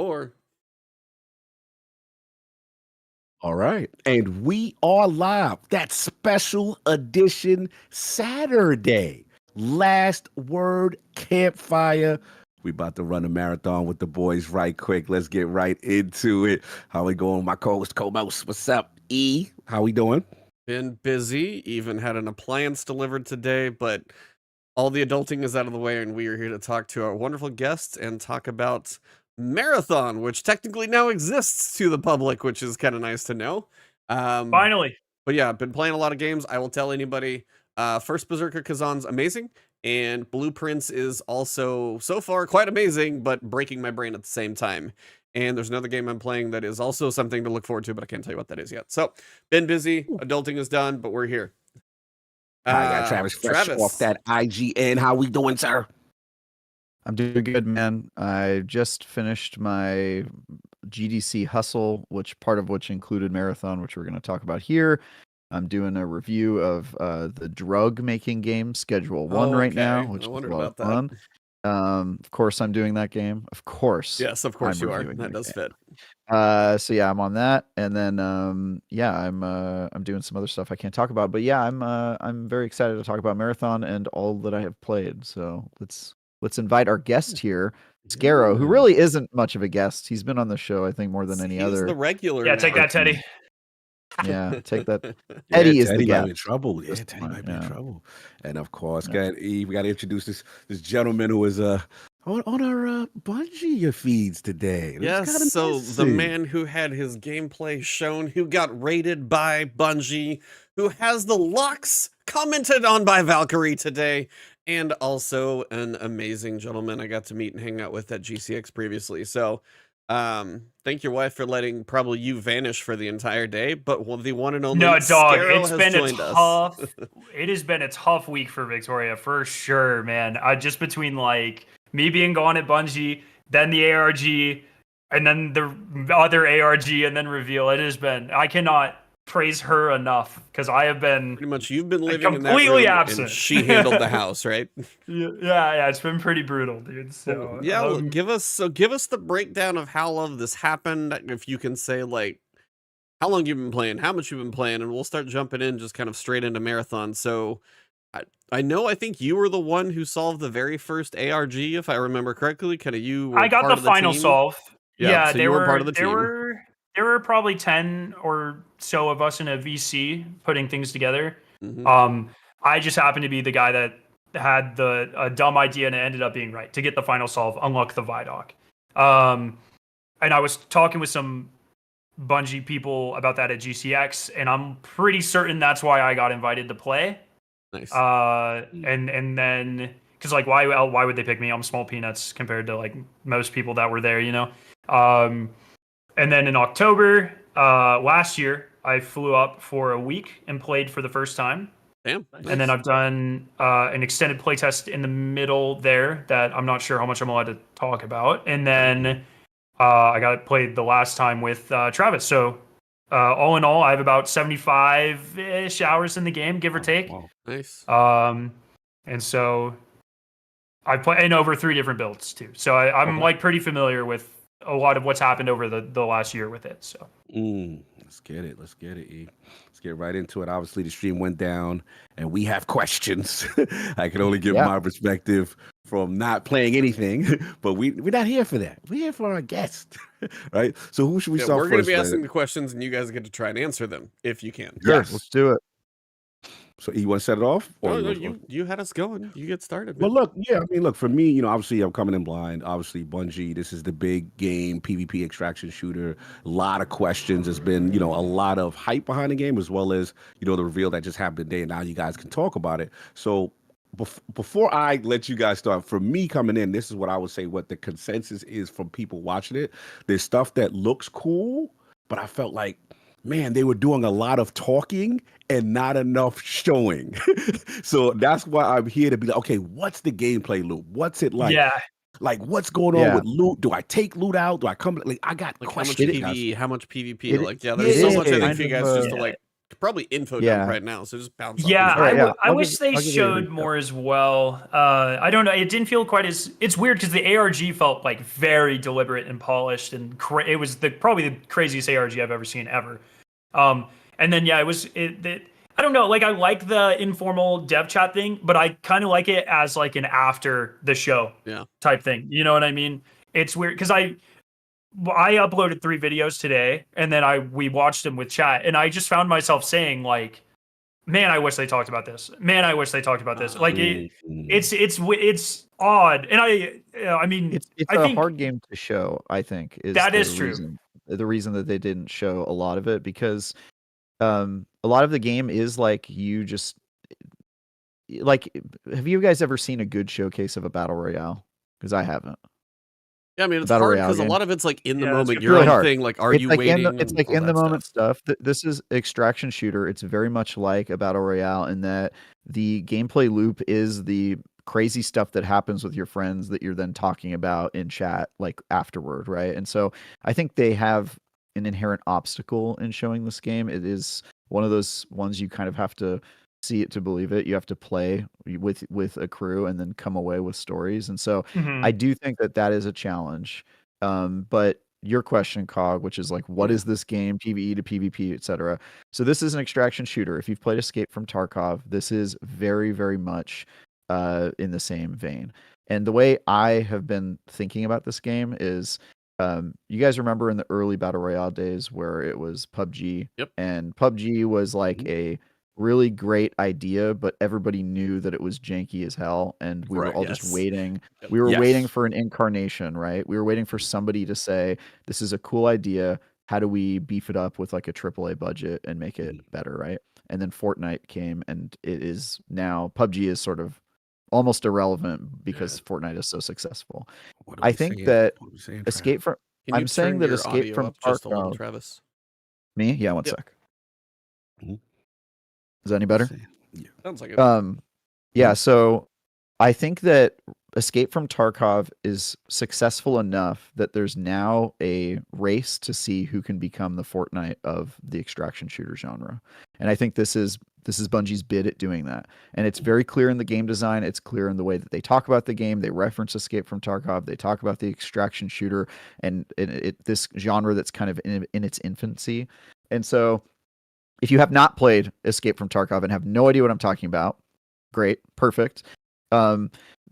PS4. All right. And we are live. That special edition Saturday. Last word campfire. We about to run a marathon with the boys right quick. Let's get right into it. How we going? My co-host, Cobos. What's up, E? How we doing? Been busy. Even had an appliance delivered today, but all the adulting is out of the way, and we are here to talk to our wonderful guests and talk about Marathon, which technically now exists to the public, which is kind of nice to know. Finally. But yeah, I've been playing a lot of games. I will tell anybody, first Berserker Kazan's amazing, and Blueprints is also, so far, quite amazing, but breaking my brain at the same time. And there's another game I'm playing that is also something to look forward to, but I can't tell you what that is yet. So, been busy, adulting is done, but we're here. I got Travis fresh off that IGN. How we doing, sir? I'm doing good, man. I just finished my GDC hustle, part of which included Marathon, which we're going to talk about here. I'm doing a review of the drug making game Schedule 1 right now, which is a lot of fun. Of course, I'm doing that game. Of course. Yes, of course you are. That does fit. So yeah, I'm on that, and then yeah, I'm doing some other stuff I can't talk about, but yeah, I'm very excited to talk about Marathon and all that I have played. So let's invite our guest here, Scarrow, who really isn't much of a guest. He's been on the show, I think, more than any other. He's the regular. Yeah, take that, Teddy. Yeah, take that. Eddie is the guest. In trouble. Yeah, Teddy might be in trouble. And of course, we got to introduce this gentleman who is on our Bungie feeds today. Yes, so the man who had his gameplay shown, who got rated by Bungie, who has the locks commented on by Valkyrie today, and also an amazing gentleman I got to meet and hang out with at GCX previously. So thank your wife for letting probably you vanish for the entire day, but the one and only No, dog, Scarrow it's has been joined a us. tough it has been a tough week for Victoria for sure, man. Just between like me being gone at Bungie, then the ARG, and then the other ARG, and then reveal. It has been, I cannot praise her enough, because I have been pretty much, you've been living completely in that room absent. And she handled the house, right? Yeah, it's been pretty brutal, dude. So yeah, well, give us the breakdown of how all of this happened. If you can say, like, how long you've been playing, how much you've been playing, and we'll start jumping in just kind of straight into Marathon. So I think you were the one who solved the very first ARG, if I remember correctly. Kind of you. I got the final solve. Yeah, so you were part of the team. There were probably 10 or so of us in a VC putting things together. Mm-hmm. I just happened to be the guy that had a dumb idea, and it ended up being right to get the final solve, unlock the Vidoc. And I was talking with some Bungie people about that at GCX, and I'm pretty certain that's why I got invited to play. Nice. And then, because like why would they pick me? I'm small peanuts compared to like most people that were there, you know. And then in October last year, I flew up for a week and played for the first time. Damn. Nice. And then I've done an extended playtest in the middle there that I'm not sure how much I'm allowed to talk about. And then I got played the last time with Travis. So all in all, I have about 75-ish hours in the game, give or take. Wow. Nice. And so I play in over 3 different builds too. So I'm like pretty familiar with a lot of what's happened over the last year with it. So let's get it, E. Let's get right into it. Obviously, the stream went down, and we have questions. I can only give my perspective from not playing anything, but we're not here for that. We're here for our guest, right? So who should we start? We're going to be asking the questions, and you guys get to try and answer them if you can. Sure, let's do it. So you want to set it off? Or no, you had us going. You get started. Well, look, for me, obviously I'm coming in blind. Obviously, Bungie, this is the big game, PvP extraction shooter. A lot of questions. There's been, a lot of hype behind the game, as well as, the reveal that just happened today, and now you guys can talk about it. So before I let you guys start, for me coming in, this is what I would say what the consensus is from people watching it. There's stuff that looks cool, but I felt like, man, they were doing a lot of talking and not enough showing. So that's why I'm here to be like, okay, what's the gameplay loop? What's it like? Yeah. Like, what's going on with loot? Do I take loot out? Do I come? Like, I got questions. How much PvP? Like, there's so much I think for you guys just to like probably info Yeah. dump right now, so just bounce Yeah, off. All right, yeah. I I'll wish give- they I'll give you a showed recap. more as well. I don't know. It didn't feel quite as. It's weird because the ARG felt like very deliberate and polished, and it was probably the craziest ARG I've ever seen ever. And then yeah, I don't know. Like I like the informal dev chat thing, but I kind of like it as like an after the show type thing. You know what I mean? It's weird because I uploaded 3 videos today, and then we watched them with chat, and I just found myself saying like, "Man, I wish they talked about this. Man, I wish they talked about this." Like it's odd, and I mean, It's I a think hard game to show. I think that the is true. reason the reason that they didn't show a lot of it because a lot of the game is like you just like. Have you guys ever seen a good showcase of a battle royale? Because I haven't. Yeah, I mean, it's Battle hard Royale because a game. lot of it's like in the Yeah, it's moment. really Your own hard. thing, like, are It's you like waiting? it's and like all in the that moment stuff. stuff. This is extraction shooter. It's very much like a battle royale in that the gameplay loop is the crazy stuff that happens with your friends that you're then talking about in chat like afterward, right? And so I think they have an inherent obstacle in showing this game. It is one of those ones you kind of have to see it to believe it. You have to play with a crew and then come away with stories. And so Mhm. I do think that is a challenge. But your question, Cog, which is like, what is this game, PvE to PvP, etc. So this is an extraction shooter. If you've played Escape from Tarkov, this is very, very much in the same vein. And the way I have been thinking about this game is, you guys remember in the early Battle Royale days where it was PUBG, Yep. and PUBG was like a really great idea, but everybody knew that it was janky as hell, and we were all just waiting. Yep. We were Yes. waiting for an incarnation, right? We were waiting for somebody to say, "This is a cool idea. How do we beef it up with like a AAA budget and make it better?" Right? And then Fortnite came, and it is now PUBG is sort of almost irrelevant because Fortnite is so successful. What are I we think saying? that What are we saying, Escape from Can you I'm saying turn that your Escape audio from up just a little, Tarkov. Travis? Me? Yeah, one Yep. sec. Mhm. Is that any better? Yeah. Sounds like it. Yeah, so I think that Escape from Tarkov is successful enough that there's now a race to see who can become the Fortnite of the extraction shooter genre. And I think this is Bungie's bid at doing that. And it's very clear in the game design, it's clear in the way that they talk about the game, they reference Escape from Tarkov, they talk about the extraction shooter and this genre that's kind of in its infancy. And so if you have not played Escape from Tarkov and have no idea what I'm talking about, great, perfect.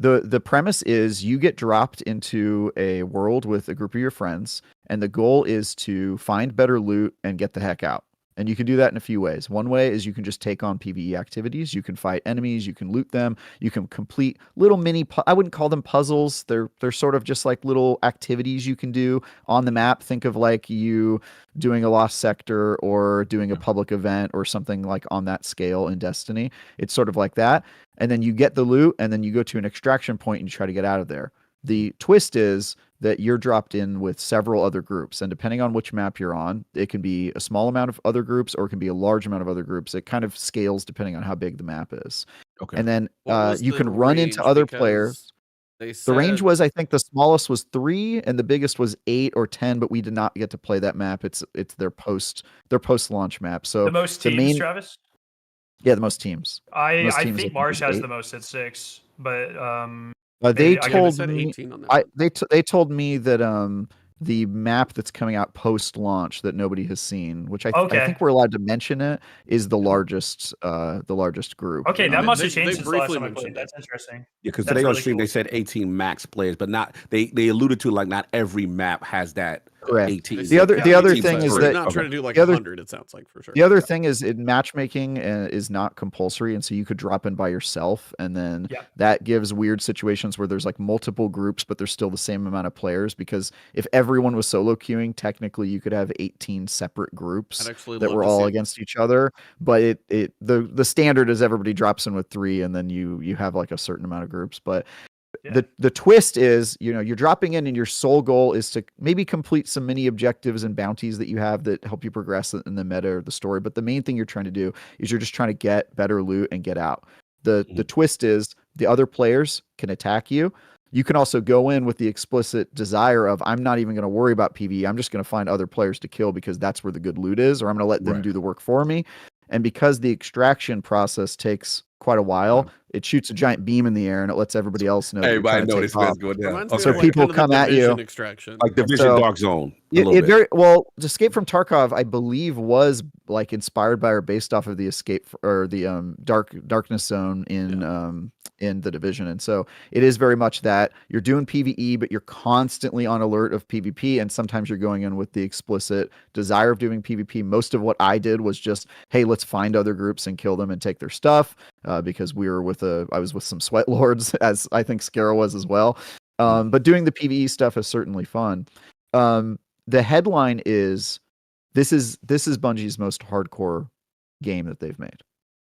The premise is you get dropped into a world with a group of your friends, and the goal is to find better loot and get the heck out. And you can do that in a few ways. One way is you can just take on PvE activities. You can fight enemies. You can loot them. You can complete little mini. I wouldn't call them puzzles. They're sort of just like little activities you can do on the map. Think of like you doing a lost sector or doing a public event or something like on that scale in Destiny. It's sort of like that. And then you get the loot, and then you go to an extraction point and you try to get out of there. The twist is that you're dropped in with several other groups, and depending on which map you're on, it can be a small amount of other groups or it can be a large amount of other groups. It kind of scales depending on how big the map is. Okay. And then What was you the can run into range? other Because players. They The range said- was, I think, the smallest was 3 and the biggest was 8 or 10, but we did not get to play that map. It's their post launch map. So The most teams, Travis? Yeah, the most teams. I Most teams, I think think, Marsh is has 8. the most at 6, but They I they told said me 18 on that. they told me that the map that's coming out post launch that nobody has seen, which I Okay. think we're allowed to mention it, is the largest group. Okay, that They- must they- have changed they since the last briefly time I played. mentioned it. That's interesting. Yeah, because That's today on really stream cool. they said 18 max players, but not they alluded to like not every map has that Correct. 18. The other Yeah, thing 18 is plus they're that not trying to do like the other- 100. It sounds like for sure. The other thing is matchmaking is not compulsory, and so you could drop in by yourself, and then Yeah. that gives weird situations where there's like multiple groups, but there's still the same amount of players. Because if everyone was solo queuing, technically you could have 18 separate groups I'd actually that love were to all see it. against each other. But the standard is everybody drops in with 3, and then you have like a certain amount of groups. But Yeah. the twist is, you're dropping in and your sole goal is to maybe complete some mini objectives and bounties that you have that help you progress in the meta or the story. But the main thing you're trying to do is you're just trying to get better loot and get out. The twist is the other players can attack you. You can also go in with the explicit desire of, I'm not even going to worry about PvE. I'm just going to find other players to kill because that's where the good loot is, or I'm going to let them Right. do the work for me. And because the extraction process takes quite a while, it shoots a giant beam in the air and it lets everybody else know. Everybody know knows what's going down. Reminds me So of like people kind of the come at you. Division extraction. Like Division So- Dark Zone. It very well. Escape from Tarkov, I believe, was like inspired by or based off of the Darkness Zone in the Division, and so it is very much that you're doing PvE, but you're constantly on alert of PvP, and sometimes you're going in with the explicit desire of doing PvP. Most of what I did was just, hey, let's find other groups and kill them and take their stuff, because I was with some sweat lords, as I think Scarrow was as well. But doing the PvE stuff is certainly fun. The headline is this is Bungie's most hardcore game that they've made.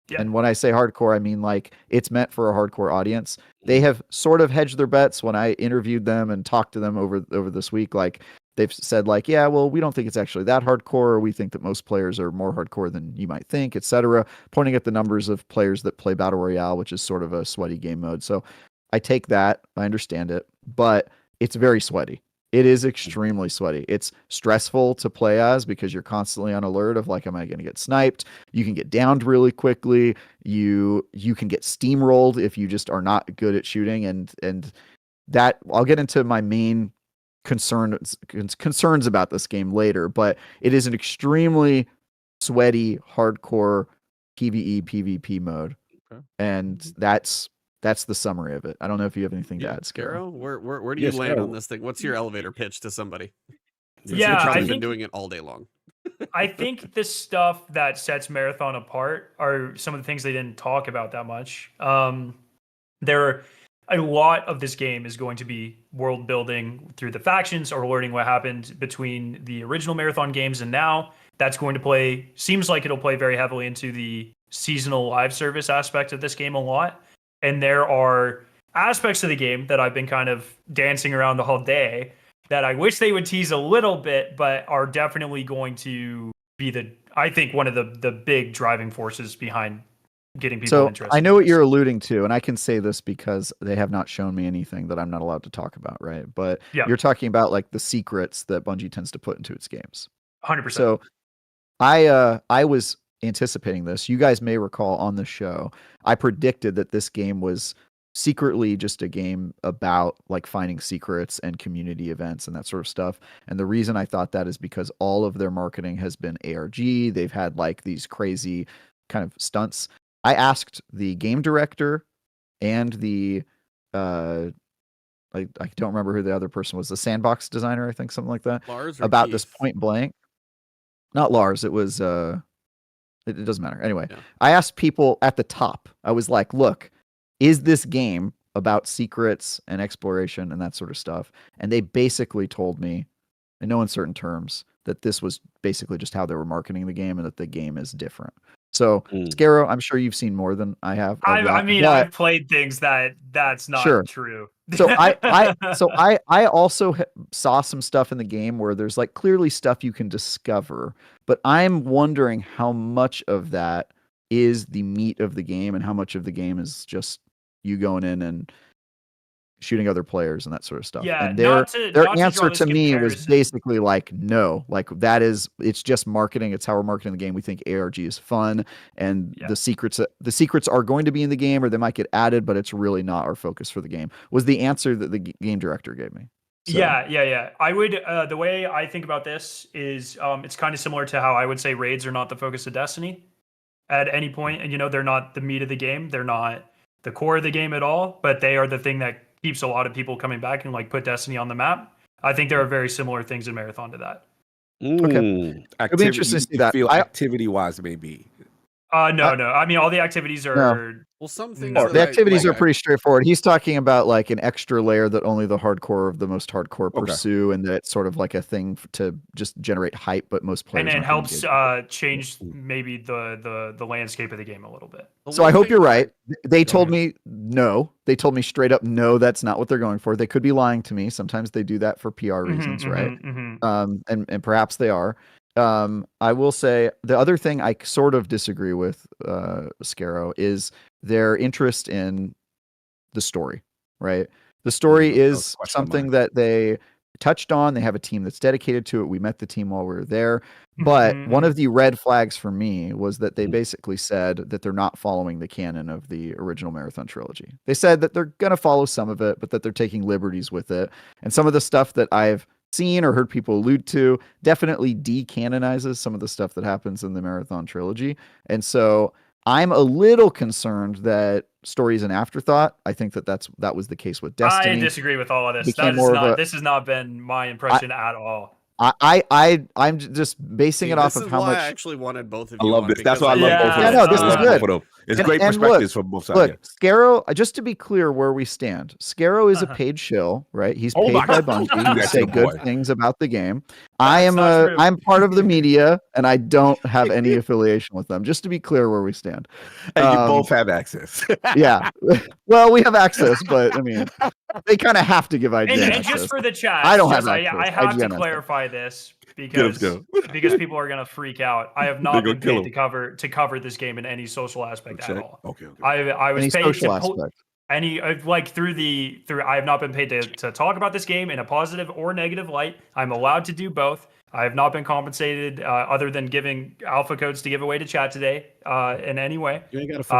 Yeah. And when I say hardcore, I mean like it's meant for a hardcore audience. They have sort of hedged their bets. When I interviewed them and talked to them over this week, like they've said like, yeah, well, we don't think it's actually that hardcore, or we think that most players are more hardcore than you might think, etc. Pointing at the numbers of players that play Battle Royale, which is sort of a sweaty game mode. So I take that, I understand it, but it's very sweaty. It is extremely sweaty. It's stressful to play as because you're constantly on alert of like, am I going to get sniped? You can get downed really quickly. You can get steamrolled if you just are not good at shooting. And that I'll get into my main concerns about this game later, but it is an extremely sweaty, hardcore PvE, PvP mode. Okay. And that's the summary of it. I don't know if you have anything to add, Scarrow. Where do you land on this thing? What's your elevator pitch to somebody? Since Yeah, you've probably I been think- doing it all day long. I think the stuff that sets Marathon apart are some of the things they didn't talk about that much. A lot of this game is going to be world building through the factions or learning what happened between the original Marathon games and now. That's going to seems like it'll play very heavily into the seasonal live service aspect of this game a lot. And there are aspects of the game that I've been kind of dancing around the whole day that I wish they would tease a little bit, but are definitely going to be I think one of the big driving forces behind getting people interested. I know what you're alluding to, and I can say this because they have not shown me anything that I'm not allowed to talk about, right? But you're talking about like the secrets that Bungie tends to put into its games. 100%. So I was anticipating this. You guys may recall on the show, I predicted that this game was secretly just a game about like finding secrets and community events and that sort of stuff. And the reason I thought that is because all of their marketing has been ARG. They've had like these crazy kind of stunts. I asked the game director and the I don't remember who the other person was, the sandbox designer, I think, something like that, Lars or about Keith? this point blank. Not Lars, it was it doesn't matter. Anyway, Yeah. I asked people at the top. I was like, look, is this game about secrets and exploration and that sort of stuff? And they basically told me, in no uncertain terms, that this was basically just how they were marketing the game and that the game is different. So, Scarrow, I'm sure you've seen more than I have. I've played things that's not true. So I also saw some stuff in the game where there's like clearly stuff you can discover, but I'm wondering how much of that is the meat of the game and how much of the game is just you going in and shooting other players and that sort of stuff. Yeah, and their not answer draw this to me was comparison. basically like, no, like it's just marketing. It's how we're marketing the game. We think ARG is fun, and the secrets are going to be in the game, or they might get added, but it's really not our focus for the game. Was the answer that the game director gave me. So. Yeah. I would the way I think about this is it's kind of similar to how I would say raids are not the focus of Destiny at any point, and they're not the meat of the game. They're not the core of the game at all, but they are the thing that keeps a lot of people coming back and like put Destiny on the map. I think there are very similar things in Marathon to that. Okay. It'll be interesting to see that. Activity-wise, maybe. No. I mean, all the activities are. No. Well, some things. The activities are pretty straightforward. He's talking about like an extra layer that only the hardcore of the most hardcore pursue, and that it's sort of like a thing to just generate hype, but most players. And it helps change maybe the landscape of the game a little bit. So I hope you're right. They told me no. They told me straight up no. That's not what they're going for. They could be lying to me. Sometimes they do that for PR reasons, right? And perhaps they are. I will say the other thing I sort of disagree with Scarrow is their interest in the story, right? The story is something that they touched on. They have a team that's dedicated to it. We met the team while we were there. But one of the red flags for me was that they basically said that they're not following the canon of the original Marathon trilogy. They said that they're going to follow some of it, but that they're taking liberties with it. And some of the stuff that I've seen or heard people allude to definitely decanonizes some of the stuff that happens in the Marathon trilogy. And so I'm a little concerned that story is an afterthought. I think that that was the case with Destiny. I disagree with all of this. This has not been my impression at all. I'm just basing it off of how much. I actually wanted both of you. I love this. That's why I love both of them. Yeah, no, this is good. It's great perspectives from both sides. Look, Scarrow, just to be clear where we stand, Scarrow is a paid shill, right? He's paid by Bungie to say good things about the game. I'm part of the media, and I don't have any affiliation with them. Just to be clear where we stand. And you both have access. Yeah. Well, we have access, but I mean, they kind of have to give IGN access. And just for the chat, I don't have access. I have to clarify this because people are gonna freak out. I have not been paid to cover this game in any social aspect at all. Okay. I was paid social aspect. I have not been paid to talk about this game in a positive or negative light. I'm allowed to do both. I have not been compensated other than giving alpha codes to give away to chat today in any way. You ain't got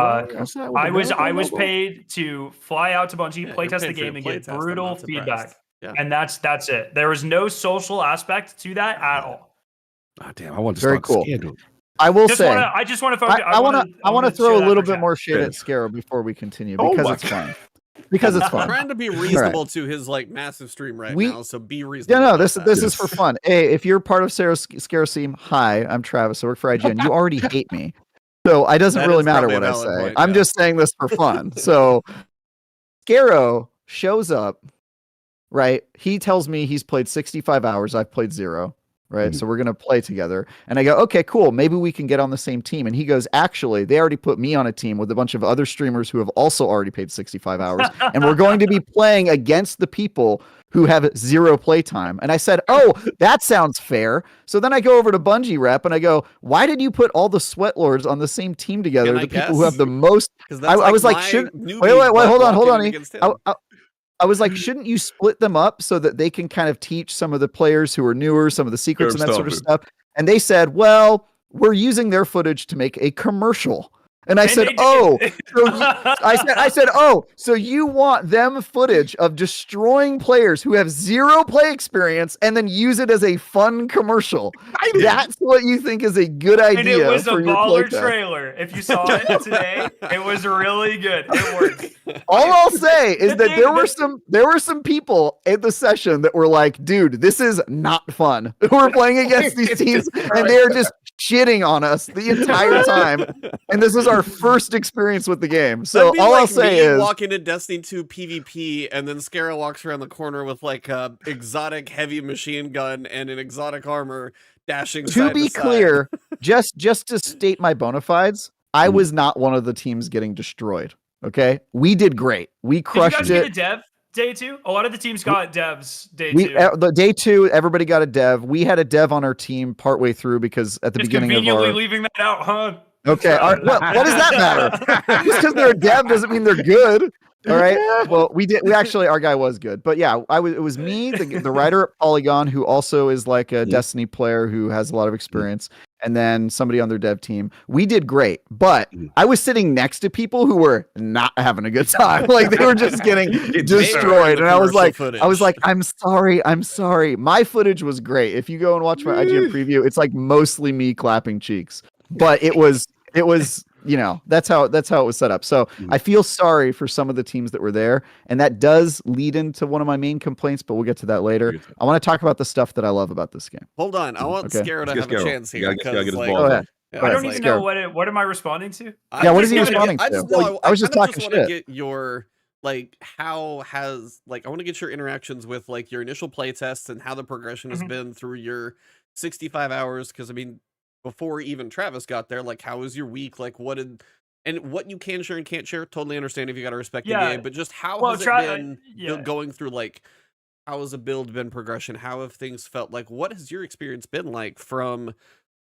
I was paid to fly out to Bungie, play test the game, and get brutal feedback. Yeah. And that's it. There was no social aspect to that at all. Oh, damn, I want to start the scandal. I will say, I just want to focus. I want to throw a little bit more shade at Scarrow before we continue because it's fun. Because it's fun. I'm trying to be reasonable to his massive stream now, so be reasonable. Yeah, no, this is for fun. Hey, if you're part of Scarrow Team, hi, I'm Travis. I work for IGN. You already hate me, so it doesn't really matter what I say. Point, I'm just saying this for fun. So Scarrow shows up, right? He tells me he's played 65 hours. I've played 0. Right. So we're going to play together. And I go, okay, cool. Maybe we can get on the same team. And he goes, actually, they already put me on a team with a bunch of other streamers who have also already paid 65 hours. And we're going to be playing against the people who have 0 playtime. And I said, oh, that sounds fair. So then I go over to Bungie Rep and I go, why did you put all the Sweat Lords on the same team together? The people who have the most. I was like, wait, hold on. I was like, shouldn't you split them up so that they can kind of teach some of the players who are newer, some of the secrets and that sort of stuff? And they said, well, we're using their footage to make a commercial. And I said, oh, so you want them footage of destroying players who have 0 play experience and then use it as a fun commercial? That's what you think is a good idea. And it was a baller trailer. If you saw it today, it was really good. It worked. All I'll say is that there were some people at the session that were like, dude, this is not fun. We're playing against these teams and they're just shitting on us the entire time. And this is our first experience with the game. So all I'll say is walk into Destiny 2 PvP and then Scarrow walks around the corner with a exotic heavy machine gun and an exotic armor dashing to be clear, just to state my bona fides, I was not one of the teams getting destroyed. Okay, we did great. We crushed it. Did you guys get a dev day 2? A lot of the teams got devs day 2. The day 2, everybody got a dev. We had a dev on our team partway through because at the beginning of conveniently leaving that out, huh? Okay. What does that matter? Just because they're a dev doesn't mean they're good. All right. Well, we actually, our guy was good, but yeah, it was me, the writer at Polygon, who also is like a Destiny player who has a lot of experience, and then somebody on their dev team. We did great, but I was sitting next to people who were not having a good time. Like they were just getting destroyed. And I was like, I'm sorry. My footage was great. If you go and watch my IGN preview, it's like mostly me clapping cheeks, but it was, that's how it was set up. So I feel sorry for some of the teams that were there. And that does lead into one of my main complaints, but we'll get to that later. I want to talk about the stuff that I love about this game. Hold on. I want Scarrow to have a chance here. Go ahead. I don't even know what am I responding to? What is he responding to? I was just talking shit. I want to get your I want to get your interactions with your initial play tests and how the progression has been through your 65 hours. Because before even Travis got there, how was your week? What you can share and can't share, totally understand if you got to respect the game, but just how has it been going through, how has the build been progression? How have things felt? What has your experience been like from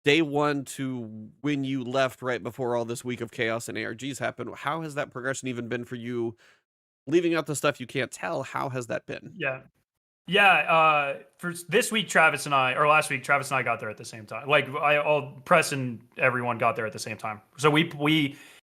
day 1 to when you left right before all this week of chaos and ARGs happened? How has that progression even been for you? Leaving out the stuff you can't tell, how has that been? Yeah. Yeah, for this week, Travis and I, or last week, Travis and I got there at the same time. Like, all Press and everyone got there at the same time. So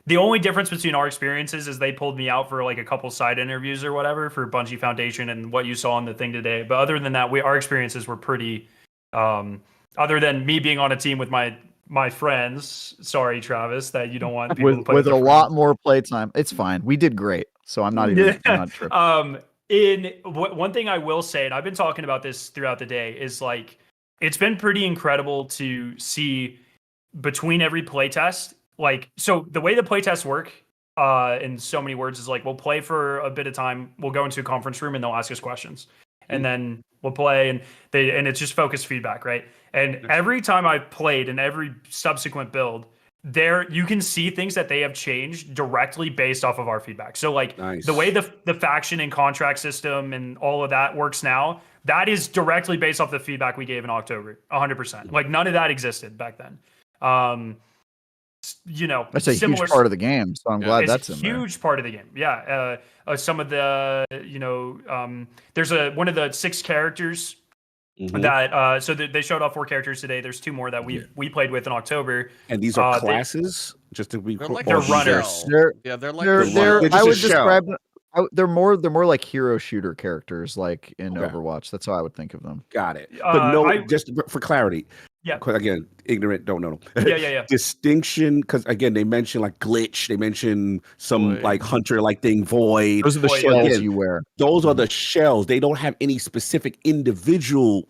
the only difference between our experiences is they pulled me out for like a couple side interviews or whatever for Bungie Foundation and what you saw on the thing today. But other than that, our experiences were pretty. Other than me being on a team with my friends. Sorry, Travis, that you don't want people to play with a their lot friends. more playtime. It's fine. We did great, so I'm not even. I'm not tripping. One thing I will say, and I've been talking about this throughout the day, is like it's been pretty incredible to see between every playtest. Like, so the way the playtests work, in so many words, is like we'll play for a bit of time, we'll go into a conference room, and they'll ask us questions, and then we'll play, and it's just focused feedback, right? And every time I've played and every subsequent build, you can see things that they have changed directly based off of our feedback. So like the way the faction and contract system and all of that works now, that is directly based off the feedback we gave in October, 100%. Like none of that existed back then. That's a huge part of the game, so I'm glad that's in there. Huge part of the game. Yeah. Some of the, there's one of the 6 characters that so they showed off 4 characters today. There's 2 more that we played with in October. And these are classes, just to be They're like they're a runners. shell. They're like the I would shell. describe them. They're more like hero shooter characters, like in Overwatch. That's how I would think of them. Got it. But just for clarity. Yeah. Again, ignorant, don't know. Yeah. Distinction, because again, they mentioned like glitch. They mentioned some like hunter-like thing, void. Those are the shells you wear. Those are the shells. They don't have any specific individual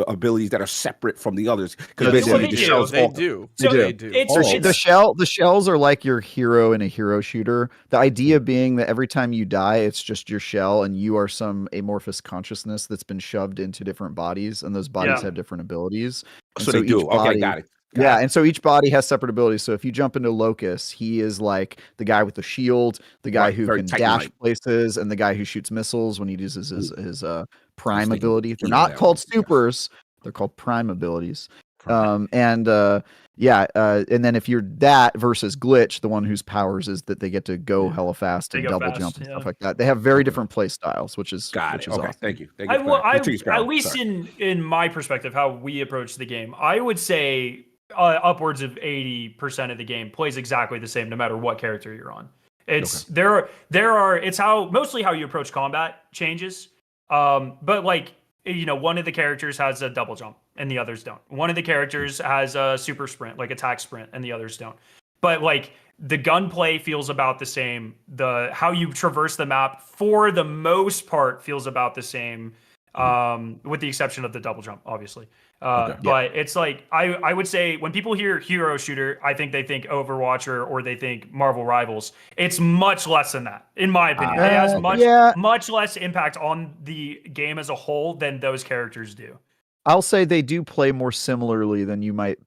abilities that are separate from the others. Because basically, the shells they do. So they do. The shells are like your hero in a hero shooter. The idea being that every time you die, it's just your shell, and you are some amorphous consciousness that's been shoved into different bodies, and those bodies have different abilities. And so they do. Okay, got it. And so each body has separate abilities. So if you jump into Locus, he is like the guy with the shield, the guy who can dash places, and the guy who shoots missiles when he uses his prime ability. They're not called supers; they're called prime abilities. And then if you're that versus Glitch, the one whose powers is that they get to go hella fast and double jump and stuff like that. They have very different play styles, which is awesome. Thank you. At least in my perspective, how we approach the game, I would say upwards of 80% of the game plays exactly the same, no matter what character you're on. It's it's mostly how you approach combat changes. But like, one of the characters has a double jump and the others don't. One of the characters has a super sprint, like attack sprint, and the others don't. But like the gunplay feels about the same. How you traverse the map for the most part feels about the same, with the exception of the double jump, obviously. But it's like I would say when people hear hero shooter, I think they think Overwatch or they think Marvel Rivals. It's much less than that, in my opinion. It has much less impact on the game as a whole than those characters do. I'll say they do play more similarly than you might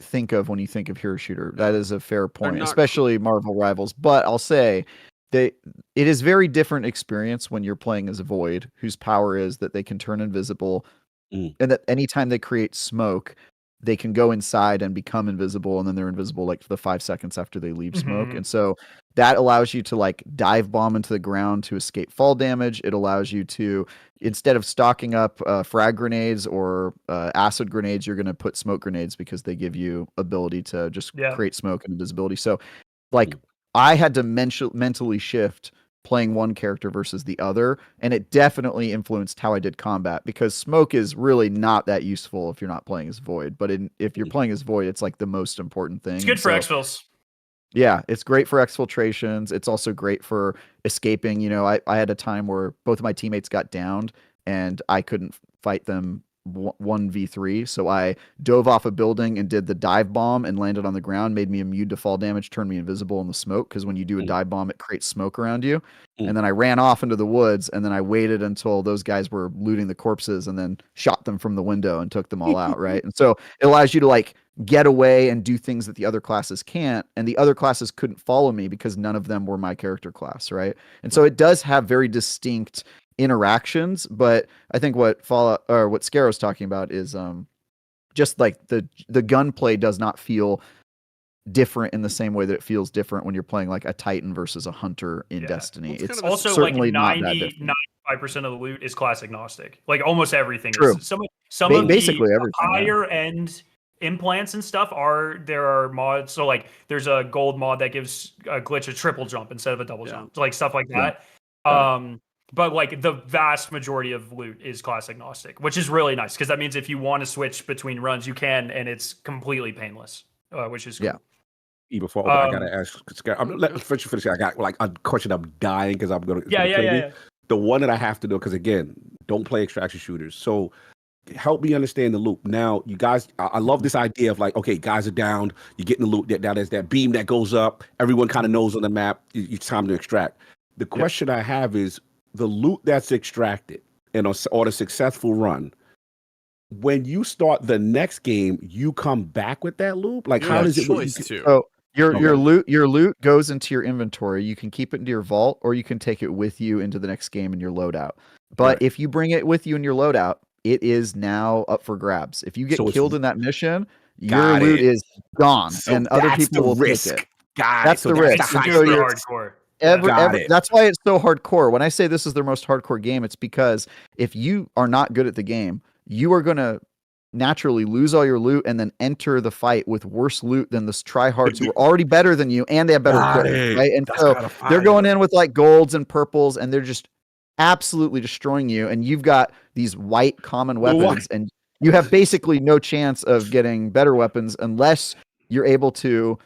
think of when you think of hero shooter. That is a fair point, especially Marvel Rivals. But I'll say it is very different experience when you're playing as a Void, whose power is that they can turn invisible, and that anytime they create smoke, they can go inside and become invisible, and then they're invisible like for the 5 seconds after they leave smoke. And so that allows you to like dive bomb into the ground to escape fall damage. It allows you to, instead of stocking up frag grenades or acid grenades, you're going to put smoke grenades because they give you ability to just create smoke and invisibility. So like I had to mentally shift playing one character versus the other, and it definitely influenced how I did combat, because smoke is really not that useful if you're not playing as Void, but if you're playing as Void, it's like the most important thing. It's good for exfils. Yeah, it's great for exfiltrations. It's also great for escaping. I had a time where both of my teammates got downed and I couldn't fight them 1v3, so I dove off a building and did the dive bomb and landed on the ground, made me immune to fall damage, turned me invisible in the smoke, because when you do a dive bomb, it creates smoke around you. And then I ran off into the woods, and then I waited until those guys were looting the corpses and then shot them from the window and took them all out, right? And so it allows you to like get away and do things that the other classes can't, and the other classes couldn't follow me because none of them were my character class, right? And so it does have very distinct interactions, but I think what Fallout or what Scaro's talking about is just like the gunplay does not feel different in the same way that it feels different when you're playing like a Titan versus a Hunter in Destiny. Well, it's Also, certainly like not that different. 95% of the loot is class agnostic. Like almost everything True. is. Some of Basically the everything, yeah. higher end implants and stuff there are mods. So like there's a gold mod that gives a glitch a triple jump instead of a double jump. So, like stuff like that. But like the vast majority of loot is class agnostic, which is really nice because that means if you want to switch between runs, you can, and it's completely painless, which is cool. Yeah. Before I gotta ask, let finish. I got like a question. I'm dying because I'm gonna. Yeah. The one that I have to know because again, don't play extraction shooters. So help me understand the loop. Now, you guys, I love this idea of like, okay, guys are down. You're getting the loot. Now there's that beam that goes up. Everyone kind of knows on the map. It's time to extract. The question I have is the loot that's extracted or the successful run. When you start the next game, you come back with that loot. Like, how does it work? So your loot goes into your inventory. You can keep it into your vault, or you can take it with you into the next game in your loadout. But if you bring it with you in your loadout, it is now up for grabs. If you get killed in that mission, your loot is gone, and other people will take it. That's the risk. Hardcore. That's why it's so hardcore. When I say this is their most hardcore game, it's because if you are not good at the game, you are going to naturally lose all your loot and then enter the fight with worse loot than the tryhards who are already better than you and they have better equipment, right? And so they're going in with like golds and purples and they're just absolutely destroying you. And you've got these white common weapons and you have basically no chance of getting better weapons unless you're able to.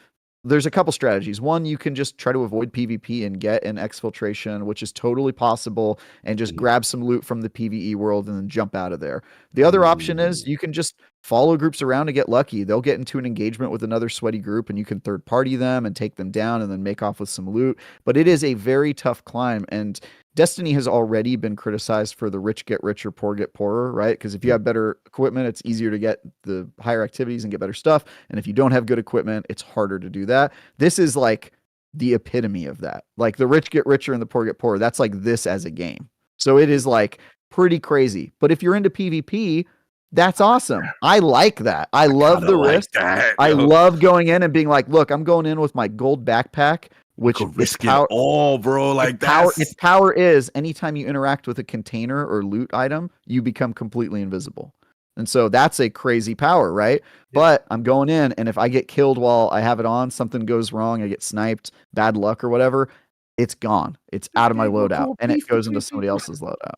There's a couple strategies. One, you can just try to avoid PvP and get an exfiltration, which is totally possible, and just grab some loot from the PvE world and then jump out of there. The other option is you can just follow groups around and get lucky. They'll get into an engagement with another sweaty group and you can third party them and take them down and then make off with some loot. But it is a very tough climb, and Destiny has already been criticized for the rich get richer, poor get poorer, right? Because if you have better equipment, it's easier to get the higher activities and get better stuff. And if you don't have good equipment, it's harder to do that. This is like the epitome of that. Like the rich get richer and the poor get poorer. That's like this as a game. So it is like pretty crazy. But if you're into PvP, that's awesome. I like that. I love the risk. I love going in and being like, look, I'm going in with my gold backpack, which risk it all, bro. Like that. Its power is anytime you interact with a container or loot item, you become completely invisible. And so that's a crazy power, right? Yeah. But I'm going in, and if I get killed while I have it on, something goes wrong, I get sniped, bad luck or whatever, it's gone. It's out of my loadout, and it goes into somebody else's loadout.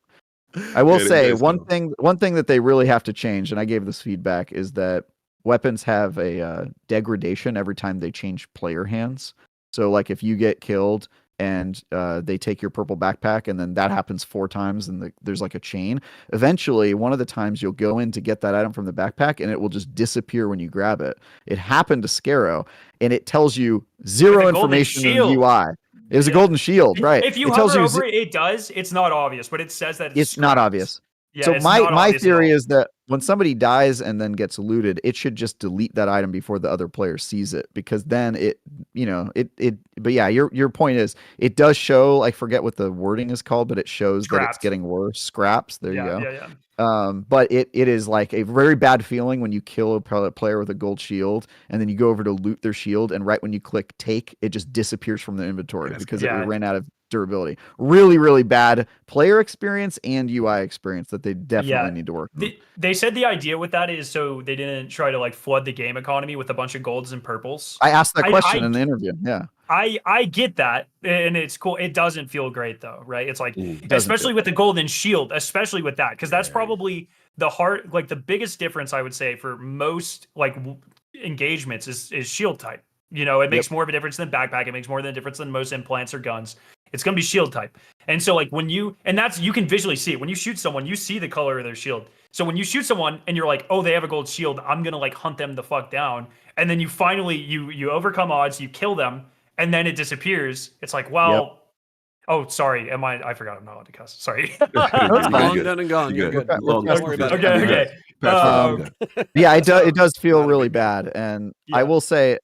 I will say one thing that they really have to change, and I gave this feedback, is that weapons have a degradation every time they change player hands. So like if you get killed and they take your purple backpack and then that happens 4 times and there's like a chain, eventually one of the times you'll go in to get that item from the backpack and it will just disappear when you grab it. It happened to Scarrow and it tells you zero information in the UI. It was a golden shield, right? If you hover over it, it does. It's not obvious, but it says that it's not obvious. Yeah, so my theory is that when somebody dies and then gets looted, it should just delete that item before the other player sees it, because then it. But yeah, your point is it does show. I forget what the wording is called, but it shows that it's getting worse. Scraps. There you go. Yeah. But it is like a very bad feeling when you kill a player with a gold shield and then you go over to loot their shield, and right when you click take, it just disappears from the inventory because it ran out of durability. Really, really bad player experience and UI experience that they definitely need to work on. They said the idea with that is so they didn't try to like flood the game economy with a bunch of golds and purples. I asked that question in the interview. Yeah. I get that, and it's cool. It doesn't feel great though, right? It's like, especially with the golden shield, especially with that, because that's probably the biggest difference I would say for most like engagements is shield type. It makes more of a difference than backpack. It makes more of a difference than most implants or guns. It's going to be shield type. And so like you can visually see it. When you shoot someone, you see the color of their shield. So when you shoot someone and you're like, oh, they have a gold shield, I'm going to like hunt them the fuck down. And then you finally, you overcome odds, you kill them, and then it disappears. It's like, well, oh, sorry. I forgot I'm not allowed to cuss. Sorry. Long done and gone. You're good. Don't worry about it. Okay. Yeah, it does feel really bad. And I will say,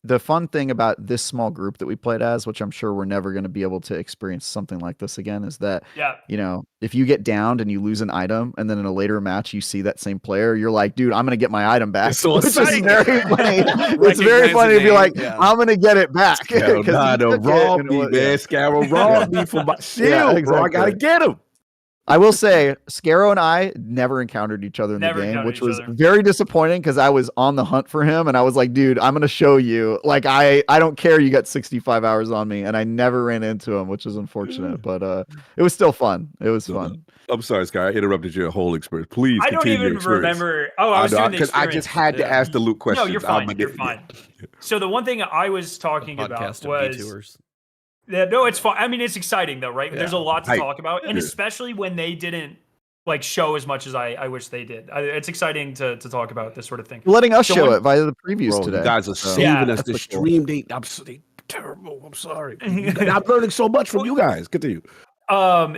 the fun thing about this small group that we played as, which I'm sure we're never going to be able to experience something like this again, is that, you know, if you get downed and you lose an item and then in a later match you see that same player, you're like, dude, I'm going to get my item back. It's so Which is exciting. very funny. It's very funny to be like, I'm going to get it back. Scarrow robbed me, man. Scarrow robbed me from my shield, bro. I got to get him. I will say, Scarrow and I never encountered each other in the game, which was very disappointing because I was on the hunt for him, and I was like, dude, I'm going to show you. Like, I don't care you got 65 hours on me, and I never ran into him, which is unfortunate, but it was still fun. It was fun. I'm sorry, Sky. I interrupted your whole experience. Please I don't even remember. Oh, I was doing the experience. Because I just had to ask the Luke question. No, you're fine. You're fine. So the one thing I was talking about was... Yeah, no, it's fun. I mean, it's exciting though, right? Yeah. There's a lot to talk about, and especially when they didn't like show as much as I wish they did. It's exciting to talk about this sort of thing. Letting us show it via the previews today. You guys are saving us the stream date. I'm terrible. I'm sorry. I'm learning so much from you guys. Continue. One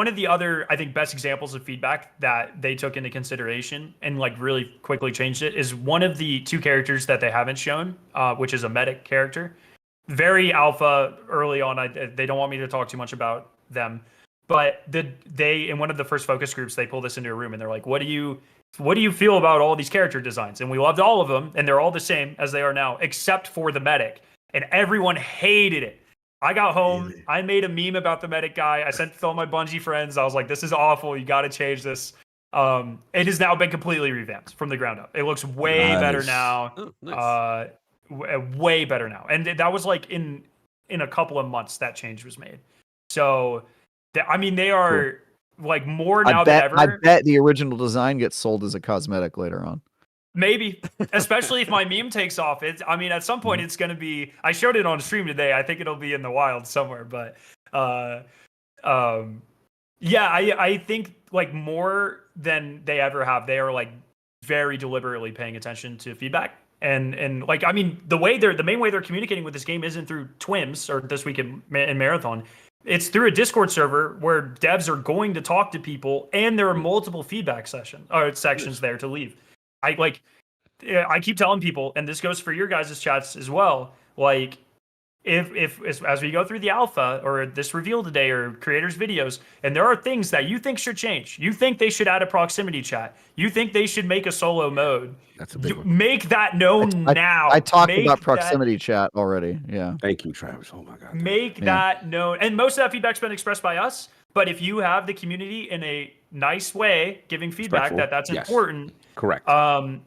of the other, I think, best examples of feedback that they took into consideration and like really quickly changed it is one of the two characters that they haven't shown, which is a medic character. Very alpha early on. They don't want me to talk too much about them, but they in one of the first focus groups they pull this into a room and they're like, what do you feel about all these character designs? And we loved all of them, and they're all the same as they are now, except for the medic, and everyone hated it. I got home, I made a meme about the medic guy. I sent it to all my Bungie friends. I was like, this is awful. You got to change this. It has now been completely revamped from the ground up. It looks way better now. Oh, nice. Way better now, and that was like in a couple of months that change was made. So I mean, they are like more now than ever. I bet the original design gets sold as a cosmetic later on. Maybe, especially if my meme takes off. I mean, at some point it's going to be. I showed it on stream today. I think it'll be in the wild somewhere. But yeah, I think like more than they ever have. They are like very deliberately paying attention to feedback. And like, I mean, the main way they're communicating with this game isn't through Twims or This Week in Marathon. It's through a Discord server where devs are going to talk to people, and there are multiple feedback sections there to leave. I keep telling people, and this goes for your guys' chats as well. Like, if as we go through the alpha or this reveal today or creators' videos, and there are things that you think should change, you think they should add a proximity chat, you think they should make a solo mode. That's a big one. Make that known now. I talked about proximity chat already. Yeah. Thank you, Travis. Oh my God. Make that known. And most of that feedback's been expressed by us. But if you have the community in a nice way giving feedback that's important. Correct. I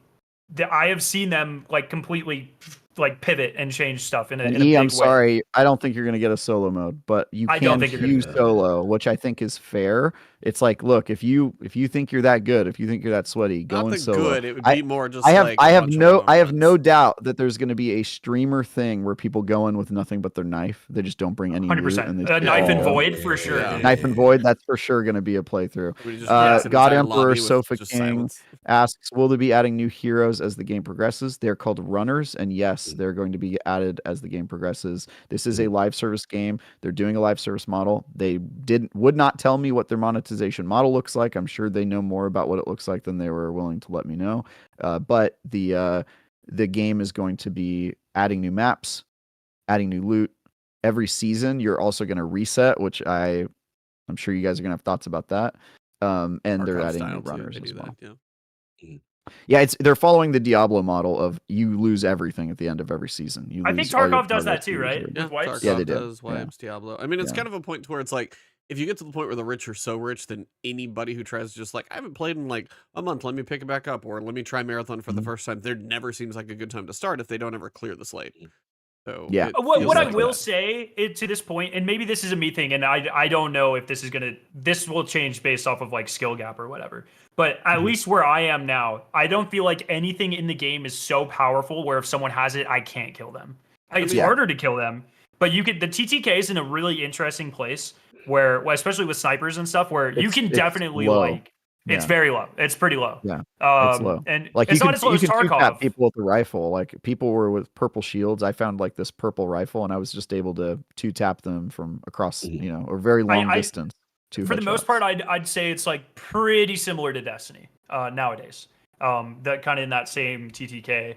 have seen them like completely like pivot and change stuff in a big I'm way. Sorry, I don't think you're going to get a solo mode, but you can queue solo, which I think is fair. It's like, look, if you think you're that good, if you think you're that sweaty, go in solo. Good. It would be more just. I have no doubt that there's going to be a streamer thing where people go in with nothing but their knife. They just don't bring any. 100%. Knife and Void for sure. Yeah. Knife and Void, that's for sure going to be a playthrough. God Emperor Sofa King asks, will they be adding new heroes as the game progresses? They're called runners, and yes, they're going to be added as the game progresses. This is a live service game. They're doing a live service model. They would not tell me what their monetization model looks like. I'm sure they know more about what it looks like than they were willing to let me know. But the game is going to be adding new maps, adding new loot. Every season, you're also going to reset, which I'm sure you guys are going to have thoughts about that. And they're adding new runners as well. Yeah, they're following the Diablo model of you lose everything at the end of every season. I think Tarkov does that too, right? Yeah, Tarkov they do. does wipes, Diablo. I mean, it's kind of a point to where it's like, if you get to the point where the rich are so rich, then anybody who tries to just like, I haven't played in like a month, let me pick it back up, or let me try Marathon for the first time, there never seems like a good time to start if they don't ever clear the slate. So yeah, what I will say to this point, and maybe this is a me thing, and I don't know if this will change based off of like skill gap or whatever. But at least where I am now, I don't feel like anything in the game is so powerful where if someone has it, I can't kill them. It's harder to kill them, but the TTK is in a really interesting place where, especially with snipers and stuff, where you can definitely it's very low. It's pretty low. Yeah, it's low. And like it's not as low as Tarkov. People with the rifle, like people were with purple shields. I found like this purple rifle, and I was just able to 2-tap them from across, a very long distance. For the most part, I'd say it's like pretty similar to Destiny nowadays. That kind of in that same TTK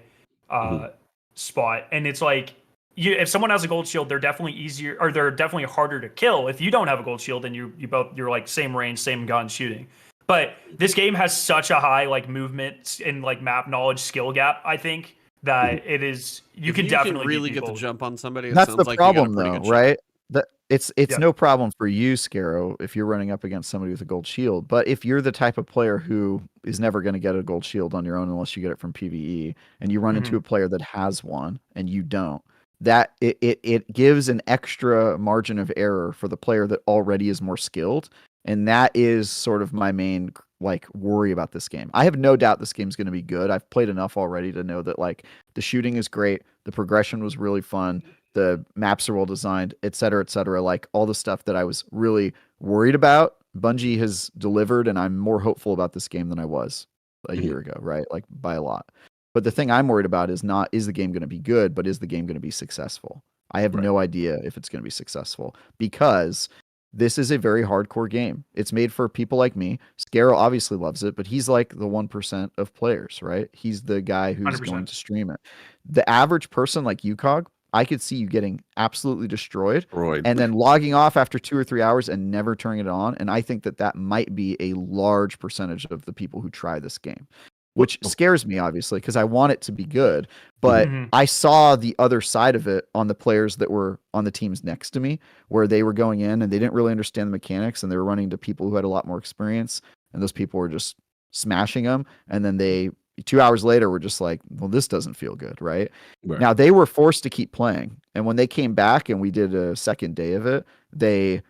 spot, and it's like if someone has a gold shield, they're definitely easier, or they're definitely harder to kill. If you don't have a gold shield, then you're like same range, same gun shooting. But this game has such a high like movement and like map knowledge skill gap, I think, that it is If can you definitely can really beat get the people. jump on somebody. It That's sounds the like problem, you got a pretty though, good shot. right? That it's Yeah. no problem for you, Scarrow, if you're running up against somebody with a gold shield. But if you're the type of player who is never going to get a gold shield on your own unless you get it from PvE, and you run into a player that has one and you don't, that it gives an extra margin of error for the player that already is more skilled. And that is sort of my main like worry about this game. I have no doubt this game's going to be good. I've played enough already to know that like the shooting is great, the progression was really fun, the maps are well designed, et cetera, like all the stuff that I was really worried about. Bungie has delivered, and I'm more hopeful about this game than I was a year ago, right? Like by a lot. But the thing I'm worried about is not, is the game going to be good, but is the game going to be successful? I have no idea if it's going to be successful, because this is a very hardcore game. It's made for people like me. Scarrow obviously loves it, but he's like the 1% of players, right? He's the guy who's 100%. going to stream it. The average person like you, Cog, I could see you getting absolutely destroyed and then logging off after 2 or 3 hours and never turning it on. And I think that that might be a large percentage of the people who try this game, which scares me, obviously, because I want it to be good. But I saw the other side of it on the players that were on the teams next to me, where they were going in and they didn't really understand the mechanics, and they were running into people who had a lot more experience, and those people were just smashing them. And then they 2 hours later were just like, well, this doesn't feel good, right? Now they were forced to keep playing. And when they came back and we did a second day of it, they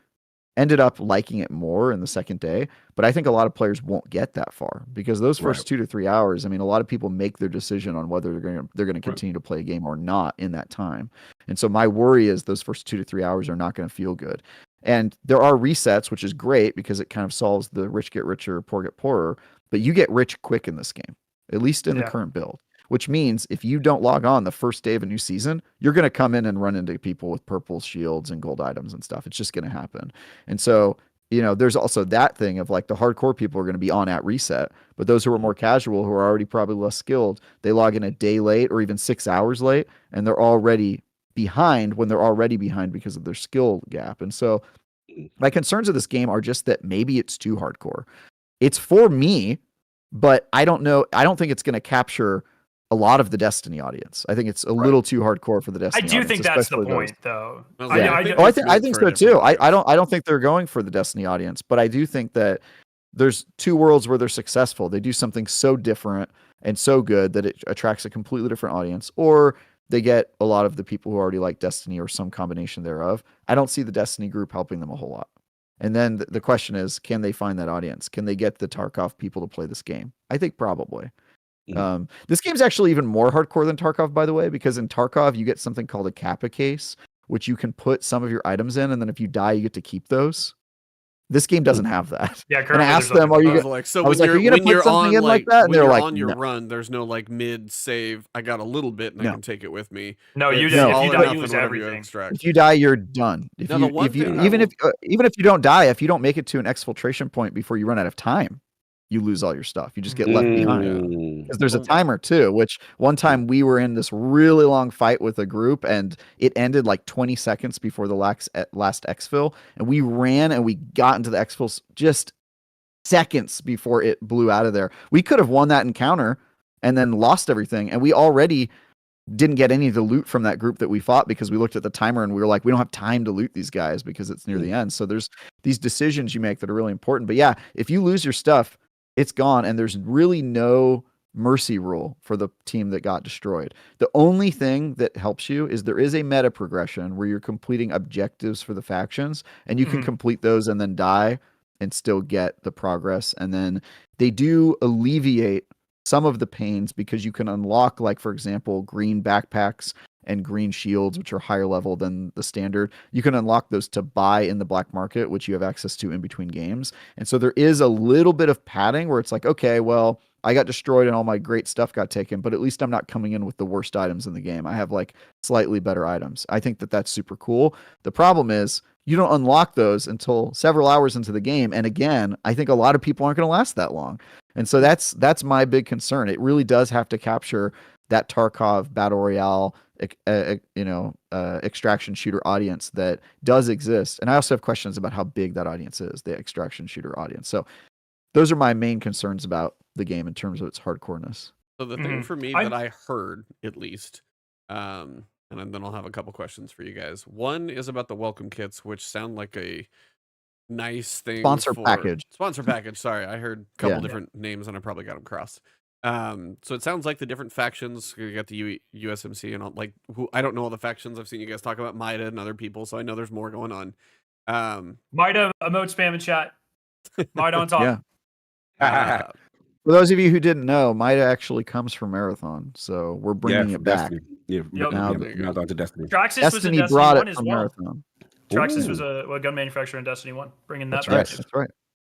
ended up liking it more in the second day. But I think a lot of players won't get that far, because those first 2 to 3 hours, I mean, a lot of people make their decision on whether they're going to continue to play a game or not in that time. And so my worry is those first 2 to 3 hours are not going to feel good. And there are resets, which is great because it kind of solves the rich get richer, poor get poorer. But you get rich quick in this game, at least in the current build, which means if you don't log on the first day of a new season, you're going to come in and run into people with purple shields and gold items and stuff. It's just going to happen. And so, you know, there's also that thing of like the hardcore people are going to be on at reset, but those who are more casual, who are already probably less skilled, they log in a day late or even 6 hours late, and they're already behind when they're already behind because of their skill gap. And so my concerns of this game are just that maybe it's too hardcore. It's for me, but I don't know. I don't think it's going to capture a lot of the Destiny audience. I think it's a little too hardcore for the Destiny audience. I do think that's the point, though. I think so too. I don't think they're going for the Destiny audience, but I do think that there's two worlds where they're successful. They do something so different and so good that it attracts a completely different audience, or they get a lot of the people who already like Destiny or some combination thereof. I don't see the Destiny group helping them a whole lot. And then the question is, can they find that audience? Can they get the Tarkov people to play this game? I think probably. This game's actually even more hardcore than Tarkov, by the way, because in Tarkov, you get something called a Kappa case, which you can put some of your items in, and then if you die, you get to keep those. This game doesn't have that. Yeah, and I asked them, "Are you like, so I was like, are you going to put something in like that?" And they're like, on your no. run, there's no like mid save. I got a little bit, and I can take it with me. No, you It's didn't. all If you or die, you nothing, lose whatever you everything. extract. If you die, you're done. If Now, the you, one if you, thing even if you don't die, if you don't make it to an exfiltration point before you run out of time, you lose all your stuff. You just get left behind. Because there's a timer too, which one time we were in this really long fight with a group, and it ended like 20 seconds before the last exfil, and we ran and we got into the exfil just seconds before it blew out of there. We could have won that encounter and then lost everything, and we already didn't get any of the loot from that group that we fought because we looked at the timer and we were like, we don't have time to loot these guys because it's near the end. So there's these decisions you make that are really important. But yeah, if you lose your stuff, it's gone, and there's really no mercy rule for the team that got destroyed. The only thing that helps you is there is a meta progression where you're completing objectives for the factions, and you can complete those and then die and still get the progress. And then they do alleviate some of the pains because you can unlock, like, for example, green backpacks and green shields, which are higher level than the standard. You can unlock those to buy in the black market, which you have access to in between games. And so there is a little bit of padding where it's like, okay, well, I got destroyed and all my great stuff got taken, but at least I'm not coming in with the worst items in the game. I have like slightly better items. I think that that's super cool. The problem is you don't unlock those until several hours into the game. And again, I think a lot of people aren't going to last that long. And so that's my big concern. It really does have to capture that Tarkov battle royale, extraction shooter audience that does exist. And I also have questions about how big that audience is, the extraction shooter audience. So those are my main concerns about the game in terms of its hardcoreness. So the thing for me that I heard, at least, and then I'll have a couple questions for you guys. One is about the welcome kits, which sound like a nice thing. Sponsor package. Sorry, I heard a couple different names and I probably got them crossed. So it sounds like the different factions. You got the USMC and all, like, who I don't know all the factions. I've seen you guys talk about Mida and other people, so I know there's more going on. Mida emote spam in chat. Mida on top. Yeah. For those of you who didn't know, Mida actually comes from Marathon, so we're bringing it back. Yeah, now on to Destiny. Traxxas was in Destiny Destiny brought 1 it as from well. Marathon. Traxxas was a gun manufacturer in Destiny 1, bringing that That's back. right. That's right.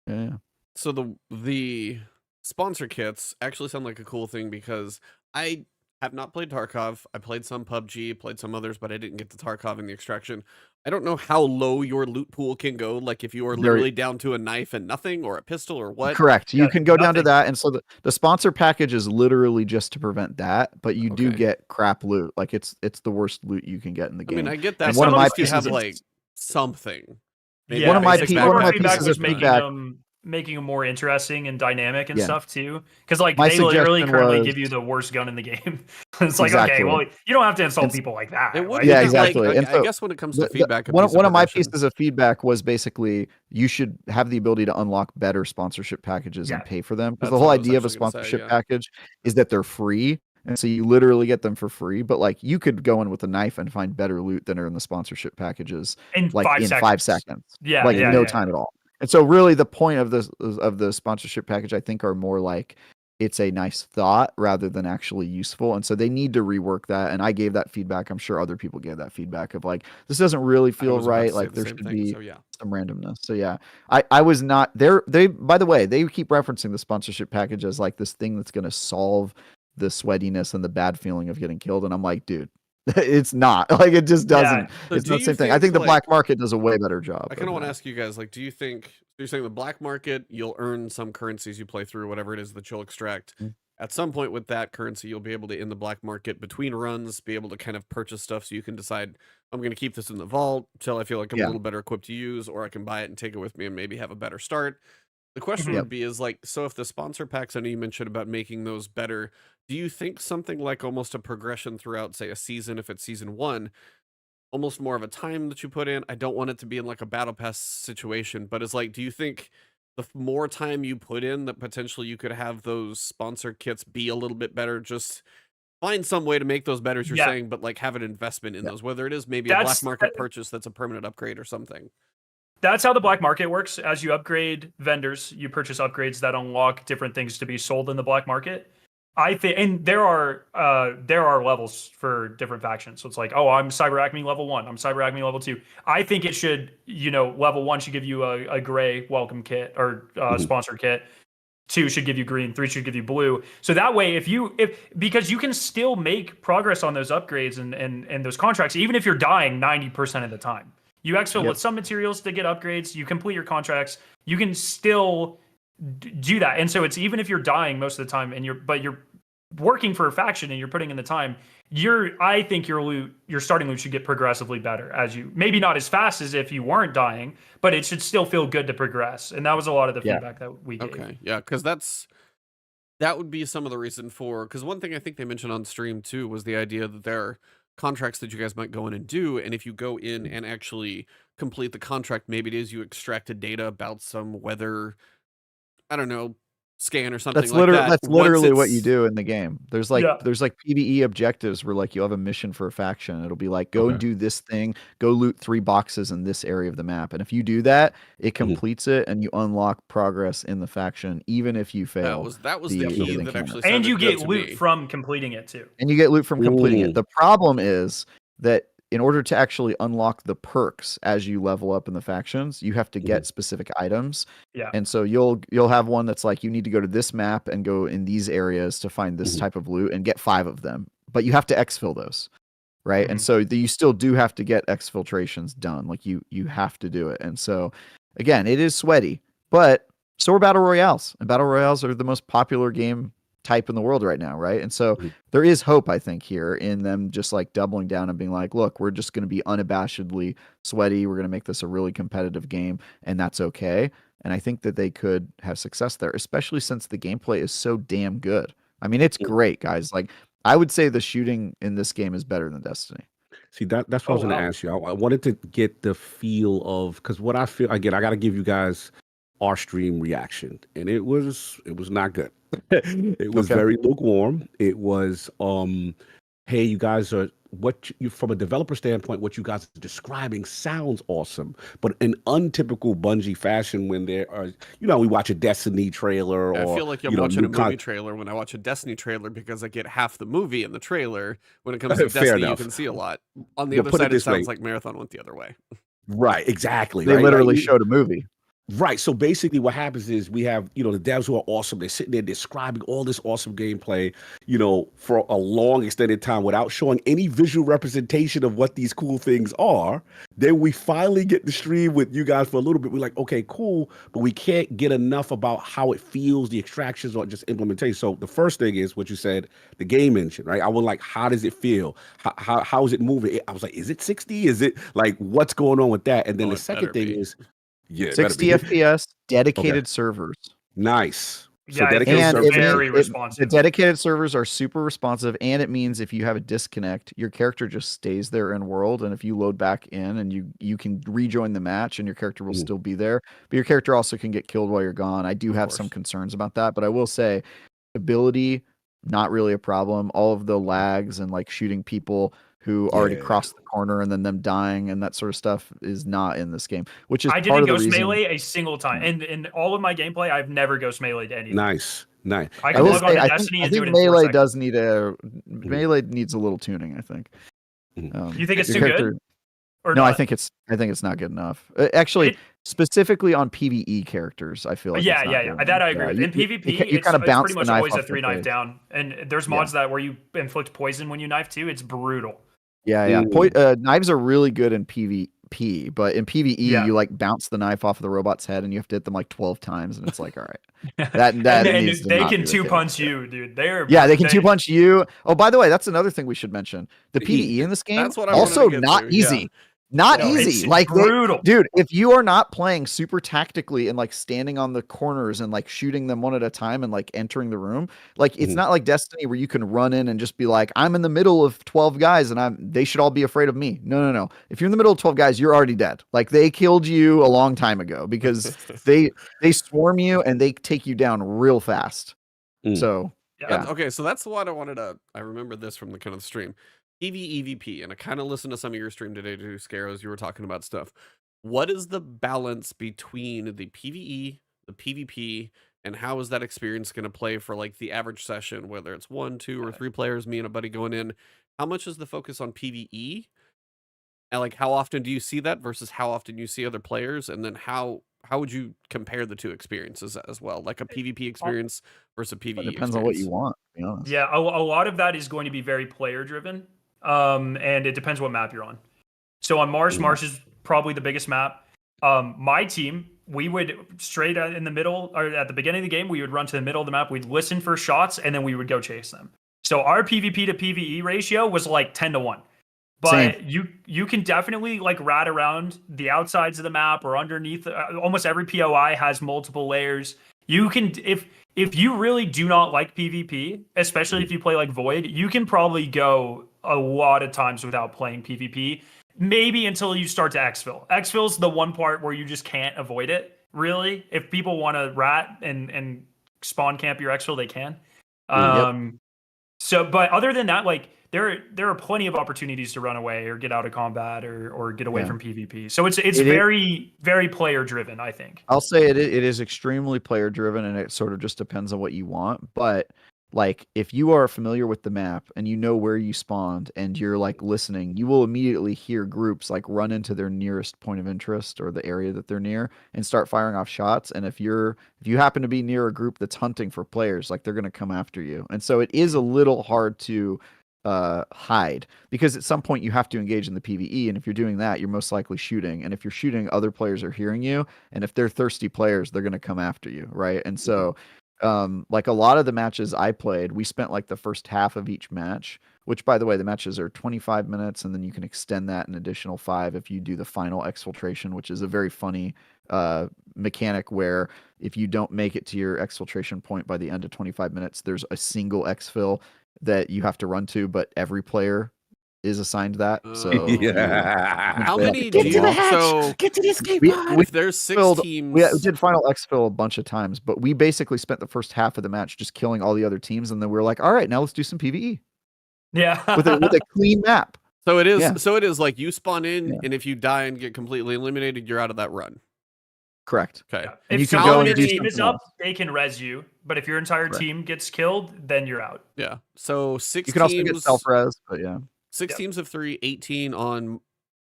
Yeah. So the sponsor kits actually sound like a cool thing because I have not played Tarkov. I played some PUBG, played some others, but I didn't get to Tarkov in the extraction. I don't know how low your loot pool can go. Like if you are literally down to a knife and nothing, or a pistol, or what. Correct. You can go down to that. And so the sponsor package is literally just to prevent that, but you do get crap loot. Like it's the worst loot you can get in the game. I mean, I get that. And one of my pieces have like something. Maybe one of my feedback pieces was of making them more interesting and dynamic and stuff too, because like my they literally currently was, give you the worst gun in the game. It's like okay, well, you don't have to insult people like that. Right? Yeah, exactly. Like, and so I guess when it comes to feedback, one of my pieces of feedback was basically you should have the ability to unlock better sponsorship packages and pay for them, because the whole idea of a sponsorship package is that they're free. And so you literally get them for free, but like you could go in with a knife and find better loot than are in the sponsorship packages in 5 seconds. Yeah, like no time at all. And so really the point of the sponsorship package, I think, are more like it's a nice thought rather than actually useful. And so they need to rework that. And I gave that feedback. I'm sure other people gave that feedback of like, this doesn't really feel right. Like there should be some randomness. So yeah, I was not there. By the way, they keep referencing the sponsorship package as like this thing that's going to solve the sweatiness and the bad feeling of getting killed. And I'm like, dude, it's not. Like it just doesn't. So it's not the same thing. I think the black market does a way better job. I kind of want to ask you guys, like, do you think you're saying the black market, you'll earn some currencies you play through, whatever it is that you'll extract. At some point with that currency, you'll be able to, in the black market between runs, be able to kind of purchase stuff so you can decide, I'm going to keep this in the vault till I feel like I'm a little better equipped to use, or I can buy it and take it with me and maybe have a better start. The question would be is like, so if the sponsor packs, I know you mentioned about making those better, do you think something like almost a progression throughout, say, a season, if it's season 1, almost more of a time that you put in? I don't want it to be in like a battle pass situation, but it's like, do you think the more time you put in, that potentially you could have those sponsor kits be a little bit better? Just find some way to make those better, as you're saying, but like have an investment in those, whether it is maybe a black market purchase that's a permanent upgrade or something. That's how the black market works. As you upgrade vendors, you purchase upgrades that unlock different things to be sold in the black market. I think, and there are levels for different factions. So it's like, oh, I'm Cyber Acme level 1. I'm Cyber Acme level 2. I think it should, level 1 should give you a gray welcome kit or sponsor kit. 2 should give you green. 3 should give you blue. So that way, because you can still make progress on those upgrades and those contracts, even if you're dying 90% of the time. You exfil with some materials to get upgrades. You complete your contracts. You can still do that. And so it's even if you're dying most of the time and you're working for a faction and you're putting in the time, I think your starting loot should get progressively better as you, maybe not as fast as if you weren't dying, but it should still feel good to progress. And that was a lot of the feedback that we gave. Okay. Yeah. Cause that would be some of the reason for, cause one thing I think they mentioned on stream too, was the idea that there are contracts that you guys might go in and do. And if you go in and actually complete the contract, maybe it is you extracted data about some weather, I don't know, scan or something that's like that. That's literally what you do in the game. There's like PvE objectives where like you have a mission for a faction. It'll be like, go and do this thing, go loot 3 boxes in this area of the map. And if you do that, it completes it and you unlock progress in the faction, even if you fail. That was the key that actually and you get loot from completing it too. And you get loot from completing it. The problem is that in order to actually unlock the perks as you level up in the factions, you have to get specific items. Yeah. And so you'll have one that's like, you need to go to this map and go in these areas to find this type of loot and get 5 of them. But you have to exfil those, right? And so you still do have to get exfiltrations done. Like you have to do it. And so again, it is sweaty, but so are battle royales. And battle royales are the most popular game type in the world right now, right? And so Mhm. there is hope, I think, here in them just like doubling down and being like, look, we're just going to be unabashedly sweaty. We're going to make this a really competitive game, and that's okay. And I think that they could have success there, especially since the gameplay is so damn good. I mean, it's great, guys. Like, I would say the shooting in this game is better than Destiny. See, that's what I was going to ask you. I wanted to get the feel of, because what I feel, again, I got to give you guys our stream reaction, and it was not good. It was very lukewarm. It was, hey, you guys are, from a developer standpoint, what you guys are describing sounds awesome, but in untypical Bungie fashion, when there are, we watch a Destiny trailer, I or feel like I'm watching a movie trailer when I watch a Destiny trailer, because I get half the movie in the trailer. When it comes to Fair Destiny, enough. you can see a lot. On the other side, it sounds like Marathon went the other way. Right, exactly. They right? literally Like, showed a movie. Right. So basically what happens is we have, the devs who are awesome. They're sitting there describing all this awesome gameplay, for a long extended time without showing any visual representation of what these cool things are. Then we finally get the stream with you guys for a little bit. We're like, okay, cool. But we can't get enough about how it feels, the extractions, or just implementation. So the first thing is what you said, the game engine, right? I was like, how does it feel? How is it moving? I was like, is it 60? Is it like, what's going on with that? And then the second thing is, 60 FPS, dedicated servers. Nice. Yeah, so dedicated and servers. very responsive. The dedicated servers are super responsive, and it means if you have a disconnect, your character just stays there in world, and if you load back in, and you can rejoin the match, and your character will still be there. But your character also can get killed while you're gone. I do have some concerns about that, but I will say, ability, not really a problem. All of the lags and like shooting people who already crossed the corner and then them dying and that sort of stuff is not in this game, which is I part didn't of the ghost reason. melee a single time. And in all of my gameplay, I've never ghost meleeed anything. Nice. I can log on to Destiny and do it in 4 melee seconds. does need melee needs a little tuning, I think. You think it's too good? Or no, not? I think it's not good enough. Actually, specifically on PvE characters, I feel like yeah. That I agree with. In PvP, you kind of bounce pretty much the knife always a off 3-knife down. And there's mods that where you inflict poison when you knife too. It's brutal. Yeah. Knives are really good in PvP, but in PvE, you like bounce the knife off of the robot's head and you have to hit them like 12 times, and it's like, all right, that and they can 2-punch you, dude. They can 2-punch you. Oh, by the way, that's another thing we should mention. The PvE in this game also not easy. Not easy. Like, brutal. Dude, if you are not playing super tactically and like standing on the corners and like shooting them one at a time and like entering the room, like it's not like Destiny where you can run in and just be like, I'm in the middle of 12 guys and they should all be afraid of me. No. If you're in the middle of 12 guys, you're already dead. Like, they killed you a long time ago because they swarm you and they take you down real fast. So okay, so that's what I remember this from the kind of stream. EVP, and I kind of listened to some of your stream today too, Scaros. You were talking about stuff. What is the balance between the PvE, the PvP, and how is that experience going to play for like the average session, whether it's 1, 2, or 3 players, me and a buddy going in? How much is the focus on PvE? And like, how often do you see that versus how often you see other players? And then how would you compare the two experiences as well, like a PvP experience versus a PvE? It depends on what you want, to be honest. Yeah, a lot of that is going to be very player driven. And it depends what map you're on. So on Marsh is probably the biggest map. My team, we would straight in the middle, or at the beginning of the game, we would run to the middle of the map. We'd listen for shots, and then we would go chase them. So our PvP to PvE ratio was like 10-1. But you can definitely like rat around the outsides of the map or underneath. Almost every POI has multiple layers. You can, if you really do not like PvP, especially if you play like Void, you can probably go a lot of times without playing PvP. Maybe until you start to exfil. Exfil's the one part where you just can't avoid it. Really, if people want to rat and spawn camp your exfil, they can. So, but other than that, like there are plenty of opportunities to run away or get out of combat or get away from PvP. So it's very, very player driven, I think. I'll say it is extremely player driven, and it sort of just depends on what you want. But like, if you are familiar with the map and you know where you spawned and you're like listening, you will immediately hear groups like run into their nearest point of interest or the area that they're near and start firing off shots. And if you happen to be near a group that's hunting for players, like, they're going to come after you. And so it is a little hard to hide, because at some point you have to engage in the PvE, and if you're doing that, you're most likely shooting, and if you're shooting, other players are hearing you, and if they're thirsty players, they're going to come after you, right? And so like a lot of the matches I played, we spent like the first half of each match, which by the way, the matches are 25 minutes, and then you can extend that an additional 5 if you do the final exfiltration, which is a very funny mechanic where if you don't make it to your exfiltration point by the end of 25 minutes, there's a single exfil that you have to run to, but every player is assigned that. So Yeah. How many do you so Get to the escape we- pod. if there's 6 filled- teams? we did final exfil a bunch of times, but we basically spent the first half of the match just killing all the other teams, and then we were like, all right, now let's do some PvE Yeah. with a clean map. So it is. Yeah. So it is like you spawn in, Yeah. and if you die and get completely eliminated, you're out of that run. Correct. Okay. Yeah. And you If can someone go on and your do team is something up, they can res you. But if your entire Correct. team gets killed, then you're out. Yeah. So 6 You can also get teams. self-res, but yeah. 6 Yep. teams of 3, 18 on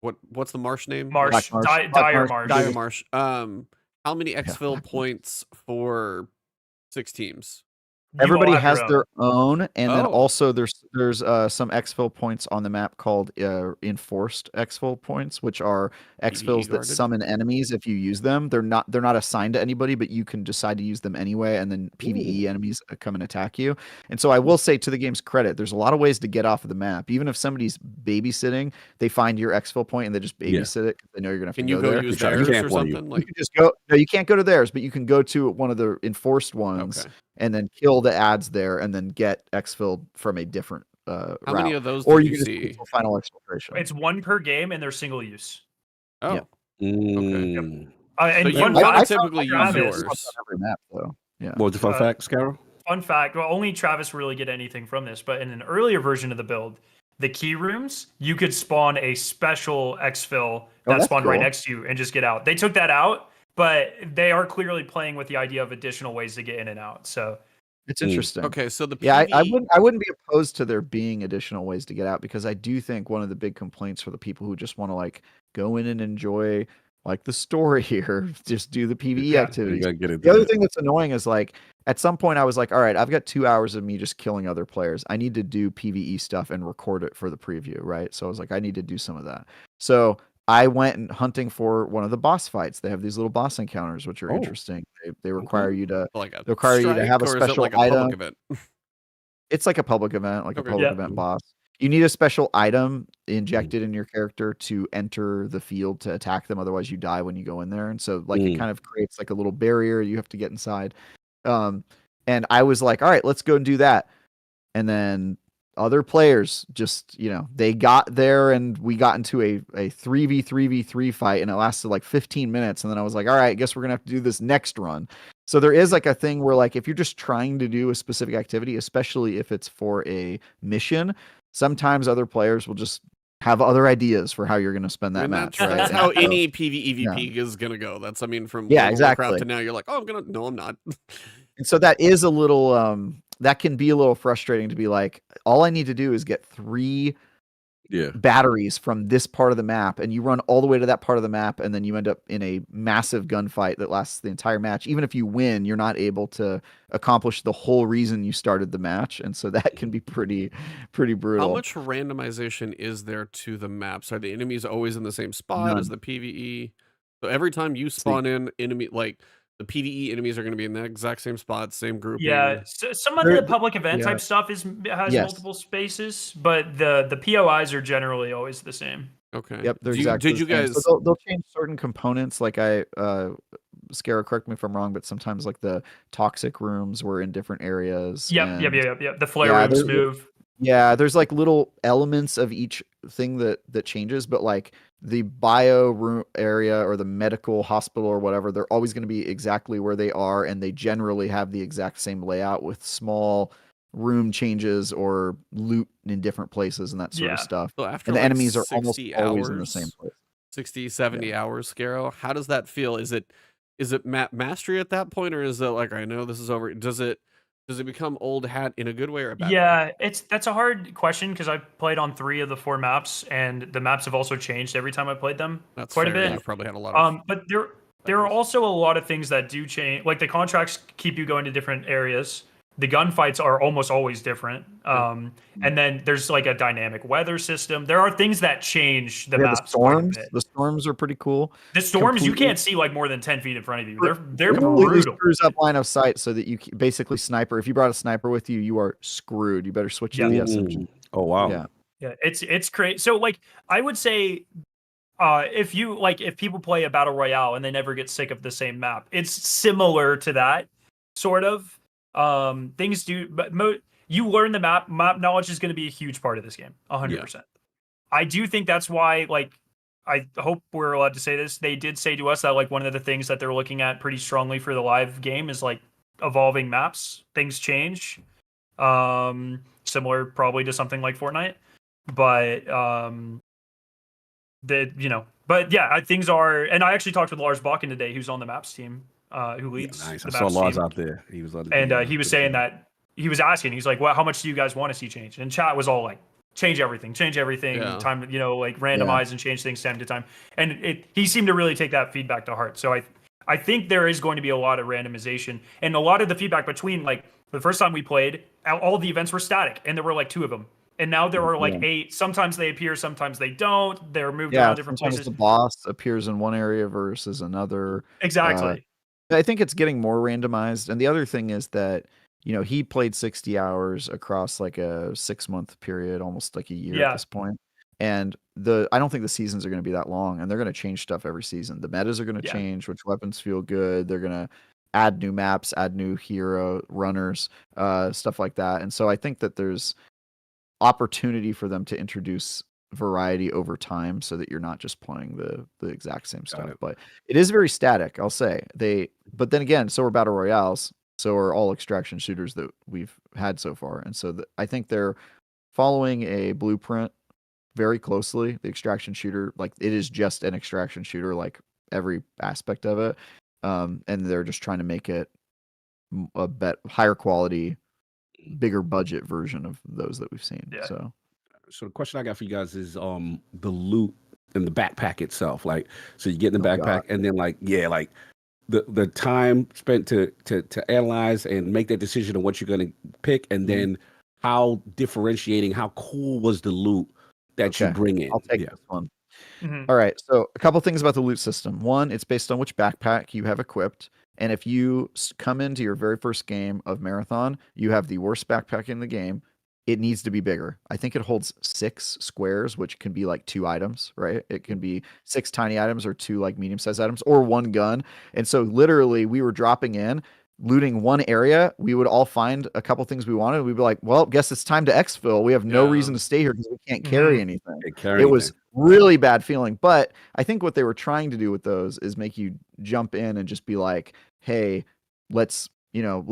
what's the marsh name? Marsh, Black Marsh. Dire Black Marsh. Dire Marsh. How many exfil Black Marsh. points for 6 teams? You all Everybody have has your own. their own, and then Oh. also there's some exfil points on the map called enforced exfil points, which are exfils that guarded? summon enemies if you use them. They're not assigned to anybody, but you can decide to use them anyway, and then PvE enemies come and attack you. And so I will say, to the game's credit, there's a lot of ways to get off of the map. Even if somebody's babysitting, they find your exfil point and they just babysit it because they know you're gonna have Can to you go go there. use try to theirs camp or on you. something? You Like can just go. No, you can't go to theirs, but you can go to one of the enforced ones okay. and then kill the ads there, and then get exfilled from a different How route. many of those Or did you you can just see? wait till final exfiltration. It's 1 per game, and they're single use. Oh, Yeah. Mm. And So fun you fact, would typically use Travis- yours. On every map, though. Yeah. What was the fun fact, Scarrow? Fun fact, well, only Travis really get anything from this, but in an earlier version of the build, the key rooms, you could spawn a special exfil that that's spawned right cool. next to you and just get out. They took that out, but they are clearly playing with the idea of additional ways to get in and out. So It's interesting. Okay, so the Yeah, I PvE wouldn't be opposed to there being additional ways to get out, because I do think one of the big complaints for the people who just want to like go in and enjoy like the story here, just do the PvE Yeah. You activities. gotta get it. The other thing that's annoying is like at some point I was like, all right, I've got 2 hours of me just killing other players. I need to do PvE stuff and record it for the preview, right? So I was like, I need to do some of that. So I went and hunting for one of the boss fights. They have these little boss encounters, which are Oh. interesting. They require you to. like a They'll require you to strike, have a or is it special like a public item. event? It's like a public event, like Okay. a public Yeah. event boss. You need a special item injected in your character to enter the field to attack them. Otherwise, you die when you go in there. And so, like, it kind of creates like a little barrier. You have to get inside. And I was like, all right, let's go and do that. And then other players just, they got there and we got into a 3v3v3 fight, and it lasted like 15 minutes. And then I was like, all right, I guess we're gonna have to do this next run. So there is like a thing where like if you're just trying to do a specific activity, especially if it's for a mission, sometimes other players will just have other ideas for how you're gonna spend that And match. that's, Right? that's And how so- any PvEVP is gonna go. That's from Yeah, World of Warcraft exactly. to now. You're like, oh, no, I'm not. And so that is a little that can be a little frustrating to be like, all I need to do is get 3 batteries from this part of the map, and you run all the way to that part of the map, and then you end up in a massive gunfight that lasts the entire match. Even if you win, you're not able to accomplish the whole reason you started the match, and so that can be pretty brutal. How much randomization is there to the maps? Are the enemies always in the same spot None. as the PvE? So every time you spawn in enemy, like the PvE enemies are going to be in the exact same spot, same grouping. yeah, so some of There- the public event yeah. type stuff has Yes. multiple spaces, but the POIs are generally always the same. Okay. Yep, they're Do you- exactly Did you the same. guys? So they'll change certain components, like Scara, correct me if I'm wrong, but sometimes like the toxic rooms were in different areas. Yep. The flare Yeah, rooms there- move. Yeah, there's like little elements of each thing that changes, but like the bio room area or the medical hospital or whatever, they're always going to be exactly where they are, and they generally have the exact same layout with small room changes or loot in different places and that sort of Yeah. stuff. So after And the like enemies are 60 almost always in the hours, same place. 60, 70 hours, Scarrow. How does that feel? Is it map mastery at that point, or is it like, I know this is over? Does it become old hat in a good way or a bad way? Yeah, that's a hard question because I've played on 3 of the 4 maps, and the maps have also changed every time I played them. That's quite a fair. bit. You've probably had a lot of. But there are also a lot of things that do change. Like the contracts keep you going to different areas. The gunfights are almost always different. And then there's like a dynamic weather system. There are things that change the Yeah, the maps quite a storms. bit. The storms are pretty cool. The storms, you Completely- can't see like more than 10 feet in front of you. They're completely brutal. screws up line of sight so that you basically sniper. If you brought a sniper with you, you are screwed. You better switch to the SMG. Oh wow. Yeah. Yeah, it's crazy. So like I would say if people play a battle royale and they never get sick of the same map, it's similar to that sort of. Things do, but you learn the map knowledge is going to be a huge part of this game, 100%. I do think that's why, like, I hope we're allowed to say this. They did say to us that like one of the things that they're looking at pretty strongly for the live game is like evolving maps. Things change, similar probably to something like Fortnite, but but yeah, things are. And I actually talked with Lars Bakken today, who's on the maps team, who leads. Nice. The I saw maps Lars team. out there. He was on the And he was saying that he was asking, he's like, well, how much do you guys want to see change? And chat was all like, change everything, Yeah. time, like randomize and change things time to time. And he seemed to really take that feedback to heart. So I think there is going to be a lot of randomization, and a lot of the feedback between like the first time we played, all the events were static and there were like 2 of them. And now there are like 8. Sometimes they appear, sometimes they don't. They're moved around different sometimes places. the boss appears in one area versus another. Exactly. I think it's getting more randomized. And the other thing is that, he played 60 hours across like a 6-month period, almost like a year at this point. And I don't think the seasons are going to be that long, and they're going to change stuff every season. The metas are going to change, which weapons feel good. They're going to add new maps, add new hero runners, stuff like that. And so I think that there's opportunity for them to introduce variety over time so that you're not just playing the exact same stuff. But it is very static, I'll say. But then again, so are battle royales, so are all extraction shooters that we've had so far. And so I think they're following a blueprint very closely. The extraction shooter, like, it is just an extraction shooter, like every aspect of it. And they're just trying to make it a higher quality, bigger budget version of those that we've seen. So the question I got for you guys is the loot in the backpack itself. Like, so you get in the backpack and then like the time spent to analyze and make that decision on what you're going to pick, and then how differentiating, how cool was the loot that you bring in? I'll take this one. All right, so a couple things about the loot system. One, it's based on which backpack you have equipped. And if you come into your very first game of Marathon, you have the worst backpack in the game, it needs to be bigger. I think it holds 6 squares, which can be like 2 items, right? It can be 6 tiny items or 2 like medium-sized items or 1 gun. And so literally we were dropping in, looting one area, we would all find a couple things we wanted. We'd be like, well, guess it's time to exfil. We have no reason to stay here because we can't carry anything. It was really bad feeling. But I think what they were trying to do with those is make you jump in and just be like, hey, let's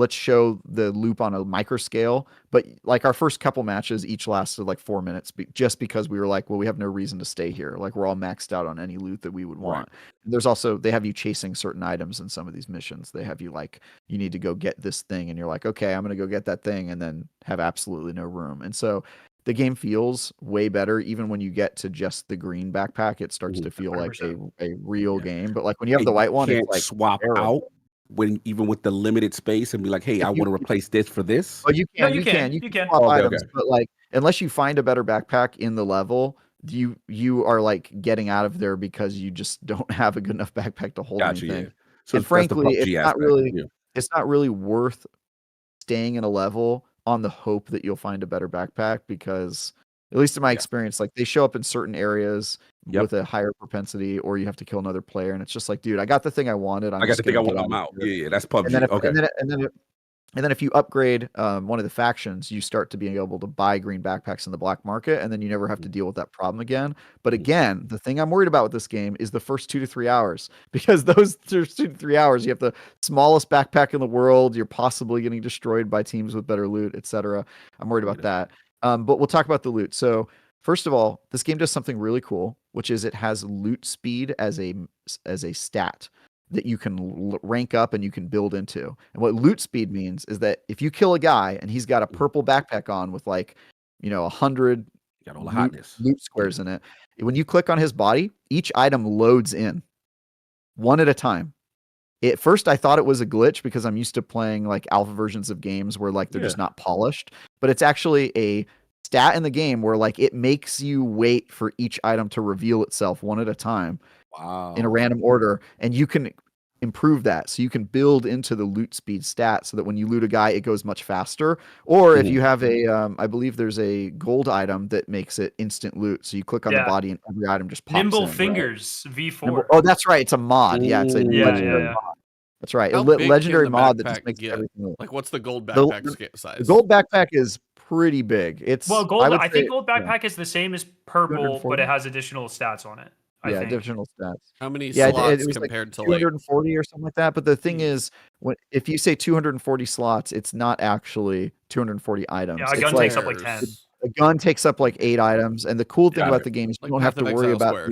show the loop on a micro scale. But like our first couple matches each lasted like 4 minutes just because we were like, well, we have no reason to stay here. Like, we're all maxed out on any loot that we would want. There's also, they have you chasing certain items in some of these missions. They have you like, you need to go get this thing. And you're like, okay, I'm going to go get that thing, and then have absolutely no room. And so the game feels way better. Even when you get to just the green backpack, it starts to feel 100%. like a real game. But like when you have the white one, it's like swap out even with the limited space and be like, hey, I want to replace this for this. Oh, you can. You can swap items, but like, unless you find a better backpack in the level, you are like getting out of there because you just don't have a good enough backpack to hold anything. Yeah. So and frankly, it's not really worth staying in a level on the hope that you'll find a better backpack, because at least in my experience, like, they show up in certain areas with a higher propensity, or you have to kill another player, and it's just like, dude, I got the thing I wanted. I got the thing I want. I'm out. Yeah, that's PUBG. And then if you upgrade one of the factions, you start to be able to buy green backpacks in the black market, and then you never have to deal with that problem again. But again, the thing I'm worried about with this game is the first 2 to 3 hours, because those 2 to 3 hours, you have the smallest backpack in the world. You're possibly getting destroyed by teams with better loot, etc. I'm worried about that. But we'll talk about the loot. So first of all, this game does something really cool, which is it has loot speed as a stat that you can rank up and you can build into. And what loot speed means is that if you kill a guy and he's got a purple backpack on with 100 loot squares in it, when you click on his body, each item loads in one at a time. At first I thought it was a glitch because I'm used to playing like alpha versions of games where like they're just not polished, but it's actually a stat in the game where like it makes you wait for each item to reveal itself one at a time in a random order, and you can improve that. So you can build into the loot speed stat so that when you loot a guy, it goes much faster. Or if you have a, I believe there's a gold item that makes it instant loot. So you click on the body and every item just pops Nimble in, Fingers V4. Oh, that's right. It's a mod. Yeah, it's a legendary mod. That's right. How A big legendary can the mod that backpack just makes get? everything loot. Like, what's the gold backpack size? The gold backpack is pretty big. It's gold. I think gold backpack is the same as purple, but it has additional stats on it. I think. Additional stats. How many slots compared to 240 or something like that? But the thing is, if you say 240 slots, it's not actually 240 items. Yeah, a gun takes up like 10. A gun takes up like 8 items, and the cool thing about the game is you don't have to worry about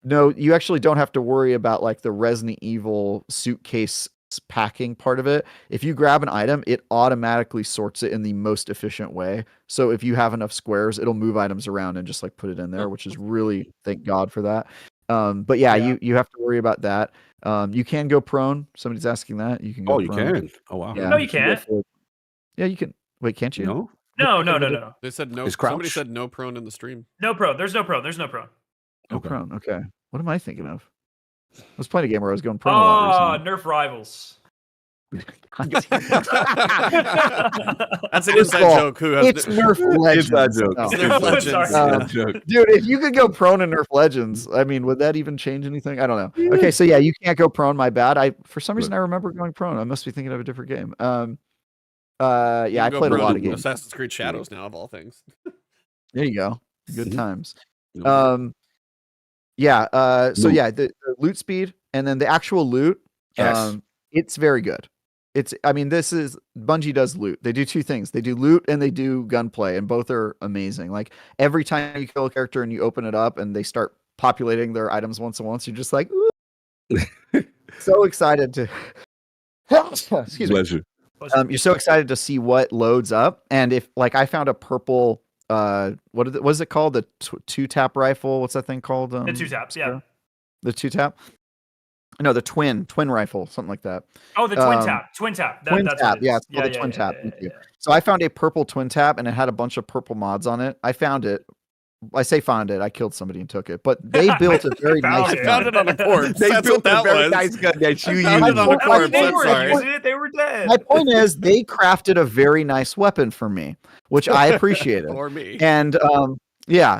No, you actually don't have to worry about like the Resident Evil suitcase packing part of it. If you grab an item, it automatically sorts it in the most efficient way. So if you have enough squares, it'll move items around and just like put it in there, which is really, thank God for that. But you have to worry about that. You can go prone. Somebody's asking that. You can go prone. You can. Oh wow. Yeah, no, you can't. Yeah, you can. Wait, can't you? No. They said no. Somebody said no prone in the stream. No prone. There's no prone. There's no prone. No prone. Okay. What am I thinking of? I was playing a game where I was going prone a lot recently. Nerf Rivals. That's an inside joke. It's Nerf Legends. Nerf Legends. Dude, if you could go prone in Nerf Legends, I mean, would that even change anything? I don't know. Okay, so yeah, you can't go prone. My bad. For some reason I remember going prone. I must be thinking of a different game. I played a lot of games. Assassin's Creed Shadows now, of all things. There you go. Good times. So the loot speed and then the actual loot. It's very good. This is Bungie does loot. They do 2 things. They do loot and they do gunplay, and both are amazing. Like every time you kill a character and you open it up and they start populating their items once, you're just like, ooh. So excited to excuse me. You're so excited to see what loads up. And if like I found a purple what is it called? The 2-tap rifle. What's that thing called? The 2-taps, yeah. The 2-tap? No, the twin rifle, something like that. Oh, the twin tap. Twin tap. Twin tap. Yeah, it's called the twin tap. Thank you. So I found a purple twin tap and it had a bunch of purple mods on it. I found it. I say found it. I killed somebody and took it. But they built a very nice gun. I found it on a corpse. They built a very nice gun that you used. It on a corpse. I'm sorry. They were dead. My point is they crafted a very nice weapon for me, which I appreciated. For me. And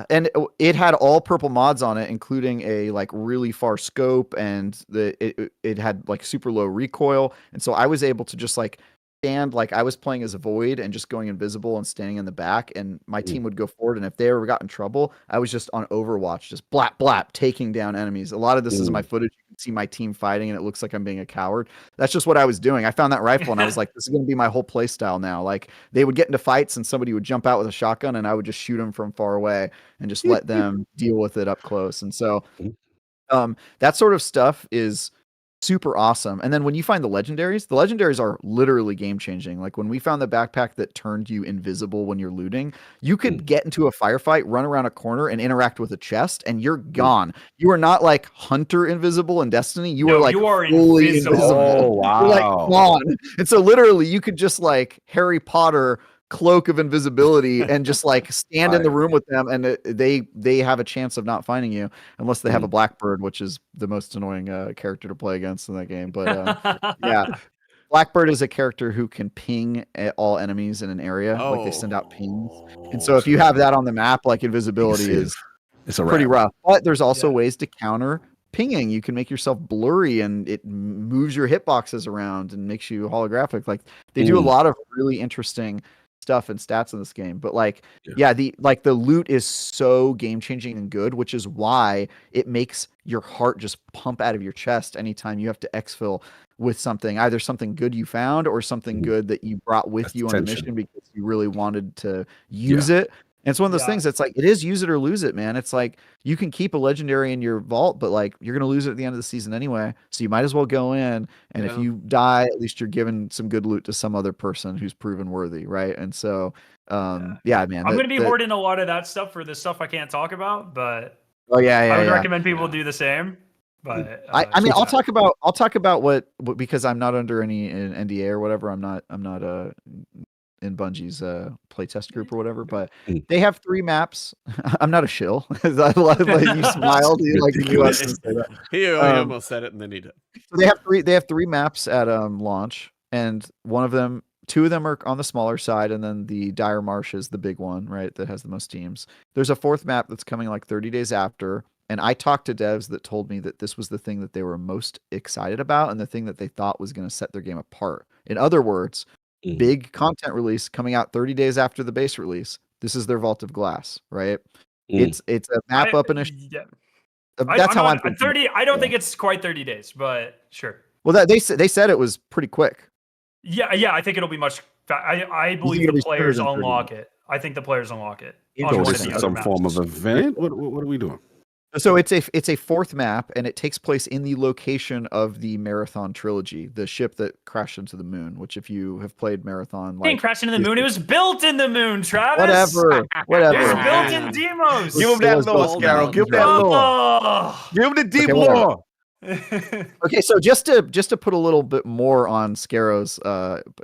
and it had all purple mods on it, including a like really far scope, and it had like super low recoil. And so I was able to just like stand, like I was playing as a void and just going invisible and standing in the back, and my team would go forward, and if they ever got in trouble, I was just on Overwatch, just blap blap taking down enemies. A lot of this is my footage. You can see my team fighting and it looks like I'm being a coward. That's just what I was doing. I found that rifle and I was like, this is going to be my whole play style now. Like they would get into fights and somebody would jump out with a shotgun and I would just shoot them from far away and just let them deal with it up close. And so that sort of stuff is super awesome. And then when you find the legendaries are literally game changing. Like when we found the backpack that turned you invisible when you're looting, you could get into a firefight, run around a corner and interact with a chest and you're gone. You are not like Hunter invisible in Destiny. You are fully invisible. Oh, wow. You're like gone. And so literally you could just like Harry Potter cloak of invisibility and just like stand in the room with them, and they have a chance of not finding you unless they have a Blackbird, which is the most annoying character to play against in that game. But Blackbird is a character who can ping at all enemies in an area. Like they send out pings, and so if you have that on the map, like invisibility is pretty rough. But there's also ways to counter pinging. You can make yourself blurry and it moves your hitboxes around and makes you holographic. Like they do a lot of really interesting stuff and stats in this game. But the loot is so game changing and good, which is why it makes your heart just pump out of your chest anytime you have to exfil with something, either something good you found or something good that you brought with you on a mission because you really wanted to use it. And it's one of those things that's like, it is use it or lose it, man. It's like you can keep a legendary in your vault, but like you're going to lose it at the end of the season anyway. So you might as well go in. And if you die, at least you're giving some good loot to some other person who's proven worthy. Right. And so, man, I'm going to be hoarding a lot of that stuff for the stuff I can't talk about, but I would recommend people do the same. But I mean, I'll cheetah. talk about what because I'm not under any NDA or whatever. I'm not in Bungie's playtest group or whatever. But they have 3 maps. I'm not a shill. Like, you smiled. You like you knew I was going to say that. He almost said it, and then he did. So they have 3 maps at launch, and 2 of them are on the smaller side, and then the Dire Marsh is the big one, right? That has the most teams. There's a 4th map that's coming like 30 days after. And I talked to devs that told me that this was the thing that they were most excited about and the thing that they thought was going to set their game apart. In other words, big content release coming out 30 days after the base release. This is their Vault of Glass, right? It's a map up initiative. Yeah. That's how I'm thinking. 30. I don't think it's quite 30 days, but sure. Well, they said it was pretty quick. Yeah. I think it'll be much. I believe the players unlock it. I think the players unlock it. So this is some form of event. What are we doing? So it's a 4th map, and it takes place in the location of the Marathon trilogy, the ship that crashed into the moon. Which, if you have played Marathon, it didn't crash into the moon. It was built in the moon, Travis. Whatever. It was built in Demos. Give him that lore, Scarrow. Give him that lore. Give him the deep lore. Okay, so just to put a little bit more on Scarrow's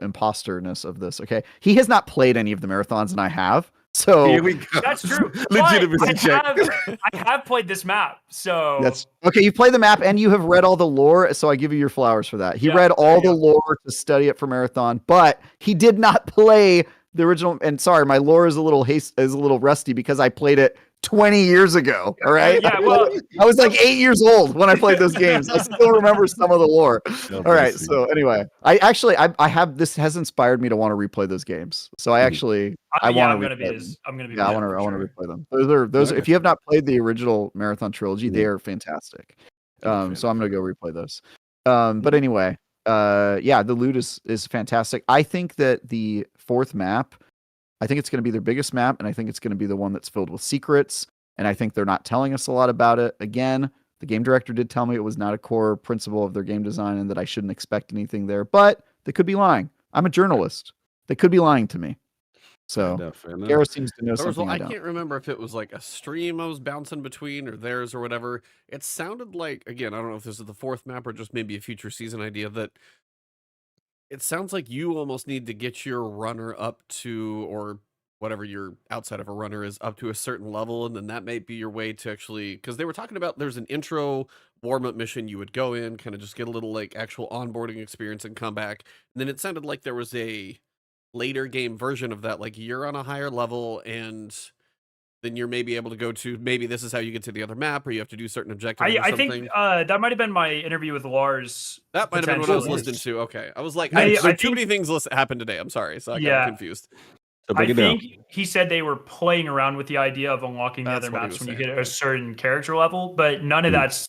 imposterness of this, okay, he has not played any of the marathons, and I have. So here we go. That's true. Legitimacy check. I have played this map, so that's okay. You play the map and you have read all the lore, so I give you your flowers for that. He read all the lore to study it for Marathon, but he did not play the original. And sorry, my lore is a little rusty because I played it 20 years ago. All right. Yeah, well, I was like 8 years old when I played those games. I still remember some of the lore. All right. So anyway, I have this has inspired me to want to replay those games. So I want to. I'm gonna be. Yeah, I want to replay them. Those. If you have not played the original Marathon trilogy, they are fantastic. So I'm gonna go replay those. But anyway, the loot is fantastic. I think that the 4th map. I think it's going to be their biggest map, and I think it's going to be the one that's filled with secrets, and I think they're not telling us a lot about it. Again, the game director did tell me it was not a core principle of their game design and that I shouldn't expect anything there, but they could be lying. I'm a journalist. They could be lying to me. So, Garrett seems to know something. I can't remember if it was like a stream I was bouncing between or theirs or whatever. It sounded like, again, I don't know if this is the 4th map or just maybe a future season idea, that it sounds like you almost need to get your runner up to, or whatever your outside of a runner is, up to a certain level, and then that might be your way to actually, because they were talking about there's an intro warm-up mission you would go in, kind of just get a little like actual onboarding experience and come back, and then it sounded like there was a later game version of that, like you're on a higher level and then you're maybe able to go to, maybe this is how you get to the other map, or you have to do certain objectives or something. I think that might have been my interview with Lars. That might have been what I was listening to. Okay. I was like, I too many things happened today. I'm sorry. So I got confused. So I think he said they were playing around with the idea of unlocking the other maps when you hit a certain character level, but none of that's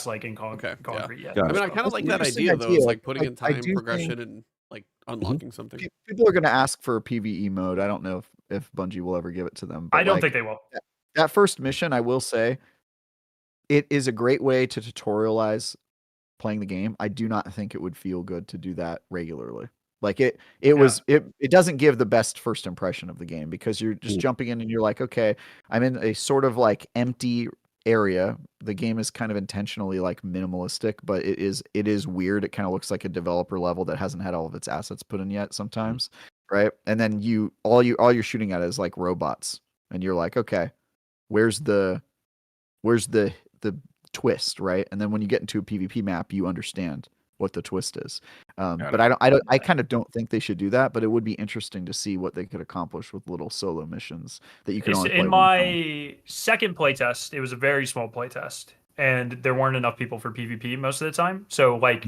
like in concrete yet. I mean, I kind of like that idea though. It's like putting in time progression and like unlocking something. People are going to ask for a PvE mode. I don't know if Bungie will ever give it to them. But I don't think they will. That first mission, I will say, it is a great way to tutorialize playing the game. I do not think it would feel good to do that regularly. Like it doesn't give the best first impression of the game because you're just jumping in and you're like, okay, I'm in a sort of like empty area. The game is kind of intentionally like minimalistic, but it is weird. It kind of looks like a developer level that hasn't had all of its assets put in yet sometimes, right? And then all you're shooting at is like robots, and you're like, okay, where's the twist, right? And then when you get into a PvP map, you understand what the twist is. But I kind of don't think they should do that, but it would be interesting to see what they could accomplish with little solo missions that you can only play in my second playtest. It was a very small playtest, and there weren't enough people for PvP most of the time. So like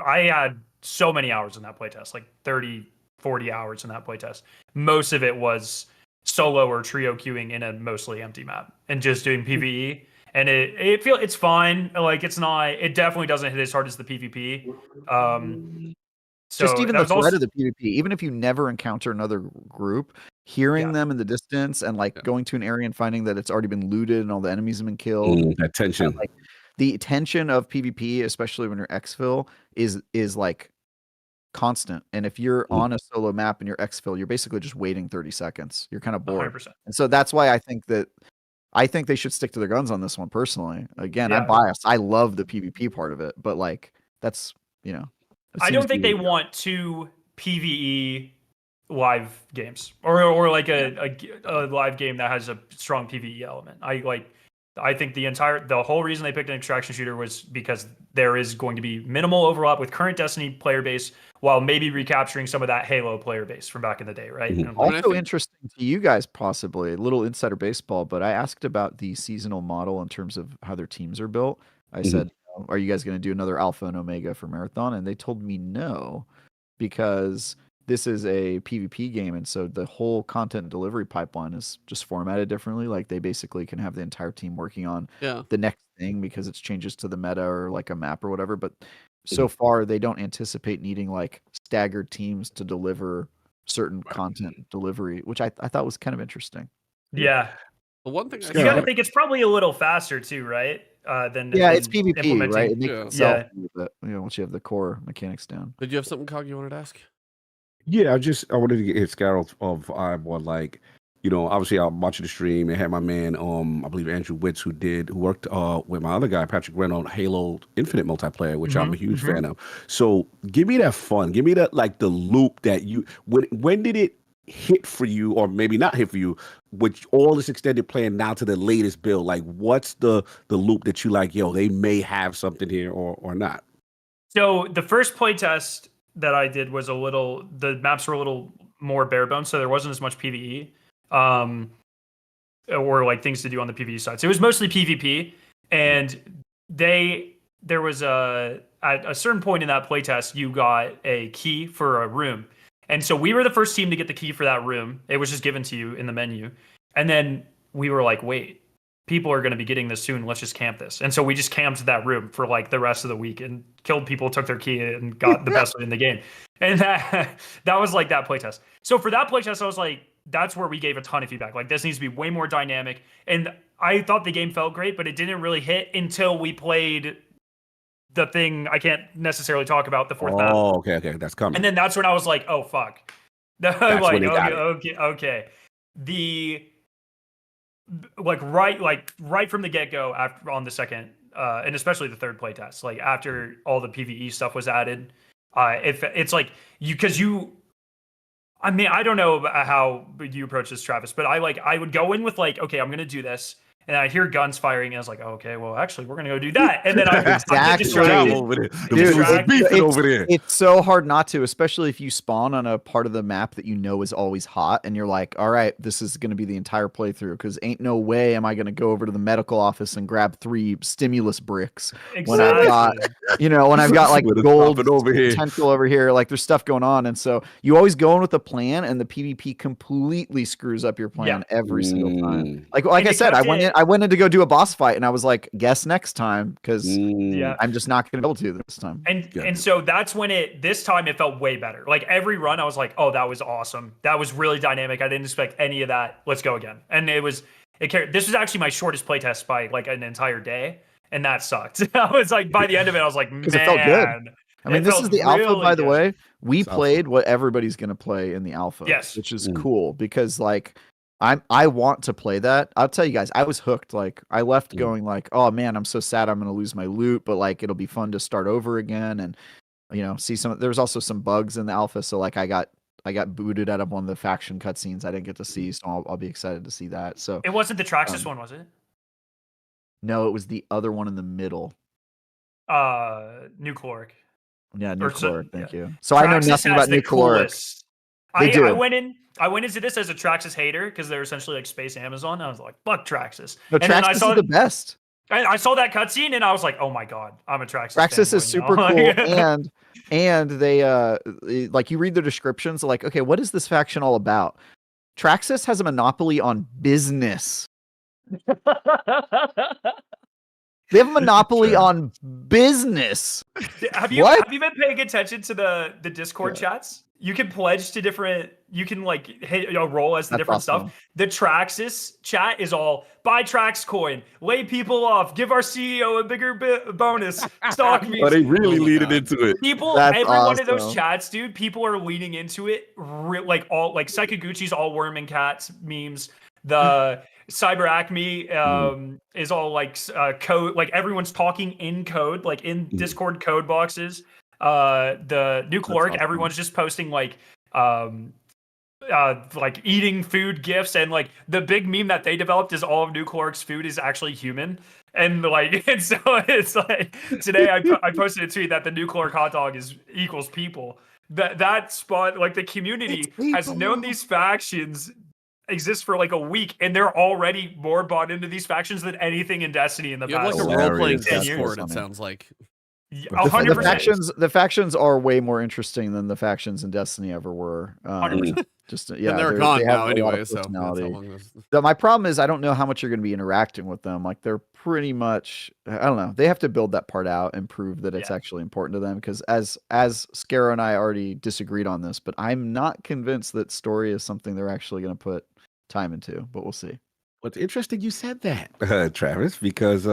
I had so many hours in that playtest, like 30, 40 hours in that playtest. Most of it was solo or trio queuing in a mostly empty map and just doing PvE. And it's fine. Like it definitely doesn't hit as hard as the PvP. So just even the threat of the PvP, even if you never encounter another group, hearing them in the distance and like going to an area and finding that it's already been looted and all the enemies have been killed. That tension. Like the tension of PvP, especially when you're exfil, is like constant. And if you're on a solo map and you're exfil, you're basically just waiting 30 seconds. You're kind of bored. 100%. And so that's why I think that I think they should stick to their guns on this one personally. Again, Yeah. I'm biased. I love the PvP part of it, but like that's it I seems don't to think be- they want two PvE live games or like a live game that has a strong PvE element. I think the whole reason they picked an extraction shooter was because there is going to be minimal overlap with current Destiny player base while maybe recapturing some of that Halo player base from back in the day, right? Mhm. And like, Also interesting to you guys, possibly a little insider baseball, but I asked about the seasonal model in terms of how their teams are built. I said, "Are you guys going to do another Alpha and Omega for Marathon?" And they told me no, because this is a PvP game, and so the whole content delivery pipeline is just formatted differently. Like they basically can have the entire team working on the next thing because it's changes to the meta or like a map or whatever. But so far, they don't anticipate needing like staggered teams to deliver certain content delivery, which I thought was kind of interesting. yeah. The one thing You got to think it's probably a little faster too, right? Than it's than PvP, implementing. right? It makes Yeah. itself a little bit, once you have the core mechanics down. Did you have something, Cog, you wanted to ask? Yeah, I wanted to get his Scarlet of vibe on like, obviously I'm watching the stream and had my man, I believe Andrew Witz, who worked with my other guy, Patrick Wren, on Halo Infinite multiplayer, which I'm a huge fan of. So give me that fun. Give me that like the loop that when did it hit for you, or maybe not hit for you, with all this extended play and now to the latest build? Like what's the loop that you like, they may have something here or not? So the first playtest that I did was the maps were a little more bare bones, so there wasn't as much PvE, or like things to do on the PvE side. So it was mostly PvP, and there was at a certain point in that playtest, you got a key for a room. And so we were the first team to get the key for that room. It was just given to you in the menu. And then we were like, wait, people are going to be getting this soon. Let's just camp this. And so we just camped that room for like the rest of the week and killed people, took their key, and got the best in the game. And that was like that playtest. So for that playtest, I was like, that's where we gave a ton of feedback. Like, this needs to be way more dynamic. And I thought the game felt great, but it didn't really hit until we played the thing I can't necessarily talk about, the fourth map. Oh, okay, that's coming. And then that's when I was like, oh, fuck. That's like, when they got it. okay. Right from the get-go after on the second, and especially the third playtest, like after all the PvE stuff was added, it's like I mean, I don't know about how you approach this, Travis, but I would go in with like, okay, I'm going to do this. And I hear guns firing, and I was like, oh, okay, well, actually, we're going to go do that. And then I get distracted. It's so hard not to, especially if you spawn on a part of the map that you know is always hot, and you're like, all right, this is going to be the entire playthrough, because ain't no way am I going to go over to the medical office and grab 3 stimulus bricks when I've got, like gold potential over here. Like, there's stuff going on. And so you always go in with a plan, and the PvP completely screws up your plan every single time. Like I said, I went in to go do a boss fight, and I was like, guess next time, because I'm just not going to be able to this time. And so that's when this time it felt way better. Like every run, I was like, oh, that was awesome. That was really dynamic. I didn't expect any of that. Let's go again. And it carried. This was actually my shortest playtest by like an entire day, and that sucked. I was like, by the end of it, I was like, man. It felt good. I mean, this is the alpha, by the way. We played what everybody's going to play in the alpha, which is cool, because like, I want to play that. I'll tell you guys, I was hooked. Like, I left going like, oh man, I'm so sad I'm going to lose my loot, but like, it'll be fun to start over again and see some. There's also some bugs in the alpha, so like I got booted out of one of the faction cutscenes I didn't get to see, so I'll be excited to see that. So it wasn't the Traxxas one, was it? No, it was the other one in the middle. New Caloric. Yeah, New Caloric. Thank you. So Traxxas, I know nothing about New Caloric. I went into this as a Traxxas hater because they're essentially like space Amazon. I was like, fuck Traxxas. No, Traxxas is the best. I saw that cutscene and I was like, oh my god, I'm a Traxxas. Traxxas is super cool, and they like, you read the descriptions, like, okay, what is this faction all about? Traxxas has a monopoly on business. They have a monopoly on business. Have you been paying attention to the Discord chats? You can pledge to different. You can like hit a roll as the different stuff. The Traxxas chat is all buy Trax coin, lay people off, give our CEO a bigger bonus, stock me. Oh, they really leading into it. People, every one of those chats, dude. People are leaning into it. Like Sakaguchi's all worm and cats memes. The Cyber Acme is all like code, like everyone's talking in code, like in Discord code boxes. The Nuclear, awesome. everyone's just posting like eating food gifs, and like the big meme that they developed is all of Nuclear's food is actually human. And like, and so it's like today I posted a tweet that the Nuclear hot dog equals people. That spot, like the community has known these factions exist for like a week, and they're already more bought into these factions than anything in Destiny in the You have past. like a role-playing 10 years. Discord, it sounds like. The factions are way more interesting than the factions in Destiny ever were. 100%. Just And they're gone now anyway, so that's how long this... My problem is I don't know how much you're going to be interacting with them. Like they're pretty much, I don't know. They have to build that part out and prove that it's actually important to them. Because as Scaro and I already disagreed on this, but I'm not convinced that story is something they're actually going to put time into. But we'll see. What's interesting, you said that, Travis, because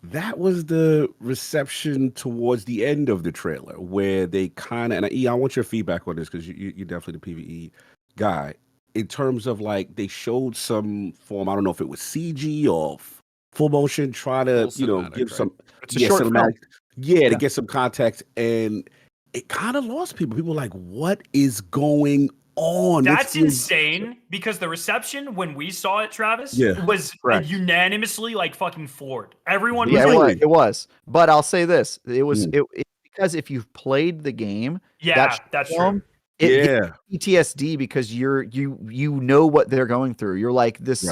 that was the reception towards the end of the trailer where they kind of, and I want your feedback on this because you're definitely the PvE guy, in terms of like they showed some form, I don't know if it was CG or full motion, try to, give some cinematic, to get some context, and it kind of lost people. People were like, what is going on? That's insane, because the reception when we saw it, Travis, was unanimously like fucking floored. Everyone was like, it was. But I'll say this: it was because if you've played the game, that's true. It PTSD because you know what they're going through. You're like this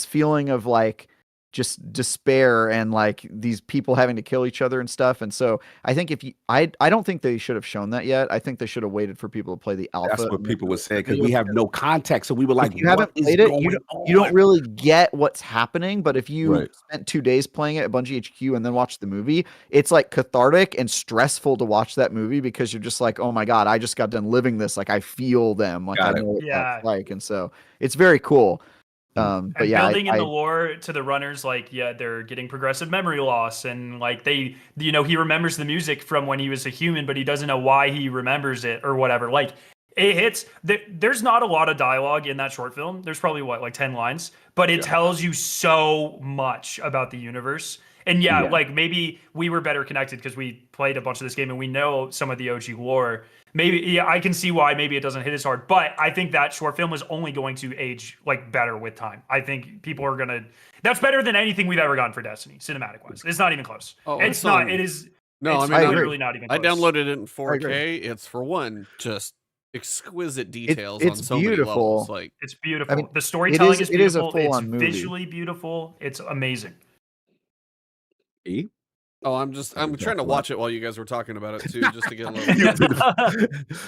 feeling of like just despair and like these people having to kill each other and stuff. And so I think I don't think they should have shown that yet. I think they should have waited for people to play the alpha. That's what people were saying, because we have no context. So we were like, if you haven't played it, you don't really get what's happening. But if you spent 2 days playing it at Bungie HQ and then watched the movie, it's like cathartic and stressful to watch that movie, because you're just like, oh my God, I just got done living this. Like I feel them. Like I know what that's like. And so it's very cool. But building in the lore to the runners, like they're getting progressive memory loss, and like they, he remembers the music from when he was a human, but he doesn't know why he remembers it or whatever. Like it hits. There's not a lot of dialogue in that short film. There's probably like 10 lines, but it tells you so much about the universe. And like maybe we were better connected because we played a bunch of this game and we know some of the OG lore. Maybe I can see why maybe it doesn't hit as hard, but I think that short film is only going to age like better with time. I think people are gonna. That's better than anything we've ever gotten for Destiny, cinematic wise. It's not even close. Oh, it's not. It is. No, it's literally not even close. I downloaded it in 4K. It's for one, just exquisite details on so many levels. Like it's beautiful. I mean, the storytelling is beautiful. It's visually beautiful. It's amazing. Oh, I'm trying to watch it while you guys were talking about it too, just to get a little.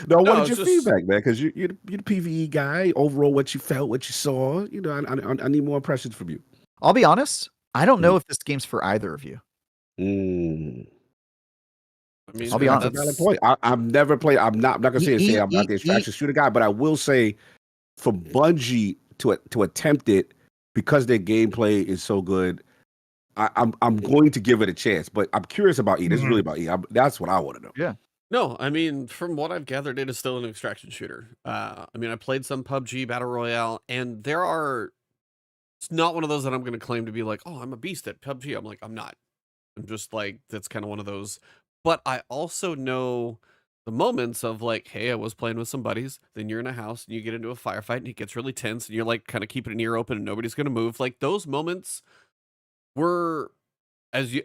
No, what is your feedback, man? Because you're the PvE guy. Overall, what you felt, what you saw. I need more impressions from you. I'll be honest. I don't know if this game's for either of you. I mean, I'll be honest. That's a valid point. I've never played. I'm not gonna say I'm not the extraction shooter guy, but I will say, for Bungie to attempt it, because their gameplay is so good, I'm going to give it a chance, but I'm curious about E. This is really about E. That's what I want to know. Yeah. No, I mean, from what I've gathered, it is still an extraction shooter. I mean, I played some PUBG Battle Royale, and it's not one of those that I'm going to claim to be like, oh, I'm a beast at PUBG. I'm like, I'm not. I'm just like, that's kind of one of those. But I also know the moments of like, hey, I was playing with some buddies, then you're in a house and you get into a firefight and it gets really tense and you're like kind of keeping an ear open and nobody's going to move. Like those moments were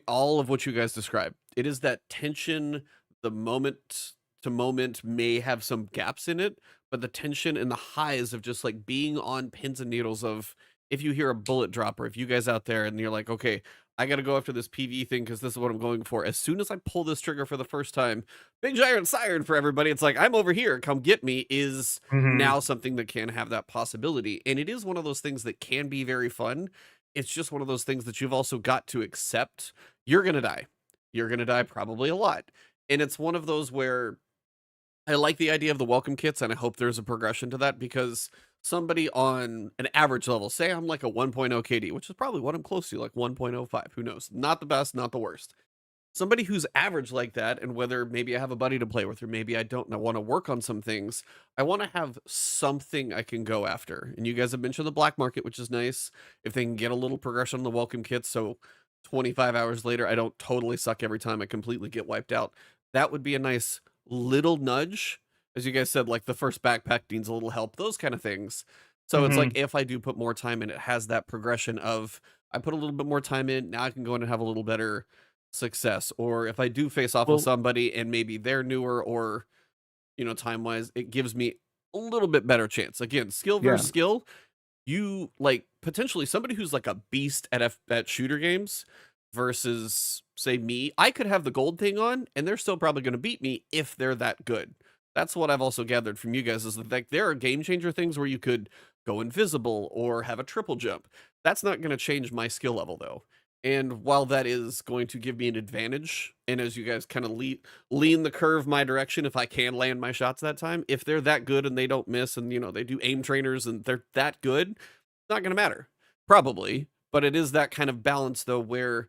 all of what you guys described. It is that tension. The moment to moment may have some gaps in it, but the tension and the highs of just like being on pins and needles of, if you hear a bullet drop, or if you guys out there and you're like, okay, I got to go after this PV thing because this is what I'm going for. As soon as I pull this trigger for the first time, big giant siren for everybody. It's like, I'm over here, come get me, is now something that can have that possibility. And it is one of those things that can be very fun. It's just one of those things that you've also got to accept. You're going to die. You're going to die probably a lot. And it's one of those where I like the idea of the welcome kits, and I hope there's a progression to that, because somebody on an average level, say I'm like a 1.0 KD, which is probably what I'm close to, like 1.05, who knows? Not the best, not the worst. somebody who's average like that, and whether maybe I have a buddy to play with, or maybe I don't, and I want to work on some things, I want to have something I can go after. And you guys have mentioned the black market, which is nice. If they can get a little progression on the welcome kits, so 25 hours later, I don't totally suck every time I completely get wiped out. That would be a nice little nudge. As you guys said, like the first backpack needs a little help, those kind of things. So it's like, if I do put more time in, it has that progression of, I put a little bit more time in, now I can go in and have a little better success. Or if I do face off with somebody and maybe they're newer, or, you know, time-wise, it gives me a little bit better chance. Again, skill versus skill. You, like, potentially somebody who's like a beast at shooter games versus, say, me, I could have the gold thing on, and they're still probably going to beat me if they're that good. That's what I've also gathered from you guys, is that, like, there are game changer things where you could go invisible or have a triple jump. That's not going to change my skill level, though. And while that is going to give me an advantage, and as you guys kind of lean the curve my direction, if I can land my shots that time, if they're that good and they don't miss, and, you know, they do aim trainers and they're that good, it's not going to matter. Probably. But it is that kind of balance, though, where,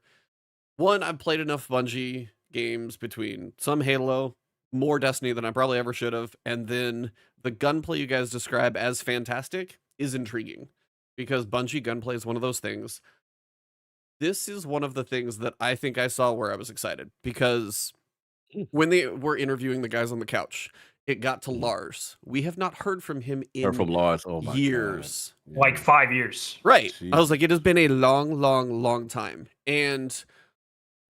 one, I've played enough Bungie games, between some Halo, more Destiny than I probably ever should have, and then the gunplay you guys describe as fantastic is intriguing, because Bungie gunplay is one of those things. This is one of the things that I think I saw where I was excited, because when they were interviewing the guys on the couch, it got to Lars. We have not heard from him in Lars. Oh my years. God. Like 5 years. Right. Jeez. I was like, it has been a long time. And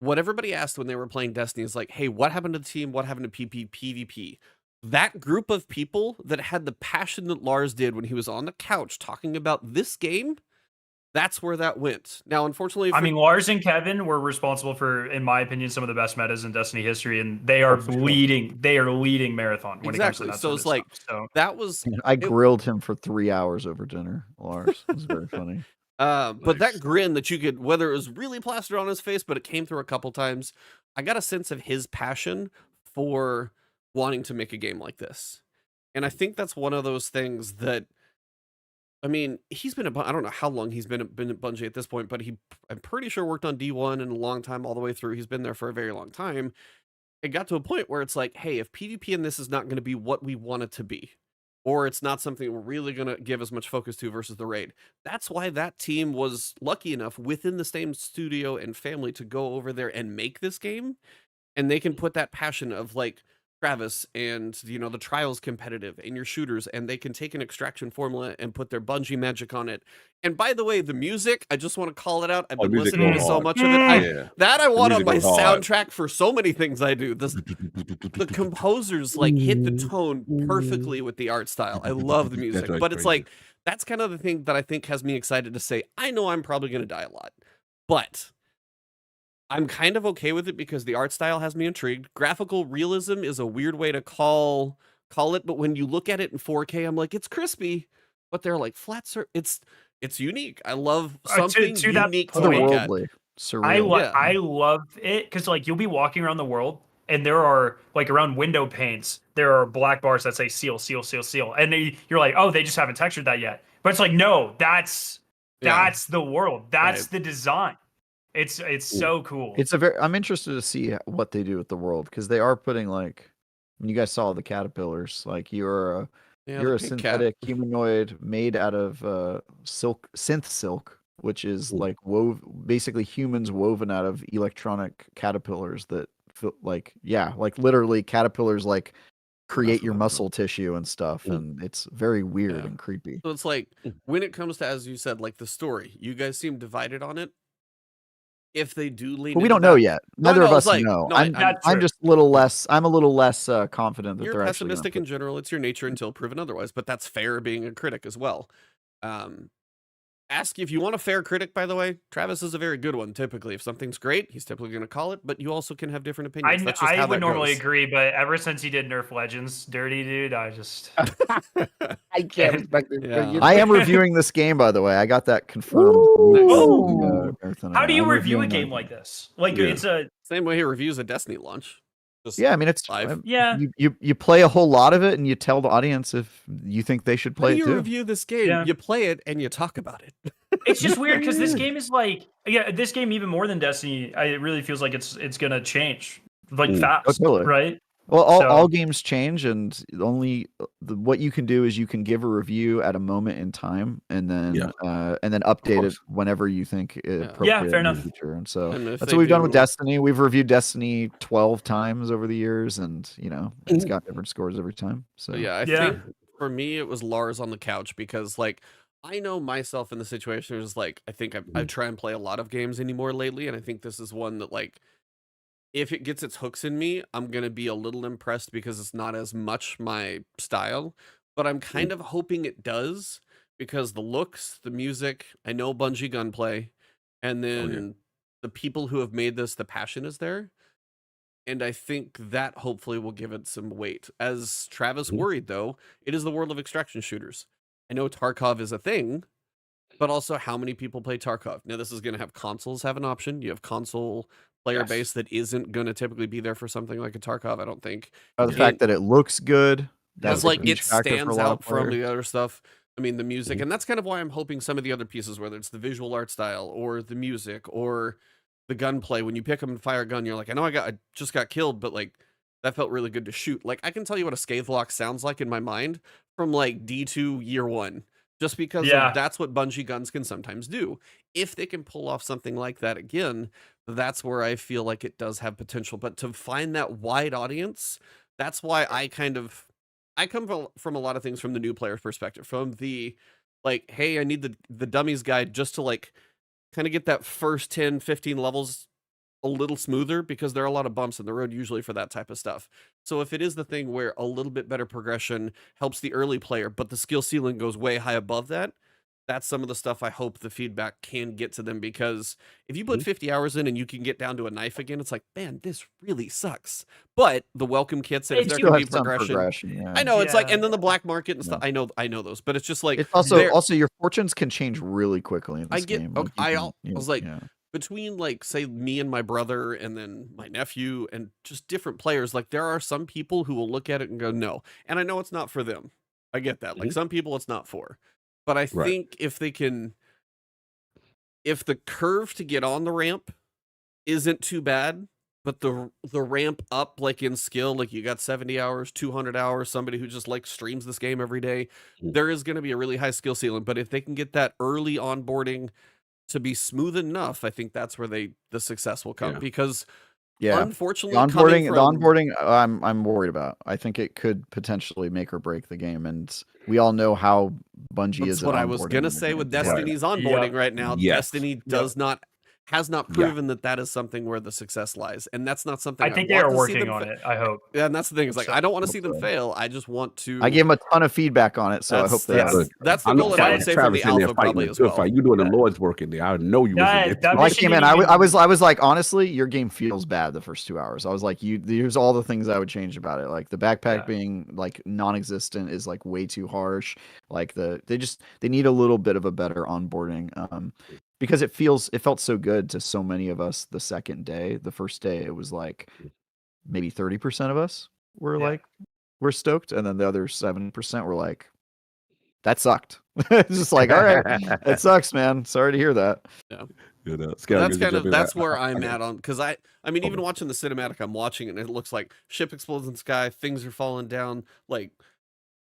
what everybody asked when they were playing Destiny is like, hey, what happened to the team? What happened to PvP? That group of people that had the passion that Lars did when he was on the couch talking about this game, that's where that went. Now, unfortunately, I mean, Lars and Kevin were responsible for, in my opinion, some of the best metas in Destiny history, and they are leading. They are leading Marathon when it comes to that. So sort it's of like, stuff. So that was. I grilled him for 3 hours over dinner, Lars. It was very funny. But that grin that you could, whether it was really plastered on his face, but it came through a couple times, I got a sense of his passion for wanting to make a game like this. And I think that's one of those things that, I mean, he's been I don't know how long he's been at Bungie at this point, but I'm pretty sure worked on D1 in a long time, all the way through. He's been there for a very long time. It got to a point where it's like, hey, if PvP in this is not going to be what we want it to be, or it's not something we're really going to give as much focus to versus the raid. That's why that team was lucky enough within the same studio and family to go over there and make this game. And they can put that passion of, like, Travis and, you know, the Trials competitive and your shooters, and they can take an extraction formula and put their Bungie magic on it. And by the way, the music, I just want to call it out. I've been listening to so much of it. I want on my soundtrack for so many things I do. The composers, like, hit the tone perfectly with the art style. I love the music, but it's like, that's kind of the thing that I think has me excited to say, I know I'm probably going to die a lot, but I'm kind of okay with it because the art style has me intrigued. Graphical realism is a weird way to call it, but when you look at it in 4K, I'm like, it's crispy, but they're like flat. It's unique. I love something unique to look at. Surreal. I love it because, like, you'll be walking around the world and there are, like, around window panes, there are black bars that say seal, seal, seal, seal, and you're like, oh, they just haven't textured that yet. But it's like, no, that's the world. That's the design. It's so cool. I'm interested to see what they do with the world, because they are putting, like, when you guys saw the caterpillars, like, you're a synthetic humanoid made out of synth silk, which is like basically humans woven out of electronic caterpillars that feel like literally caterpillars like create your muscle tissue and stuff, and it's very weird and creepy. So it's like, when it comes to, as you said, like, the story, you guys seem divided on it. If they do lean, but we don't know yet. Neither of us know. I'm just a little less. I'm a little less confident that you're they're pessimistic in general. It's your nature until proven otherwise. But that's fair, being a critic as well. Ask if you want a fair critic. By the way, Travis is a very good one. Typically, if something's great, he's typically going to call it. But you also can have different opinions. That's just I how would that normally goes. agree, but ever since he did Nerf Legends, dirty dude, I just I can't respect it. Yeah. I am reviewing this game, by the way. I got that confirmed. How do you review a game like this? Like, it's a Same way he reviews a Destiny launch. Just I mean, it's live. You play a whole lot of it, and you tell the audience if you think they should play it too. You review this game, you play it, and you talk about it. It's just weird because this game is like, this game even more than Destiny, it really feels like it's gonna change like fast, totally. right? Well, all games change, and what you can do is you can give a review at a moment in time, and then update it whenever you think appropriate fair in the enough. future. And so And that's what we've done with Destiny. We've reviewed Destiny 12 times over the years, and it's got different scores every time. So I think for me it was Lars on the couch, because like I know myself in the situation is like I think I try and play a lot of games anymore lately, and I think this is one that like if it gets its hooks in me, I'm going to be a little impressed because it's not as much my style, but I'm kind of hoping it does, because the looks, the music, I know Bungie gunplay, and then the people who have made this, the passion is there. And I think that hopefully will give it some weight. As Travis worried, though, it is the world of extraction shooters. I know Tarkov is a thing, but also how many people play Tarkov? Now, this is going to have consoles have an option. You have console player base that isn't going to typically be there for something like a Tarkov, I don't think. The fact that it looks good, that's like it stands out from the other stuff. I mean, the music, and that's kind of why I'm hoping some of the other pieces, whether it's the visual art style or the music or the gunplay, when you pick them and fire a gun, you're like, I know I just got killed, but like that felt really good to shoot. Like I can tell you what a Scathelocke sounds like in my mind from like D2 year 1. Just because that's what Bungie guns can sometimes do. If they can pull off something like that again, that's where I feel like it does have potential. But to find that wide audience, that's why I come from a lot of things from the new player perspective. From the, like, hey, I need the dummies guide just to, like, kind of get that first 10, 15 levels a little smoother, because there are a lot of bumps in the road usually for that type of stuff. So if it is the thing where a little bit better progression helps the early player, but the skill ceiling goes way high above that, that's some of the stuff I hope the feedback can get to them. Because if you put 50 hours in and you can get down to a knife again, it's like, man, this really sucks. But the welcome kits, and if there can be progression, I know it's like, and then the black market and stuff. I know those, but it's just like it's also your fortunes can change really quickly in this game. Okay, I was like. Between, like, say, me and my brother and then my nephew and just different players, like, there are some people who will look at it and go, no. And I know it's not for them. I get that. Like, some people it's not for. But I think if they can... If the curve to get on the ramp isn't too bad, but the ramp up, like, in skill, like, you got 70 hours, 200 hours, somebody who just, like, streams this game every day, there is going to be a really high skill ceiling. But if they can get that early onboarding to be smooth enough, I think that's where the success will come. Because unfortunately, the onboarding I'm worried about. I think it could potentially make or break the game, and we all know how Bungie is. That's what I was gonna say with Destiny's onboarding right now. Destiny has not proven that is something where the success lies, and that's not something I think they are working on it. I hope. Yeah, and that's the thing. Is like I don't want to see them fail. I just want to. I gave them a ton of feedback on it, so I hope that's the goal. I would say for the alpha probably as well. You doing the Lord's work in there. I know you. I came in. I was like, honestly, your game feels bad the first 2 hours. I was like, here's all the things I would change about it. Like the backpack being like non-existent is like way too harsh. Like they need a little bit of a better onboarding. Because it felt so good to so many of us the second day. The first day, it was like maybe 30% of us were like, we're stoked. And then the other 7% were like, that sucked. It's just like, all right, it sucks, man. Sorry to hear that. Yeah. That's where I'm at on, because I mean, even watching the cinematic, I'm watching it and it looks like ship explodes in the sky, things are falling down, like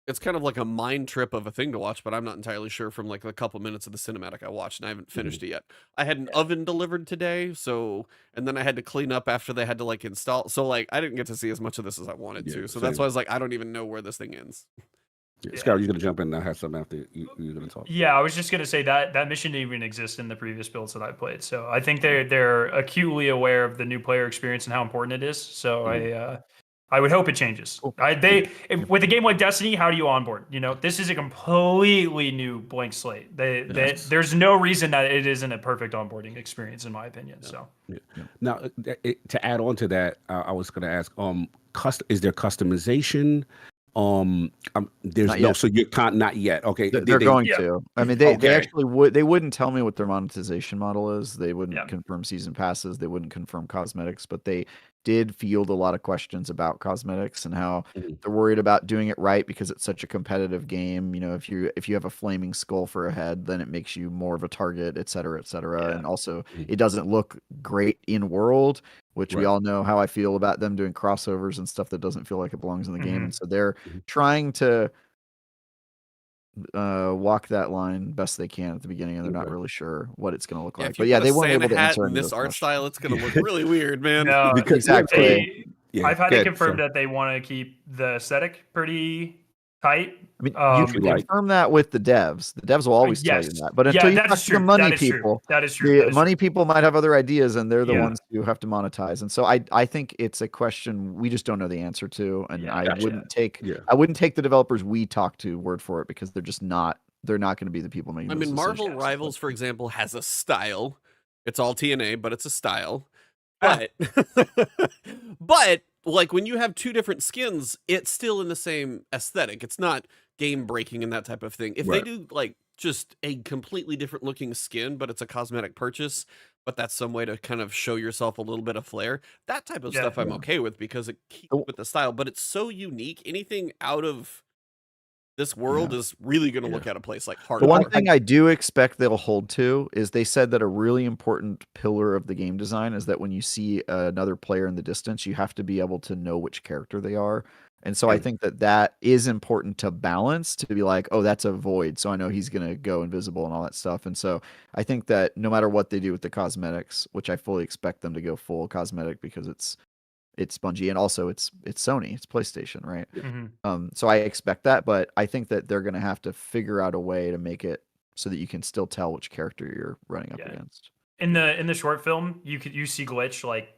it's kind of like a mind trip of a thing to watch, but I'm not entirely sure from like the couple minutes of the cinematic I watched, and I haven't finished it yet. I had an oven delivered today, and then I had to clean up after they had to like install. So like I didn't get to see as much of this as I wanted to. So that's why I was like, I don't even know where this thing ends. Scott, you're gonna jump in and I have something after you're gonna talk. Yeah, I was just gonna say that mission didn't even exist in the previous builds that I played. So I think they're acutely aware of the new player experience and how important it is. So I would hope it changes. With a game like Destiny, how do you onboard? You know, this is a completely new blank slate. There's no reason that it isn't a perfect onboarding experience, in my opinion. So now, to add on to that, I was going to ask, is there customization? So you can't, not yet. Okay, they're going to. I mean, they actually would. They wouldn't tell me what their monetization model is. They wouldn't confirm season passes. They wouldn't confirm cosmetics, but they did field a lot of questions about cosmetics and how Mhm. they're worried about doing it right because it's such a competitive game. You know, if you have a flaming skull for a head, then it makes you more of a target, et cetera, et cetera. Yeah. And also, Mhm. it doesn't look great in world, which we Right. all know how I feel about them doing crossovers and stuff that doesn't feel like it belongs in the game. Mhm. And so they're Mhm. trying to walk that line best they can at the beginning, and they're not Okay. really sure what it's going to look Yeah, like. if you But yeah, put a they weren't Santa able to hat answer in any of this those art questions. style, it's gonna look really weird, man. No, Because Exactly. I've had go it ahead, confirmed sorry. that they want to keep the aesthetic pretty tight. I mean, you Um, can Right. confirm that with the devs. The devs will always tell you yes. that. But Yeah, until you that talk is to the true. money That is true. people, That is true. the That is money people might have other ideas, and they're the Yeah. ones who have to monetize. And so I think it's a question we just don't know the answer to. And Yeah, I gotcha. wouldn't take Yeah. the developers we talk to word for it, because they're not going to be the people making I those mean, Marvel decisions. Rivals, for example, has a style. It's all TNA, but it's a style. Ah. But like when you have two different skins, it's still in the same aesthetic. It's not game breaking and that type of thing. If they Right. do like just a completely different looking skin, but it's a cosmetic purchase, but that's some way to kind of show yourself a little bit of flair, that type of Yeah. stuff I'm Yeah. okay with because it keeps Oh. with the style. But it's so unique. Anything out of this world is really going to look at a place like hardcore. The one thing I do expect they'll hold to is they said that a really important pillar of the game design is that when you see another player in the distance, you have to be able to know which character they are. And so I think that is important to balance, to be like, oh, that's a void, so I know he's going to go invisible and all that stuff. And so I think that no matter what they do with the cosmetics, which I fully expect them to go full cosmetic because it's Bungie, and also it's Sony, it's PlayStation, right? Mhm. So I expect that, but I think that they're going to have to figure out a way to make it so that you can still tell which character you're running up Yeah. against. In the short film, you see Glitch like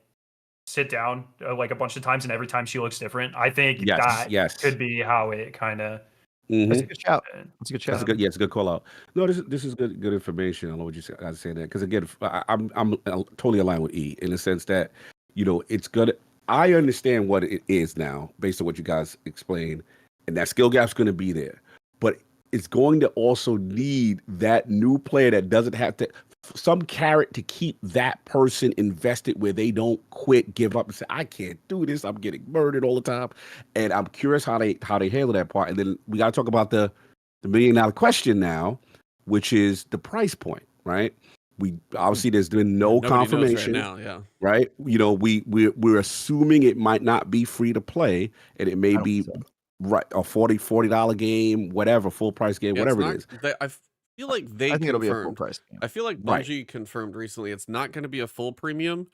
sit down like a bunch of times, and every time she looks different. I think Yes. that Yes. could be how it kind of. Mhm. That's a good shout. That's a good That's shout. a good. Yeah, it's a good call out. No, this is good information. I know what you guys are saying there, because again, I'm totally aligned with E in the sense that it's good. I understand what it is now based on what you guys explained, and that skill gap's going to be there, but it's going to also need that new player that doesn't have to some carrot to keep that person invested where they don't quit, give up, and say, I can't do this. I'm getting murdered all the time. And I'm curious how they handle that part. And then we got to talk about the $1 million question now, which is the price point, right? We obviously there's been no Nobody knows confirmation, right now. Yeah. right? We're assuming it might not be free to play, and it may I don't be think so. right a $40 game, whatever, full price game, Yeah, whatever it's it not, is. I feel like they I think it'll be a full confirmed. price game. I feel like Right. Bungie confirmed recently it's not going to be a full premium,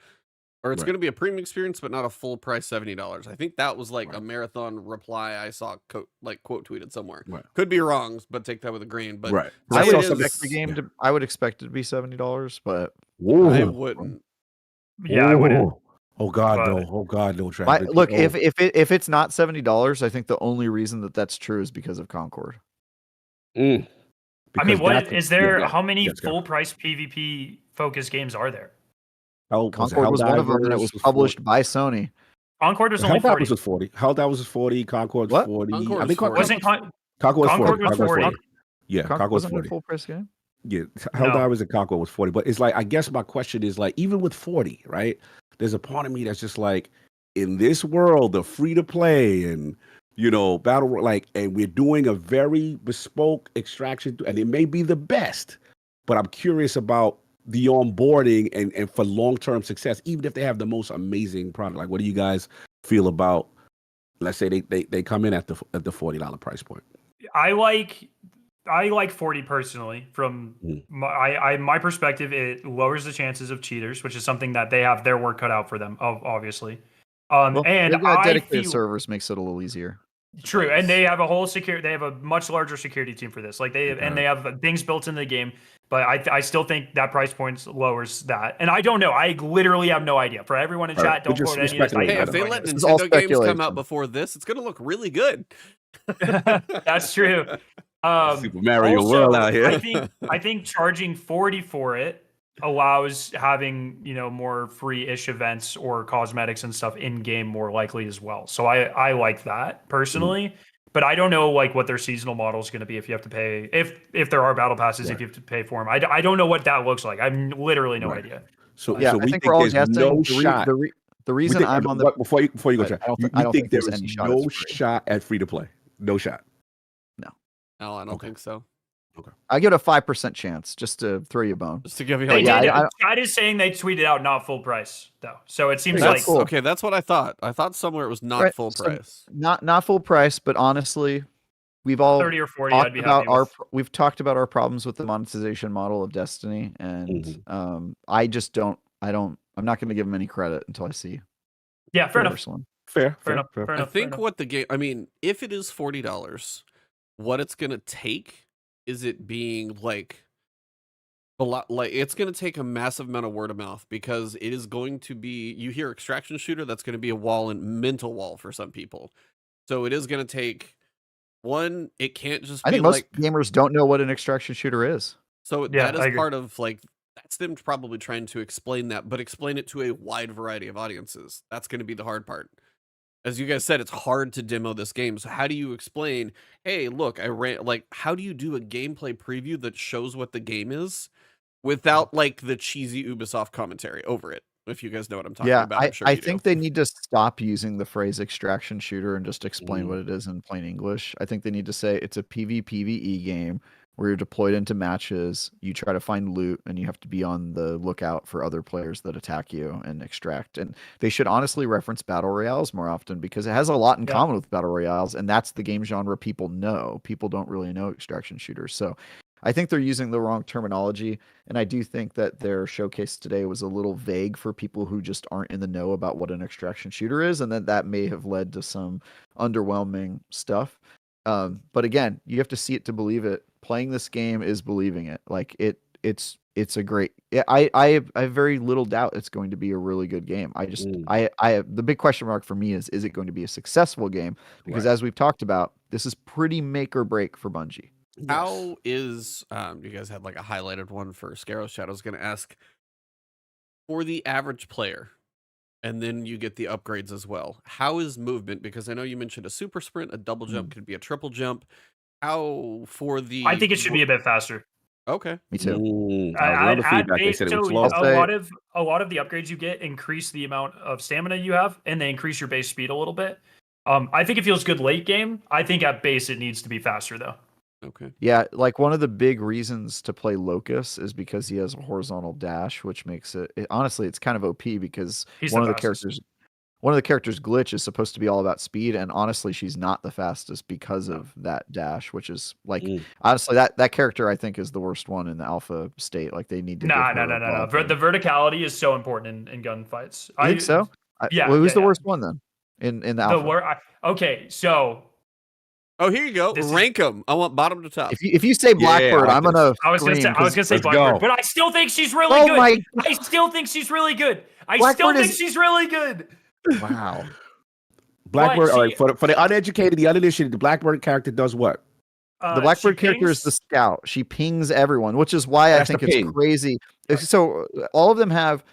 or it's Right. going to be a premium experience, but not a full price $70. I think that was like a Right. marathon reply I saw quote tweeted somewhere. Right. Could be wrong, but take that with a grain. But Right. I how would it expect the is- game to. I would expect it to be $70, but I Whoa. wouldn't. Yeah, I wouldn't. Oh God, But- no! Oh God, no! Travis. look, Oh. if it's not $70, I think the only reason that that's true is because of Concord. Mm. I mean, Because what that's- is there? yeah, How many yes, go. full price PvP focused games are there? Concord was one of them, and it was published by Sony. Concord was only Helldivers 40. was 40. Helldivers was 40. Concord was What? 40. Concord I was think 40. Wasn't Con- Concord was 40. Concord was Concord 40. Yeah, Concord Concord was wasn't a 40. full price game. Yeah, Helldivers and Concord was 40. But it's like, I guess my question is like, even with 40, right? There's a part of me that's just like, in this world of free to play and battle, like, and we're doing a very bespoke extraction, and it may be the best, but I'm curious about the onboarding and for long-term success, even if they have the most amazing product. Like, what do you guys feel about, let's say they come in at the $40 price point? I like 40 personally. From Mm. my perspective, it lowers the chances of cheaters, which is something that they have their work cut out for them, obviously. Well, And they've got I dedicated feel servers, makes it a little easier. true, and they have a whole they have a much larger security team for this. Like they have things built in the game, but I still think that price point lowers that. And I don't know. I literally have no idea. For everyone in All right, chat, don't we're just quote any of this. I speculating. Hey, have if no they let idea. This is all Nintendo games come speculation. out before this, it's going to look really good. That's true. Super Mario also, World out here. I think charging 40 for it allows having more free-ish events or cosmetics and stuff in game more likely as well. So I like that personally, but I don't know like what their seasonal model is going to be if you have to pay if there are battle passes if you have to pay for them. I don't know what that looks like. I've literally no idea. So Yeah, so I we think we're all there's guessing. no The shot. The reason I'm on the before you go, I Chad, don't, you I don't think think there there's is any shot. no it's free. shot at free to play? No shot. No, I don't Okay. think so. I give it a 5% chance just to throw you a bone. Just to give you They like, yeah, did. I- Chad is saying they tweeted out not full price though, so it seems That's like cool. okay, that's what I thought. I thought somewhere it was not Right, full so price. Not full price, but honestly, we've all 30 or 40. I'd talked be about happy with. we've talked about our problems with the monetization model of Destiny, and I just don't. I'm not going to give them any credit until I see. Yeah, fair the enough. worst one. Fair enough. fair. Fair I enough. think what the game, I mean, if it is $40, what it's going to take is it being like a lot, like it's going to take a massive amount of word of mouth, because it is going to be, you hear extraction shooter, that's going to be a wall and mental wall for some people. So it is going to take one, it can't just be I think most like, gamers don't know what an extraction shooter is. so Yeah, that I is agree. part of like, that's them probably trying to explain that, but explain it to a wide variety of audiences. That's going to be the hard part. As you guys said, it's hard to demo this game. So how do you explain, hey, look, I ran, like, how do you do a gameplay preview that shows what the game is without like the cheesy Ubisoft commentary over it? If you guys know what I'm talking about, I'm sure I you think do. they need to stop using the phrase extraction shooter and just explain Mm. what it is in plain English. I think they need to say it's a PvPvE game where you're deployed into matches, you try to find loot, and you have to be on the lookout for other players that attack you and extract. And they should honestly reference battle royales more often, because it has a lot in Yeah. common with battle royales, and that's the game genre people know. People don't really know extraction shooters. So I think they're using the wrong terminology, and I do think that their showcase today was a little vague for people who just aren't in the know about what an extraction shooter is, and that may have led to some underwhelming stuff. But again, you have to see it to believe it. Playing this game is believing it. Like it's a great. Yeah, I have very little doubt it's going to be a really good game. I just the big question mark for me is it going to be a successful game? Because Right. as we've talked about, this is pretty make or break for Bungie. How is you guys had like a highlighted one for Scarrow Shadow? I was going to ask for the average player, and then you get the upgrades as well. How is movement? Because I know you mentioned a super sprint, a double jump, could be a triple jump. How for the? I think it should be a bit faster. Okay. Me too. That was another feedback. They said it was slow. a lot of the upgrades you get increase the amount of stamina you have, and they increase your base speed a little bit. I think it feels good late game. I think at base it needs to be faster though. Okay. Yeah, like one of the big reasons to play Locust is because he has a horizontal dash, which makes honestly, it's kind of OP because He's one the of the fastest. characters glitch is supposed to be all about speed, and honestly she's not the fastest because of that dash, which is like honestly that character I think is the worst one in the alpha state. Like they need to No. give her The verticality is so important in gunfights. I think so. Yeah. Well, who's the yeah. worst one then in the alpha? Okay, so Oh, here you go. This is- Rank them. I want bottom to top. If you say Blackbird, like I'm gonna. I was gonna say let's Blackbird, go. but I still think she's really Oh good. my I still think she's really good. Blackbird She's really good. Wow. Blackbird. But All right, for the uneducated, the uninitiated, the Blackbird character does what? The Blackbird she character is the pings- scout. She pings everyone, which is why That's I the think it's ping. crazy. So all of them have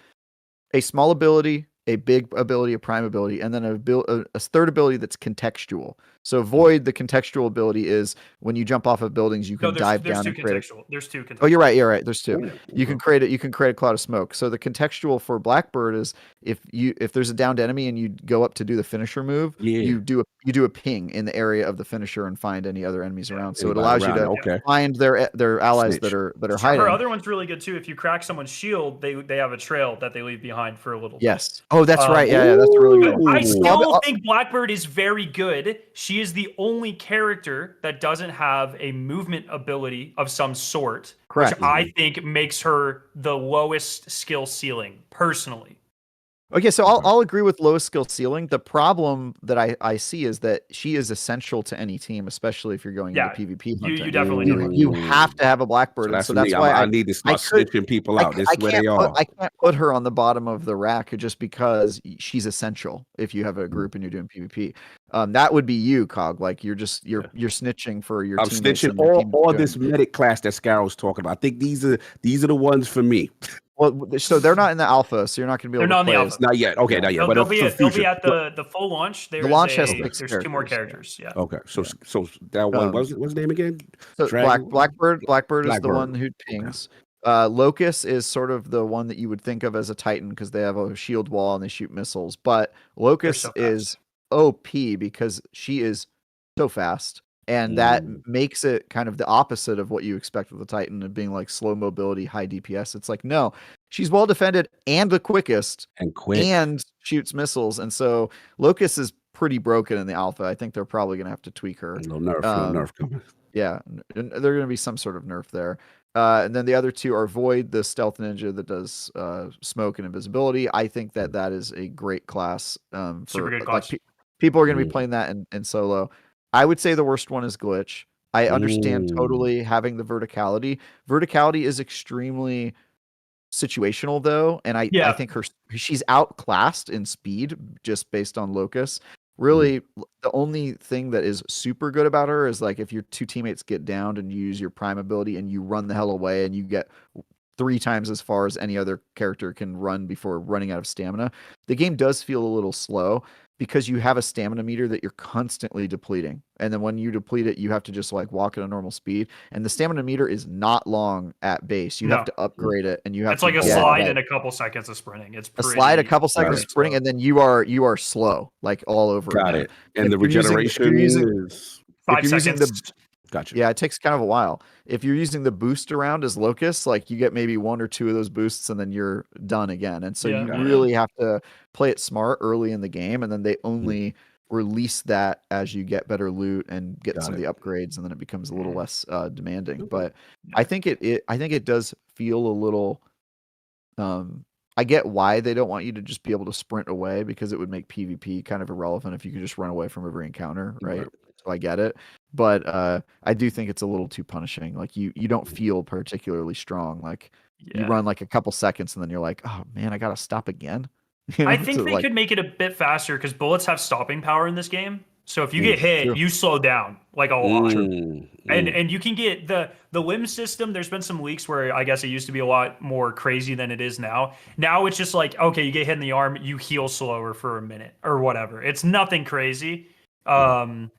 a small ability, a big ability, a prime ability, and then a third ability that's contextual. So Void, the contextual ability is when you jump off of buildings, you can dive down and create a. There's two contextual. Oh, you're right. There's two. You can create a cloud of smoke. So the contextual for Blackbird is if there's a downed enemy and you go up to do the finisher move, you do a ping in the area of the finisher and find any other enemies around. So it allows you to find their allies Snitch. that are hiding. Her other one's really good too. If you crack someone's shield, they have a trail that they leave behind for a little bit. Yes. Oh, that's right. Yeah, that's really good. I Ooh. still think Blackbird is very good. She is the only character that doesn't have a movement ability of some sort, Correct. which I think makes her the lowest skill ceiling, personally. Okay, so I'll agree with lowest skill ceiling. The problem that I see is that she is essential to any team, especially if you're going into PvP hunting. You definitely need you have to have a Blackbird. So that's me. why I need to start snitching people out. This is where they are. I can't put her on the bottom of the rack just because she's essential if you have a group and you're doing PvP. That would be you, Cog. Like you're snitching for your I'm teammates. snitching all this medic class that Scarrow's talking about. I think these are the ones for me. Well, so they're not in the alpha, so you're not going to be able to play. They're not in the alpha. Not yet. Okay, not yet. They'll But be future. at the full launch. The launch has there's 6 two more characters. characters. Yeah. Okay, so that one what's his name again? So Dragon? Blackbird is the Blackbird. one who pings. Locust is sort of the one that you would think of as a Titan because they have a shield wall and they shoot missiles. But Locust so is OP because she is so fast. And that makes it kind of the opposite of what you expect with the Titan of being like slow mobility, high DPS. It's like, no, she's well defended and the quickest And quick. and shoots missiles. And so Locust is pretty broken in the alpha. I think they're probably going to have to tweak her. No nerf coming. Yeah, and they're going to be some sort of nerf there. And then the other two are Void, the stealth ninja that does smoke and invisibility. I think that is a great class. Super good class. People are going to be playing that in solo. I would say the worst one is Glitch. I understand totally having the verticality. Verticality is extremely situational though, and I think she's outclassed in speed just based on Locust. Really, the only thing that is super good about her is like if your two teammates get downed and you use your prime ability and you run the hell away and you get 3 times as far as any other character can run before running out of stamina. The game does feel a little slow because you have a stamina meter that you're constantly depleting. And then when you deplete it, you have to just like walk at a normal speed. And the stamina meter is not long at base. You have to upgrade it, and you have it's to like a slide and a couple seconds of sprinting. It's a slide, a couple seconds of sprinting, and then you are slow, like all over. Got it. And the regeneration is 5 seconds. Gotcha. Yeah, it takes kind of a while. If you're using the boost around as Locust, like you get maybe 1 or 2 of those boosts and then you're done again. And so you really have to play it smart early in the game, and then they only release that as you get better loot and get some of the upgrades, and then it becomes a little less demanding. But I think it does feel a little I get why they don't want you to just be able to sprint away, because it would make PvP kind of irrelevant if you could just run away from every encounter, right? So I get it. But I do think it's a little too punishing. Like you don't feel particularly strong. Like you run like a couple seconds and then you're like, oh man, I gotta stop again. You know? I think they could make it a bit faster because bullets have stopping power in this game. So if you get hit, you slow down like a lot. And you can get the limb system. There's been some leaks where I guess it used to be a lot more crazy than it is now. Now it's just like, okay, you get hit in the arm, you heal slower for a minute or whatever. It's nothing crazy. And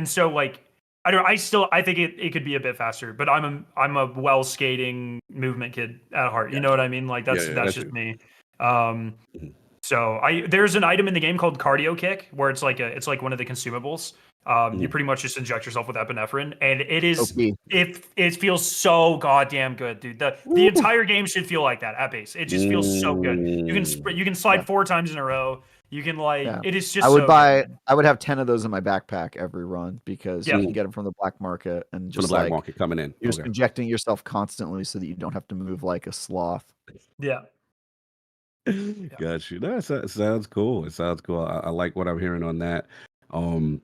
so like I think it could be a bit faster, but I'm a well skating movement kid at heart. You know what I mean? Like that's just me. So there's an item in the game called Cardio Kick where it's like one of the consumables. You pretty much just inject yourself with epinephrine, and it is it feels so goddamn good, dude. The entire game should feel like that at base. It just feels so good. You can slide 4 times in a row. You can it is just. I would have 10 of those in my backpack every run because you can get them from the black market and just from the black market coming in. You're just injecting yourself constantly so that you don't have to move like a sloth. Yeah. Got you. That sounds cool. It sounds cool. I like what I'm hearing on that.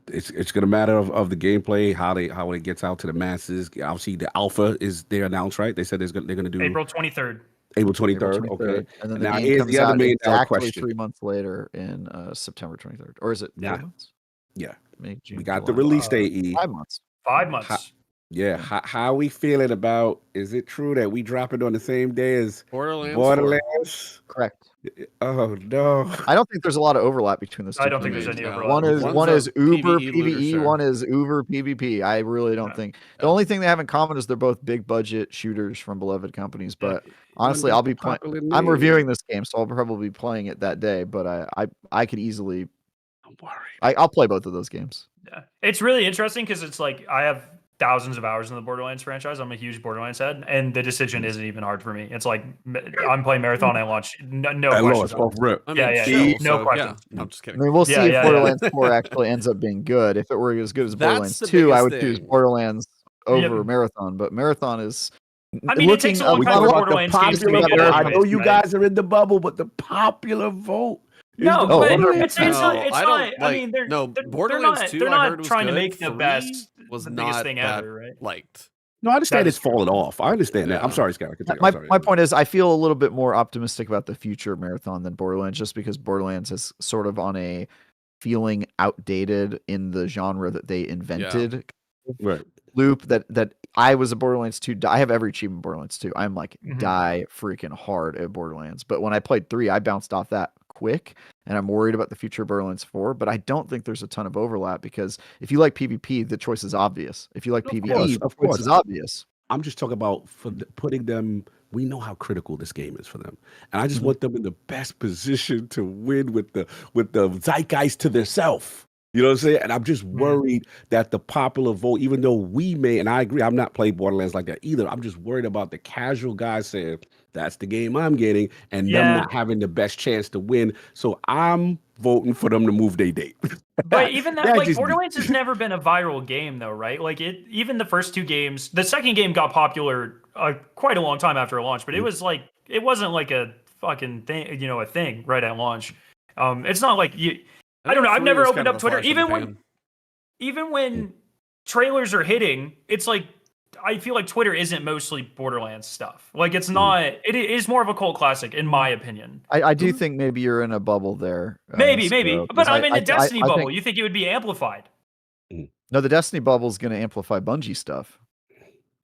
It's gonna matter of the gameplay, how it gets out to the masses. Obviously, the alpha is they're announced, right? They said they're gonna do April 23rd. April 23rd. Okay. And then now the game comes out exactly question. 3 months later in September 23rd, or is it 4 months? Yeah. May, June, we got July, the release date. 5 months. 5 months. How are we feeling about? Is it true that we drop it on the same day as Borderlands? Correct. Oh no! I don't think there's a lot of overlap between the two. I don't think there's any overlap. One is Uber PvE, one is Uber PvP. I really don't think. The only thing they have in common is they're both big budget shooters from beloved companies. But honestly, I'll be playing. I'm reviewing this game, so I'll probably be playing it that day. But I could easily. Don't worry. I'll play both of those games. Yeah, it's really interesting because it's like I have thousands of hours in the Borderlands franchise. I'm a huge Borderlands head, and the decision isn't even hard for me. It's like I'm playing Marathon at launch. No questions. No questions. No, I'm just kidding. I mean, we'll see if Borderlands 4 actually ends up being good. If it were as good as Borderlands 2, I would choose Borderlands over Marathon. But Marathon is. I mean, it takes a long time for Borderlands games to be good. I know you guys are in the bubble, but the popular vote. No, but it's not. I mean, Borderlands 2, they're I heard not trying to make the 3 best, was the not biggest thing that ever, right? liked. No, I understand it's fallen off. I understand that. I'm sorry, Scott. My point is, I feel a little bit more optimistic about the future of Marathon than Borderlands, just because Borderlands is sort of on a feeling outdated in the genre that they invented. Right. Loop that I was a Borderlands 2. I have every achievement in Borderlands 2. I'm like die freaking hard at Borderlands. But when I played 3, I bounced off that quick, and I'm worried about the future of Borderlands 4. But I don't think there's a ton of overlap because if you like PvP, the choice is obvious. If you like PvE, the choice is obvious. I'm just talking about putting them. We know how critical this game is for them, and I just want them in the best position to win with the zeitgeist to their self. You know what I'm saying? And I'm just worried that the popular vote, even though we may, and I agree, I'm not playing Borderlands like that either. I'm just worried about the casual guys saying that's the game I'm getting, and them not having the best chance to win. So I'm voting for them to move their date. But even that, like, just Borderlands has never been a viral game, though, right? Like, even the first 2 games, the second game got popular quite a long time after launch, but it was like, it wasn't like a fucking thing, you know, a thing right at launch. It's not like I don't know. I've never opened up Twitter, even when trailers are hitting. It's like, I feel like Twitter isn't mostly Borderlands stuff. Like, it's not. It is more of a cult classic, in my opinion. I do think maybe you're in a bubble there. Maybe, Sparrow, but I'm in a Destiny bubble. think, You think it would be amplified? no, the Destiny bubble is going to amplify Bungie stuff.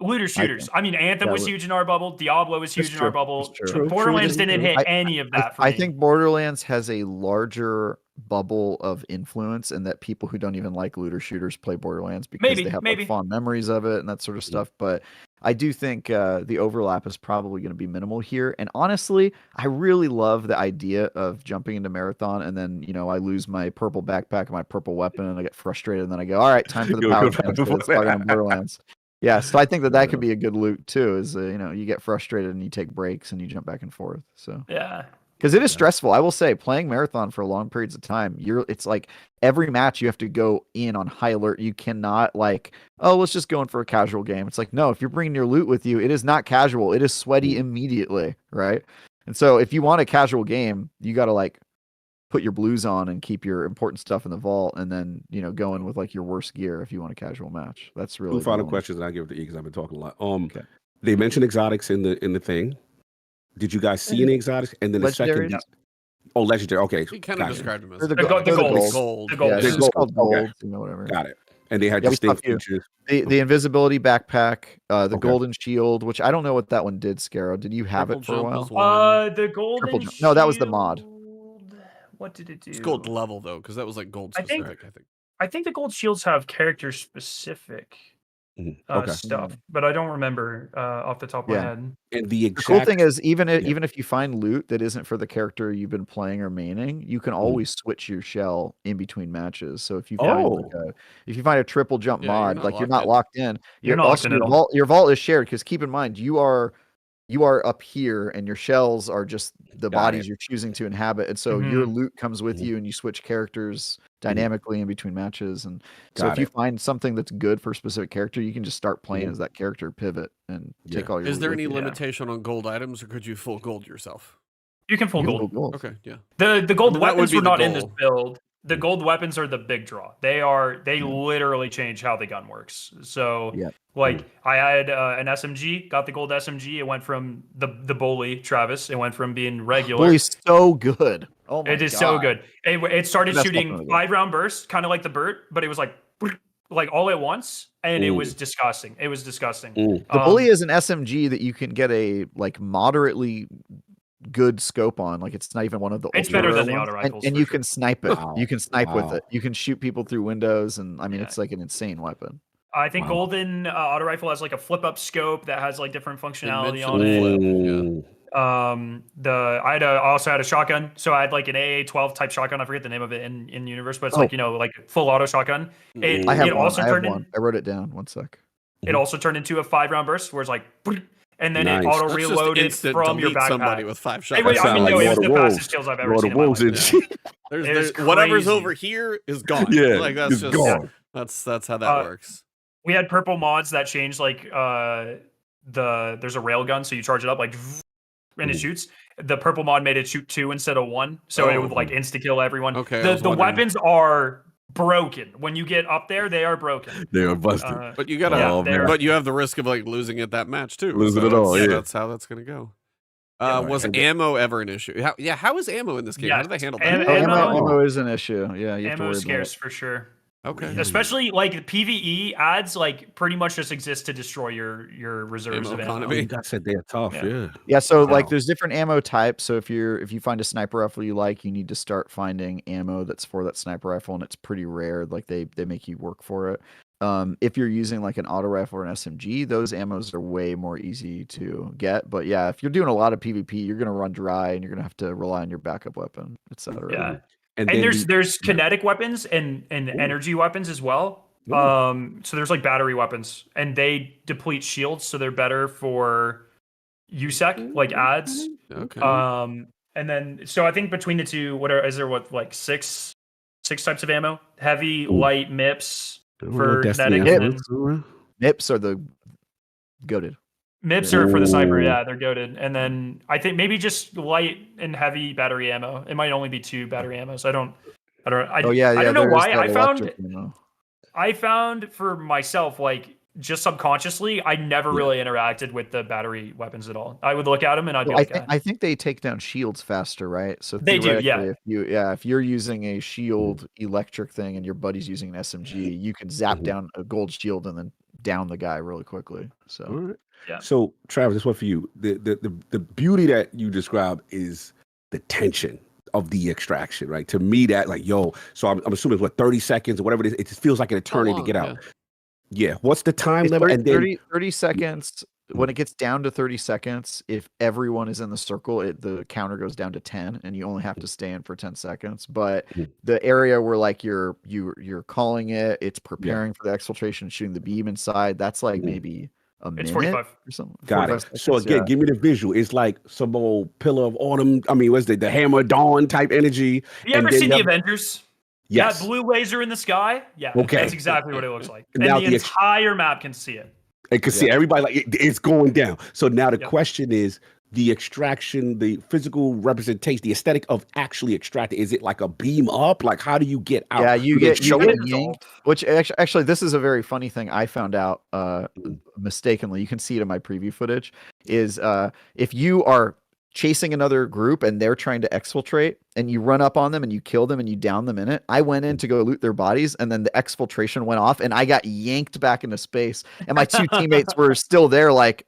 Looter shooters. I mean, Anthem was huge in our bubble. Diablo was huge in our bubble. Borderlands didn't hit any of that. I think Borderlands has a larger bubble of influence, and that people who don't even like looter shooters play Borderlands because they have like, fond memories of it and that sort of stuff. But I do think the overlap is probably going to be minimal here. And honestly, I really love the idea of jumping into Marathon and then, you know, I lose my purple backpack and my purple weapon and I get frustrated and then I go, all right, time for the power plant. Borderlands. Yeah, so I think that could be a good loot too. Is you know, you get frustrated and you take breaks and you jump back and forth. So yeah, because it is stressful. I will say, playing Marathon for long periods of time, it's like every match you have to go in on high alert. You cannot like, oh, let's just go in for a casual game. It's like, no, if you're bringing your loot with you, it is not casual. It is sweaty immediately, right? And so if you want a casual game, you got to like put your blues on and keep your important stuff in the vault, and then, you know, go in with like your worst gear if you want a casual match. That's really 2 final questions, and I give it to you because I've been talking a lot. They mentioned exotics in the thing. Did you guys see any exotics? And then Legendary? the second, oh, legendary. Okay, He kind of described them as the gold. gold. The gold. Yeah, it's gold. called gold. Okay. You know, whatever. Got it. And they had distinct features. The invisibility backpack, the golden shield, which I don't know what that one did. Scarrow, did you have it for a while? The golden shield. No, that was the mod. What did it do? It's gold level though, because that was like gold specific. I think the gold shields have character specific stuff, but I don't remember off the top of my head. And the cool thing is, even if you find loot that isn't for the character you've been playing or maining, you can always switch your shell in between matches. So if you find a triple jump mod, like you're not locked in. You're not locked in at all. Your vault is shared, because keep in mind you are up here and your shells are just the bodies you're choosing to inhabit, and so your loot comes with you and you switch characters dynamically in between matches. And so if you find something that's good for a specific character, you can just start playing as that character, pivot, and take all your Is there loot any with you. limitation on gold items, or could you full gold yourself? You can full gold. Okay, yeah. The gold weapons were not in this goal. build. The gold weapons are the big draw. They literally change how the gun works. So like I had an SMG, got the gold SMG. It went from the bully Travis. It went from being regular. Bully's so good. Oh my god. It is so good. It started shooting 5-round bursts, kind of like the Burt, but it was like all at once, and it was disgusting. It was disgusting. The bully is an SMG that you can get a like moderately good scope on. Like, it's not even one of the it's better than the auto rifles, and you can snipe it. You can snipe with it. You can shoot people through windows, and I mean it's like an insane weapon. I think golden auto rifle has like a flip up scope that has like different functionality on it. I also had a shotgun, so I had like an AA-12 type shotgun. I forget the name of it in universe, but it's like, you know, like full auto shotgun. I have one. I wrote it down. One sec. It also turned into a 5-round burst, where it's like, and then it auto reloaded from your backpack. Somebody with 5 shots. I mean, no, it was the fastest kills I've ever seen in my life. There's whatever's over here is gone. Yeah, like that's just gone. That's how that works. We had purple mods that changed like there's a railgun, so you charge it up like and it shoots. The purple mod made it shoot 2 instead of 1, so it would like insta kill everyone. Okay, the weapons are broken. When you get up there, they are broken. They are busted. But you gotta but you have the risk of like losing at that match too. Losing it all. That's how that's gonna go. Was ammo ever an issue? How is ammo in this game? How do they handle that? Ammo is an issue. Yeah, you have to worry scarce about it. for sure. Okay. Especially like PvE ads, like pretty much just exist to destroy your reserves of ammo. That said, they're tough. Yeah. So like, there's different ammo types. So if you find a sniper rifle you like, you need to start finding ammo that's for that sniper rifle, and it's pretty rare. Like they make you work for it. If you're using like an auto rifle or an SMG, those ammos are way more easy to get. But yeah, if you're doing a lot of PvP, you're gonna run dry and you're gonna have to rely on your backup weapon, etc. Yeah. And And then there's kinetic weapons and energy weapons as well. So there's like battery weapons, and they deplete shields, so they're better for USEC, like ads. Okay. And then so I think between the two, like six types of ammo? Heavy, light, MIPS for kinetic, and then MIPS are the goated. MIPS are for the sniper, yeah, they're goated. And then I think maybe just light and heavy battery ammo. It might only be 2 battery ammos. I don't know why. I found for myself, like, just subconsciously, I never really interacted with the battery weapons at all. I would look at them and I'd be like, I think they take down shields faster, right? So they do, yeah. If you're using a shield electric thing and your buddy's using an SMG, you can zap down a gold shield and then down the guy really quickly. So yeah. So Travis, this one for you. The beauty that you described is the tension of the extraction, right? To me, that like, so I'm assuming it's what 30 seconds or whatever it is. It just feels like an eternity to get out. Yeah. What's the time limit? 30 seconds. When it gets down to 30 seconds, if everyone is in the circle, the counter goes down to 10, and you only have to stay in for 10 seconds. But the area where like you're calling it, it's preparing for the exfiltration, shooting the beam inside. That's like maybe a minute 45 or something. Got it. So again, give me the visual. It's like some old Pillar of Autumn. I mean, what's the Hammer of Dawn type energy? You ever seen the Avengers? Yes. That blue laser in the sky? Yeah. Okay. That's exactly what it looks like. And Now the entire map can see it. It can see everybody like it's going down. So now the question is the extraction, the physical representation, the aesthetic of actually extracting. Is it like a beam up? Like how do you get out? Yeah, you get yanked. Which actually, this is a very funny thing I found out mistakenly. You can see it in my preview footage. Is if you are chasing another group and they're trying to exfiltrate and you run up on them and you kill them and you down them in it. I went in to go loot their bodies and then the exfiltration went off and I got yanked back into space and my 2 teammates were still there like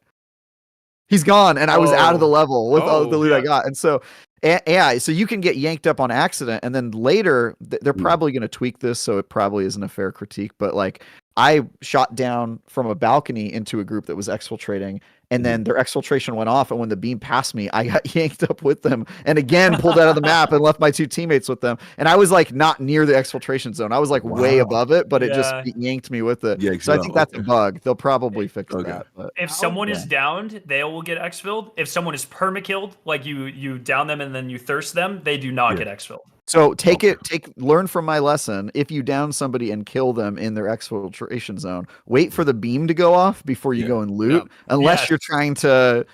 he's gone and I was out of the level with all the loot I got. And so so you can get yanked up on accident and then later they're probably going to tweak this so it probably isn't a fair critique, but like I shot down from a balcony into a group that was exfiltrating and then their exfiltration went off. And when the beam passed me, I got yanked up with them and again pulled out of the map and left my 2 teammates with them. And I was like not near the exfiltration zone. I was like way above it, but it just yanked me with it. Yeah, so I think that's a bug. They'll probably fix that. But. If someone is downed, they will get exfilled. If someone is perma-killed, like you down them and then you thirst them, they do not get exfilled. So learn from my lesson. If you down somebody and kill them in their exfiltration zone, wait for the beam to go off before you go and loot, unless you're trying to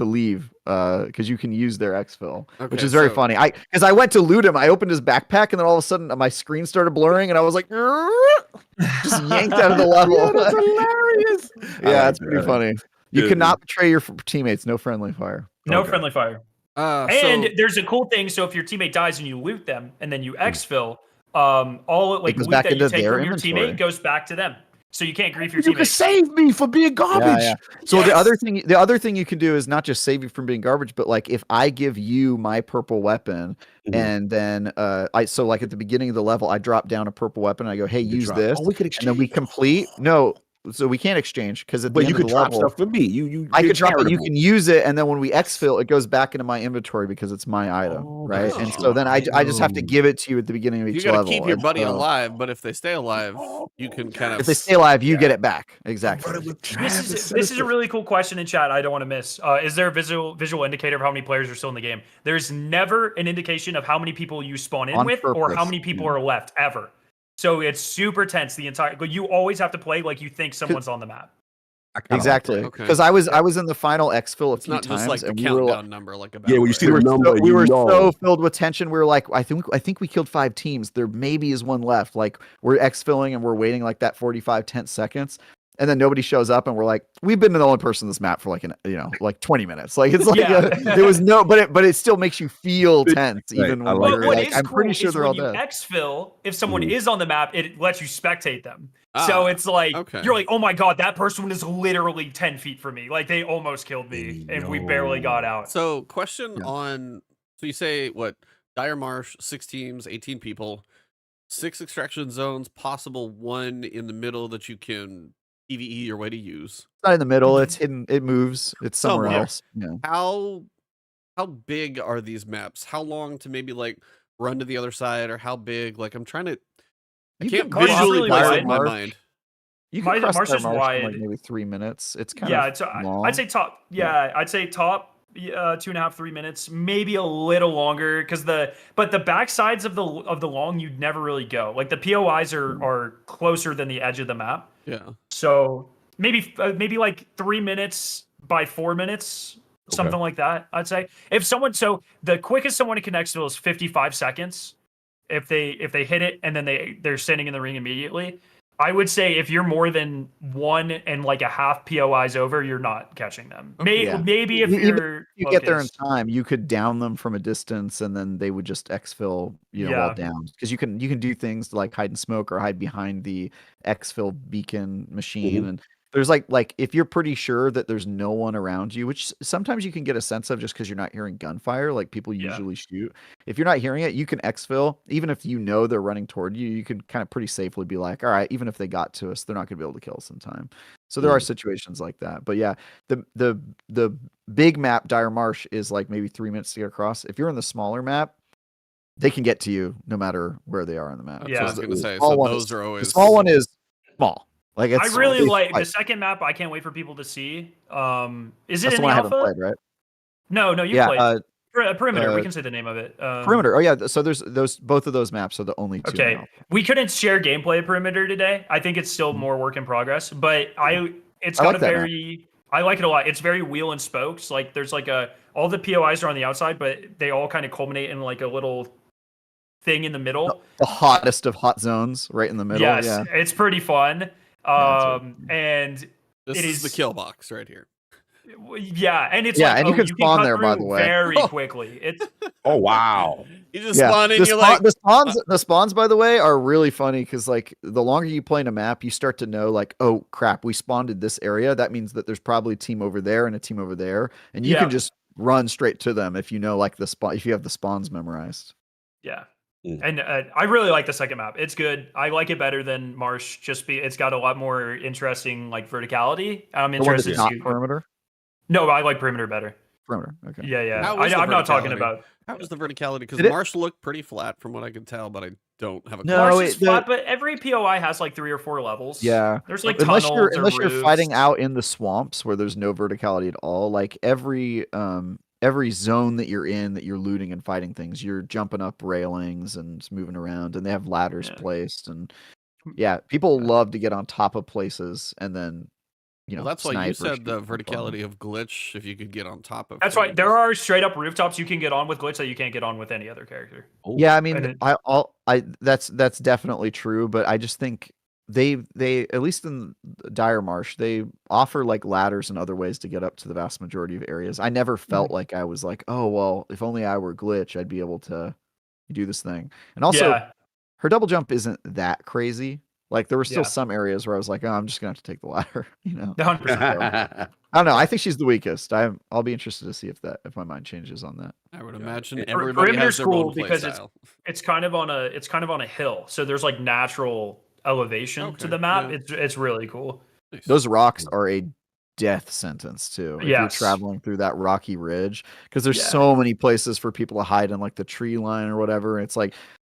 leave, because you can use their exfil, which is very funny. Because I went to loot him, I opened his backpack, and then all of a sudden my screen started blurring, and I was like, just yanked out of the level. That's hilarious. Yeah, it's pretty funny. You cannot betray your teammates. No friendly fire. No friendly fire. And there's a cool thing. So if your teammate dies and you loot them and then you exfil, all like loot that you take from your teammate goes back to them. So you can't grief your teammate. You can save me for being garbage. Yeah. So the other thing you can do is not just save you from being garbage, but like if I give you my purple weapon and then so like at the beginning of the level, I drop down a purple weapon and I go, hey, use this. We could exchange. And then we complete. No. So we can't exchange because at the end you of could the drop level, stuff for me. I could drop it. You can use it, and then when we exfil, it goes back into my inventory because it's my item, right? And so then I just have to give it to you at the beginning of each level. You gotta keep your buddy alive, but if they stay alive, you can kind of. If they stay alive, you get it back. Exactly. This is a really cool question in chat. I don't want to miss. Is there a visual indicator of how many players are still in the game? There's never an indication of how many people you spawn in with or how many people are left ever. So it's super tense the entire. But you always have to play like you think someone's on the map. Exactly, because I was in the final exfil a few times, just like the and countdown number, like a when you see the number, we were so filled with tension. We were like, I think we killed 5 teams. There maybe is one left. Like we're exfilling and we're waiting like that 45 tense seconds, and then nobody shows up, and we're like, we've been the only person on this map for like 20 minutes. Like it's like there was no, but it still makes you feel tense even when you're like, I'm pretty sure they're all dead. Exfil, if someone is on the map, it lets you spectate them. So it's like you're like, oh my god, that person is literally 10 feet from me. Like they almost killed me, and we barely got out. So question on, so you say what? Dire Marsh, 6 teams, 18 people. 6 extraction zones, possible 1 in the middle that you can PvE your way to use. It's not in the middle. It's hidden. It moves. It's somewhere Somewhere. else. Yeah. How big are these maps? How long to maybe like run to the other side, or how big? Like I'm trying to. I You can't can cross visually really place it wide. in my mind. You can cross Marsh Star is Marsh in wide. like maybe 3 minutes. It's kind Yeah, of long. I'd say top. Yeah, I'd say top 2.5, 3 minutes, maybe a little longer, because the back sides of the long you'd never really go. Like the POIs are closer than the edge of the map. Yeah. So maybe like 3 minutes by 4 minutes, something like that. I'd say so the quickest someone can exfil is 55 seconds. If they hit it and then they're standing in the ring immediately. I would say if you're more than 1.5 POIs over, you're not catching them. Maybe if you get there in time, you could down them from a distance, and then they would just exfil, while down. Because you can do things like hide and smoke or hide behind the exfil beacon machine, and there's like if you're pretty sure that there's no one around you, which sometimes you can get a sense of just because you're not hearing gunfire, like people usually shoot. If you're not hearing it, you can exfil. Even if you know they're running toward you, you can kind of pretty safely be like, all right, even if they got to us, they're not going to be able to kill us in time. So there are situations like that. But yeah, the big map, Dire Marsh, is like maybe 3 minutes to get across. If you're in the smaller map, they can get to you no matter where they are on the map. That's what I was going to say. So those are always... The small one is small. Like I really like the second map. I can't wait for people to see. Is it in the alpha? I haven't played, right? No, you played. Perimeter. We can say the name of it. Perimeter. Oh yeah. So there's both of those maps are the only two. Okay. We couldn't share gameplay at Perimeter today. I think it's still more work in progress, but it's got a very. I like it a lot. It's very wheel and spokes. Like there's like all the POIs are on the outside, but they all kind of culminate in like a little thing in the middle. The hottest of hot zones, right in the middle. Yes, yeah. It's pretty fun. And this is the kill box right here. Yeah, and it's and you can spawn there, by the way, very quickly. It's wow. You just spawn in. The spawns, by the way, are really funny because like the longer you play in a map, you start to know like, oh crap, we spawned in this area. That means that there's probably a team over there and a team over there, and you can just run straight to them if you know like the spawn, if you have the spawns memorized. Yeah. And I really like the second map. It's good. I like it better than Marsh. It's got a lot more interesting like verticality. I'm interested to see Perimeter. No, I like Perimeter better. Perimeter. Okay. Yeah. I'm not talking about. How was the verticality? Because Marsh looked pretty flat from what I could tell, but I don't have a. Marsh is flat, but every POI has like 3 or 4 levels. Yeah, there's like tunnels unless you're fighting out in the swamps where there's no verticality at all. Like every zone that you're in, that you're looting and fighting things, you're jumping up railings and moving around, and they have ladders placed, and people love to get on top of places and then. Well, that's why you said the verticality of glitch. If you could get on top of, that's right. There are straight up rooftops you can get on with glitch that you can't get on with any other character. Yeah, I mean, that's definitely true, but I just think they at least in Dire Marsh they offer like ladders and other ways to get up to the vast majority of areas. I never felt like I was like, oh well, if only I were glitch, I'd be able to do this thing. And also, her double jump isn't that crazy. Like there were still some areas where I was like, oh, I'm just gonna have to take the ladder, 100%. I don't know. I think she's the weakest. I'll be interested to see if my mind changes on that. I would imagine everybody has their own play style. It's kind of on a hill, so there's like natural elevation to the map. Yeah. It's really cool. Nice. Those rocks are a death sentence too. If you're traveling through that rocky ridge, because there's so many places for people to hide in like the tree line or whatever. It's like.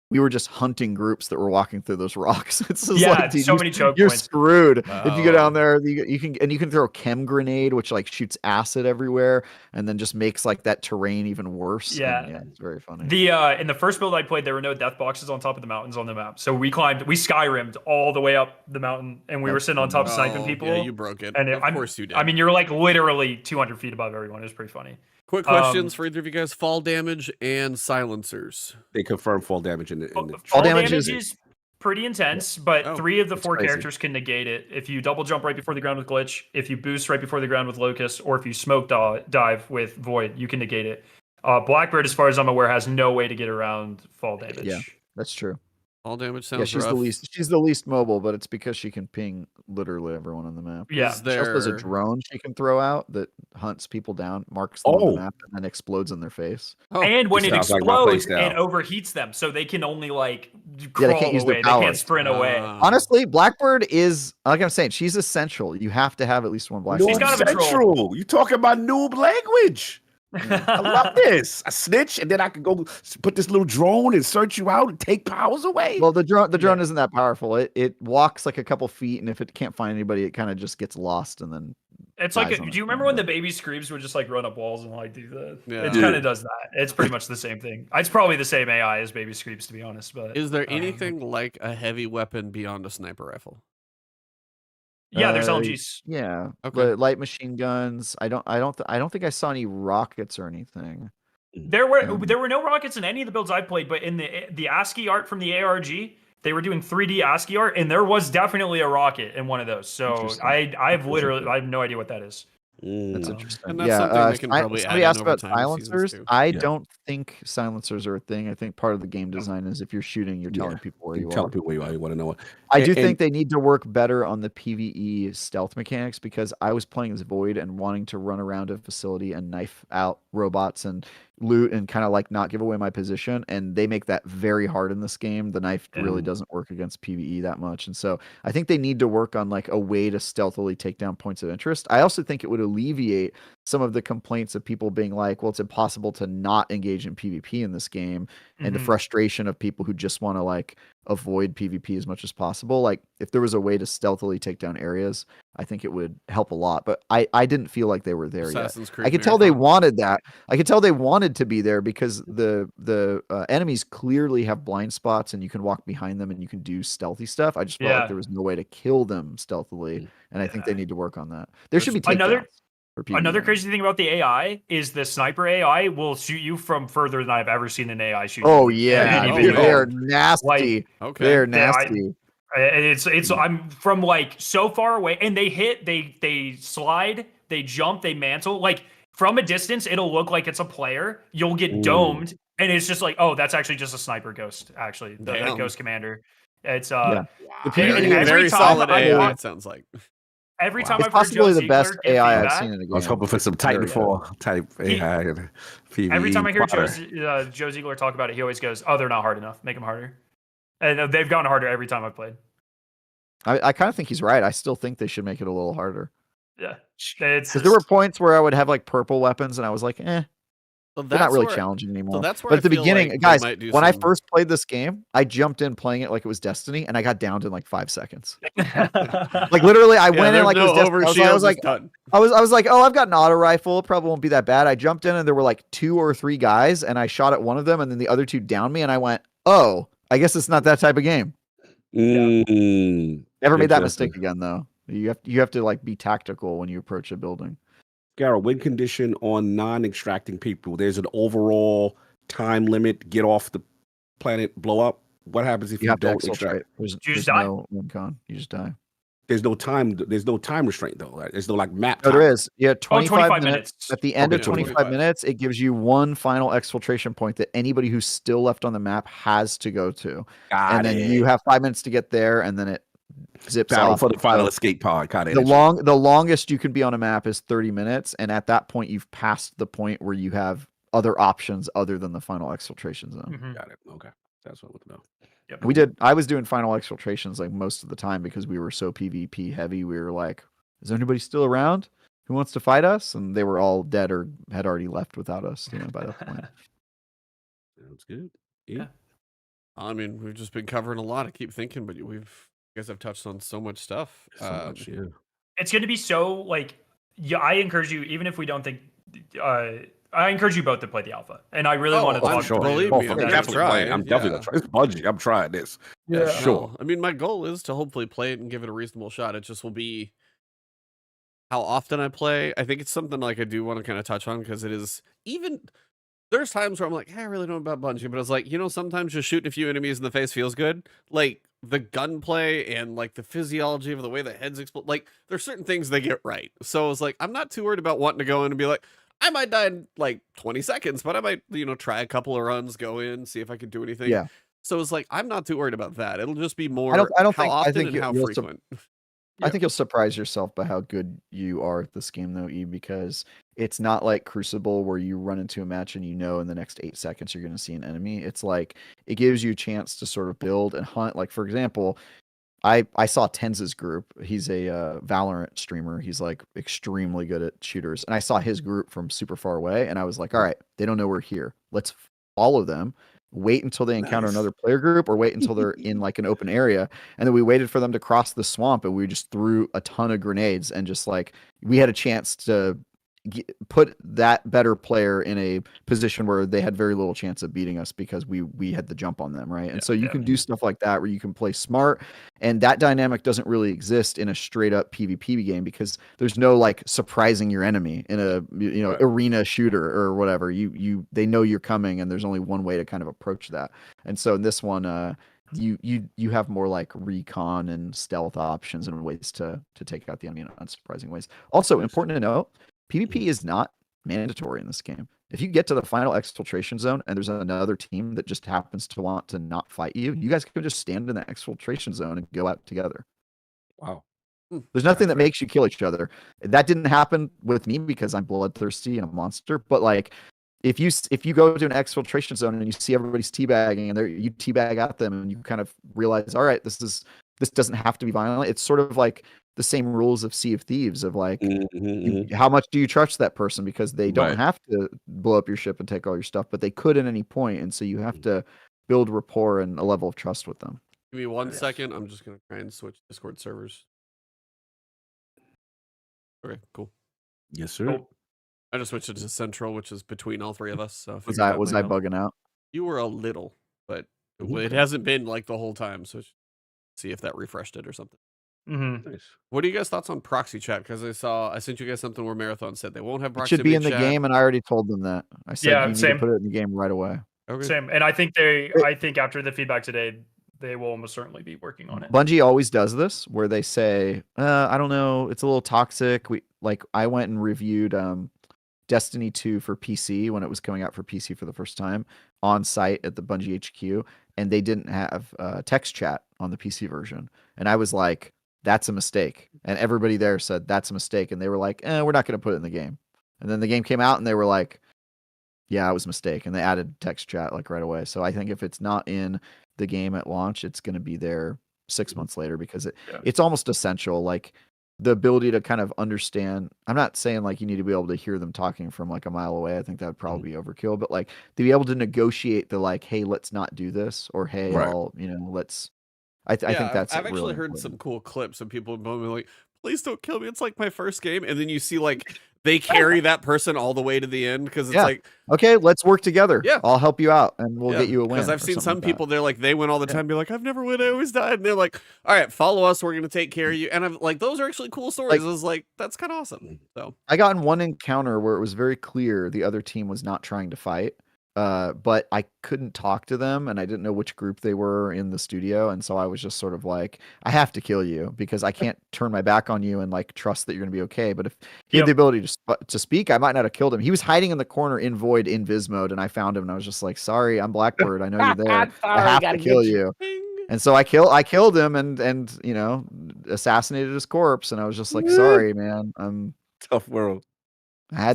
We were just hunting groups that were walking through those rocks. It's just like, dude, so many choke you're points. Screwed if you go down there. You can throw a chem grenade, which like shoots acid everywhere, and then just makes like that terrain even worse. Yeah, it's very funny. In the first build I played, there were no death boxes on top of the mountains on the map, so we Skyrimmed all the way up the mountain, and we were sitting on top sniping people. Yeah, you broke it. And of course you did. I mean, you're like literally 200 feet above everyone. It was pretty funny. Quick questions for either of you guys: fall damage and silencers. They confirm fall damage in the fall damage is pretty intense, but 3 of the 4 characters can negate it. If you double jump right before the ground with glitch, if you boost right before the ground with locust, or if you smoke dive with void, you can negate it. Blackbird, as far as I'm aware, has no way to get around fall damage. Yeah, that's true. All damage Yeah, sounds she's rough. the least. She's the least mobile, but it's because she can ping literally everyone on the map. Yeah. Is She also has a there drone she can throw out that hunts people down, marks them on the Oh. map, and then explodes in their face. Oh, And when it sounds like my explodes, playstyle. it overheats them, so they can only like Yeah, they crawl can't use their away. They can't powers. sprint away. Honestly, Blackbird is like I'm saying. She's essential. You have to have at least one Blackbird. She's kind of a troll. Central. You talking about noob language? I love this. I snitch, and then I can go put this little drone and search you out and take powers away. Well, the drone isn't that powerful. It walks like a couple feet, and if it can't find anybody, it kind of just gets lost, and then It's like, dies do on you its remember own, when the but- baby screams would just like run up walls and like do the? Yeah. It kind of does that. It's pretty much the same thing. It's probably the same AI as baby screams, to be honest. But is there anything like a heavy weapon beyond a sniper rifle? yeah, there's Uh, LGs. Yeah, Okay. but light machine guns. I don't think I saw any rockets or anything. There were no rockets in any of the builds I played, but in the ASCII art from the ARG, they were doing 3D ASCII art, and there was definitely a rocket in one of those. So Interesting. I have no idea what that is. That's Mm. interesting. And that's yeah, something they can probably somebody add in asked over about time in seasons silencers. too. I Yeah. don't think silencers are a thing. I think part of the game design is if you're shooting, you're telling Yeah. people where You you tell are. people where you are. You want to know it. I do And- think they need to work better on the PvE stealth mechanics because I was playing as Void and wanting to run around a facility and knife out robots and loot and kind of like not give away my position. And they make that very hard in this game. The knife really doesn't work against PvE that much. And so I think they need to work on like a way to stealthily take down points of interest. I also think it would alleviate some of the complaints of people being like, well, it's impossible to not engage in PvP in this game, and the Mhm. frustration of people who just want to like avoid PvP as much as possible. Like if there was a way to stealthily take down areas, I think it would help a lot. But I didn't feel like they were there yet. Assassin's Creed I could tell they Marathon. wanted that. I could tell they wanted to be there because the enemies clearly have blind spots and you can walk behind them and you can do stealthy stuff. I just felt Yeah. like there was no way to kill them stealthily, and I think they Yeah. need to work on that. There should be Another- takedowns for PvE. Another crazy thing about the AI is the sniper AI will shoot you from further than I've ever seen an AI shoot. Oh you. yeah, any Oh, video. man. they're nasty. Okay. They're Yeah, nasty. It's I'm from like so far away, and they hit, they slide, they jump, they mantle. Like from a distance, it'll look like it's a player. You'll get Ooh. domed, and it's just like, oh, that's actually just a sniper ghost. Actually, the Damn. ghost commander. It's Yeah. The and PvE every Very time solid I AI, watch- it sounds like. every Wow. time It's I've heard possibly Joe the Ziegler best give AI I've feedback, seen in a game. I was hoping for some Titanfall type AI and PvE. every time I hear fodder. Joe Ziegler talk about it, he always goes, "Oh, they're not hard enough. Make them harder." And they've gotten harder every time I've played. I kind of think he's right. I still think they should make it a little harder. Yeah, it's Because there were points where I would have like purple weapons and I was like, So they're not really where- challenging anymore. that's where But I at the feel beginning, like they guys, might do when I some- first played this game, I jumped in playing it like it was Destiny and I got downed in like 5 seconds. Like literally, I Yeah, went in there's like it was no Destiny. overshield. I was like, it's done. I was like, oh, I've got an auto rifle. It probably won't be that bad. I jumped in and there were like 2 or 3 guys and I shot at one of them and then the other 2 downed me and I went, oh, I guess it's not that type of game. Mm. Never made that Interesting. mistake again though. You have to like be tactical when you approach a building. Garrett, win condition on non-extracting people. There's an overall time limit. Get off the planet, blow up. What happens if You you, have to don't exfiltrate. extract? There's just die. no win con. You just die. There's no time. There's no time restraint though. Right? There's no like map. No, time. there is. Yeah, 25, 25 minutes. minutes. At the end Okay, of 25 25. minutes, it gives you one final exfiltration point that anybody who's still left on the map has to go to. Got And then it. you have 5 minutes to get there, and then it zips battle off. for the final So escape pod. Kind of the longest you can be on a map is 30 minutes, and at that point, you've passed the point where you have other options other than the final exfiltration zone. Mhm. Got it. Okay, that's what I want to know. I was doing final exfiltrations like most of the time because we were so PvP heavy. We were like, is there anybody still around who wants to fight us? And they were all dead or had already left without us, by that point. Sounds good. Yeah. I mean, we've just been covering a lot. I keep thinking, but you guys have touched on so much stuff. So much, yeah. It's going to be so like, yeah. I encourage you, even if we don't think. I encourage you both to play the alpha, and I really want to I'm talk. sure. to you Believe about me, I'm I'm that. definitely definitely try playing. it, I'm definitely yeah. gonna try. It's Bungie. I'm trying this. Yeah, sure. No, I mean, my goal is to hopefully play it and give it a reasonable shot. It just will be how often I play. I think it's something like I do want to kind of touch on because it is even. There's times where I'm like, hey, I really don't know about Bungie, but it's like, sometimes just shooting a few enemies in the face feels good. Like the gunplay and like the physiology of the way the heads explode. Like there's certain things they get right. So it's like, I'm not too worried about wanting to go in and be like, I might die in like 20 seconds, but I might, try a couple of runs, go in, see if I can do anything. Yeah. So it's like I'm not too worried about that. It'll just be more I don't how think often and how frequent. I think you'll surprise yourself by how good you are at this game, though, E, because it's not like Crucible where you run into a match and in the next 8 seconds you're going to see an enemy. It's like it gives you a chance to sort of build and hunt. Like, for example, I saw Tenz's group. He's a Valorant streamer. He's like extremely good at shooters. And I saw his group from super far away. And I was like, all right, they don't know we're here. Let's follow them. Wait until they encounter another player group or wait until they're in like an open area. And then we waited for them to cross the swamp and we just threw a ton of grenades and just like we had a chance to put that better player in a position where they had very little chance of beating us because we had the jump on them, right? And so you can do stuff like that where you can play smart, and that dynamic doesn't really exist in a straight up PvP game because there's no like surprising your enemy in a arena shooter or whatever. They know you're coming and there's only one way to kind of approach that. And so in this one you have more like recon and stealth options and ways to take out the enemy in unsurprising ways. Also important to note, PvP is not mandatory in this game. If you get to the final exfiltration zone and there's another team that just happens to want to not fight you, you guys can just stand in the exfiltration zone and go out together. Wow. There's nothing that makes you kill each other. That didn't happen with me because I'm bloodthirsty and a monster. But like, if you go to an exfiltration zone and you see everybody's teabagging and you teabag at them and you kind of realize, all right, this doesn't have to be violent. It's sort of like the same rules of Sea of Thieves of like, how much do you trust that person because they don't have to blow up your ship and take all your stuff, but they could at any point, and so you have to build rapport and a level of trust with them. Give me 1 second. I'm just gonna try and switch Discord servers. Okay, cool. Yes, sir. Cool. I just switched it to Central, which is between all three of us. So Was I bugging out? You were a little, but it hasn't been like the whole time. So see if that refreshed it or something. Nice. What are you guys' thoughts on proxy chat? Because I sent you guys something where Marathon said they won't have It proxy. should be in the game, and I already told them that. I said you need to put it in the game right away. Okay. Same, and I think after the feedback today, they will almost certainly be working on it. Bungie always does this, where they say, "I don't know, it's a little toxic." I went and reviewed Destiny 2 for PC when it was coming out for PC for the first time on site at the Bungie HQ, and they didn't have text chat on the PC version, and I was like, that's a mistake. And everybody there said that's a mistake. And they were like, we're not going to put it in the game. And then the game came out and they were like, yeah, it was a mistake. And they added text chat like right away. So I think if it's not in the game at launch, it's going to be there 6 months later because it's almost essential. Like the ability to kind of understand. I'm not saying like you need to be able to hear them talking from like a mile away. I think that would probably be overkill, but like to be able to negotiate the like, hey, let's not do this, or hey, let's. I think that's. I've actually heard some cool clips of people being like, "Please don't kill me. It's like my first game," and then you see like they carry that person all the way to the end because it's like, okay, let's work together. Yeah, I'll help you out, and we'll get you a win. Because I've seen some people, they're like, they win all the time, be like, I've never win, I always died, and they're like, all right, follow us, we're gonna take care of you, and I'm like, those are actually cool stories. I was like, that's kind of awesome. So I got in one encounter where it was very clear the other team was not trying to fight. But I couldn't talk to them and I didn't know which group they were in the studio. And so I was just sort of like, I have to kill you because I can't turn my back on you and like trust that you're going to be okay. But if he had the ability to speak, I might not have killed him. He was hiding in the corner in Void in Viz mode and I found him and I was just like, sorry, I'm Blackbird. I know you're there. I have to kill you. And so I killed him and assassinated his corpse. And I was just like, sorry, man. Tough world.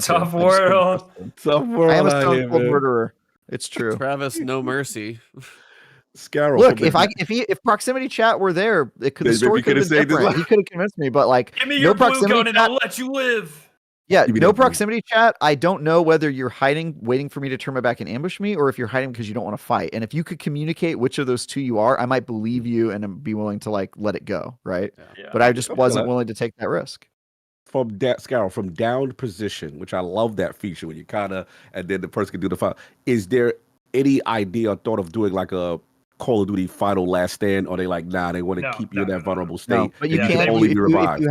Tough world. I am a stone cold murderer. It's true. Travis, no mercy. Scarrow. Look, if proximity chat were there, the story could have been different. He could have convinced me, but like, give me your blue gun and I'll let you live. Yeah, no proximity chat. I don't know whether you're hiding, waiting for me to turn my back and ambush me, or if you're hiding because you don't want to fight. And if you could communicate which of those two you are, I might believe you and be willing to like let it go, right? Yeah. But I just wasn't willing to take that risk. From downed position, which I love that feature when you kind of, and then the person can do the fight. Is there any idea or thought of doing like a Call of Duty final last stand, or they like, nah, they want to keep you in that vulnerable state? No, but you can only be revived.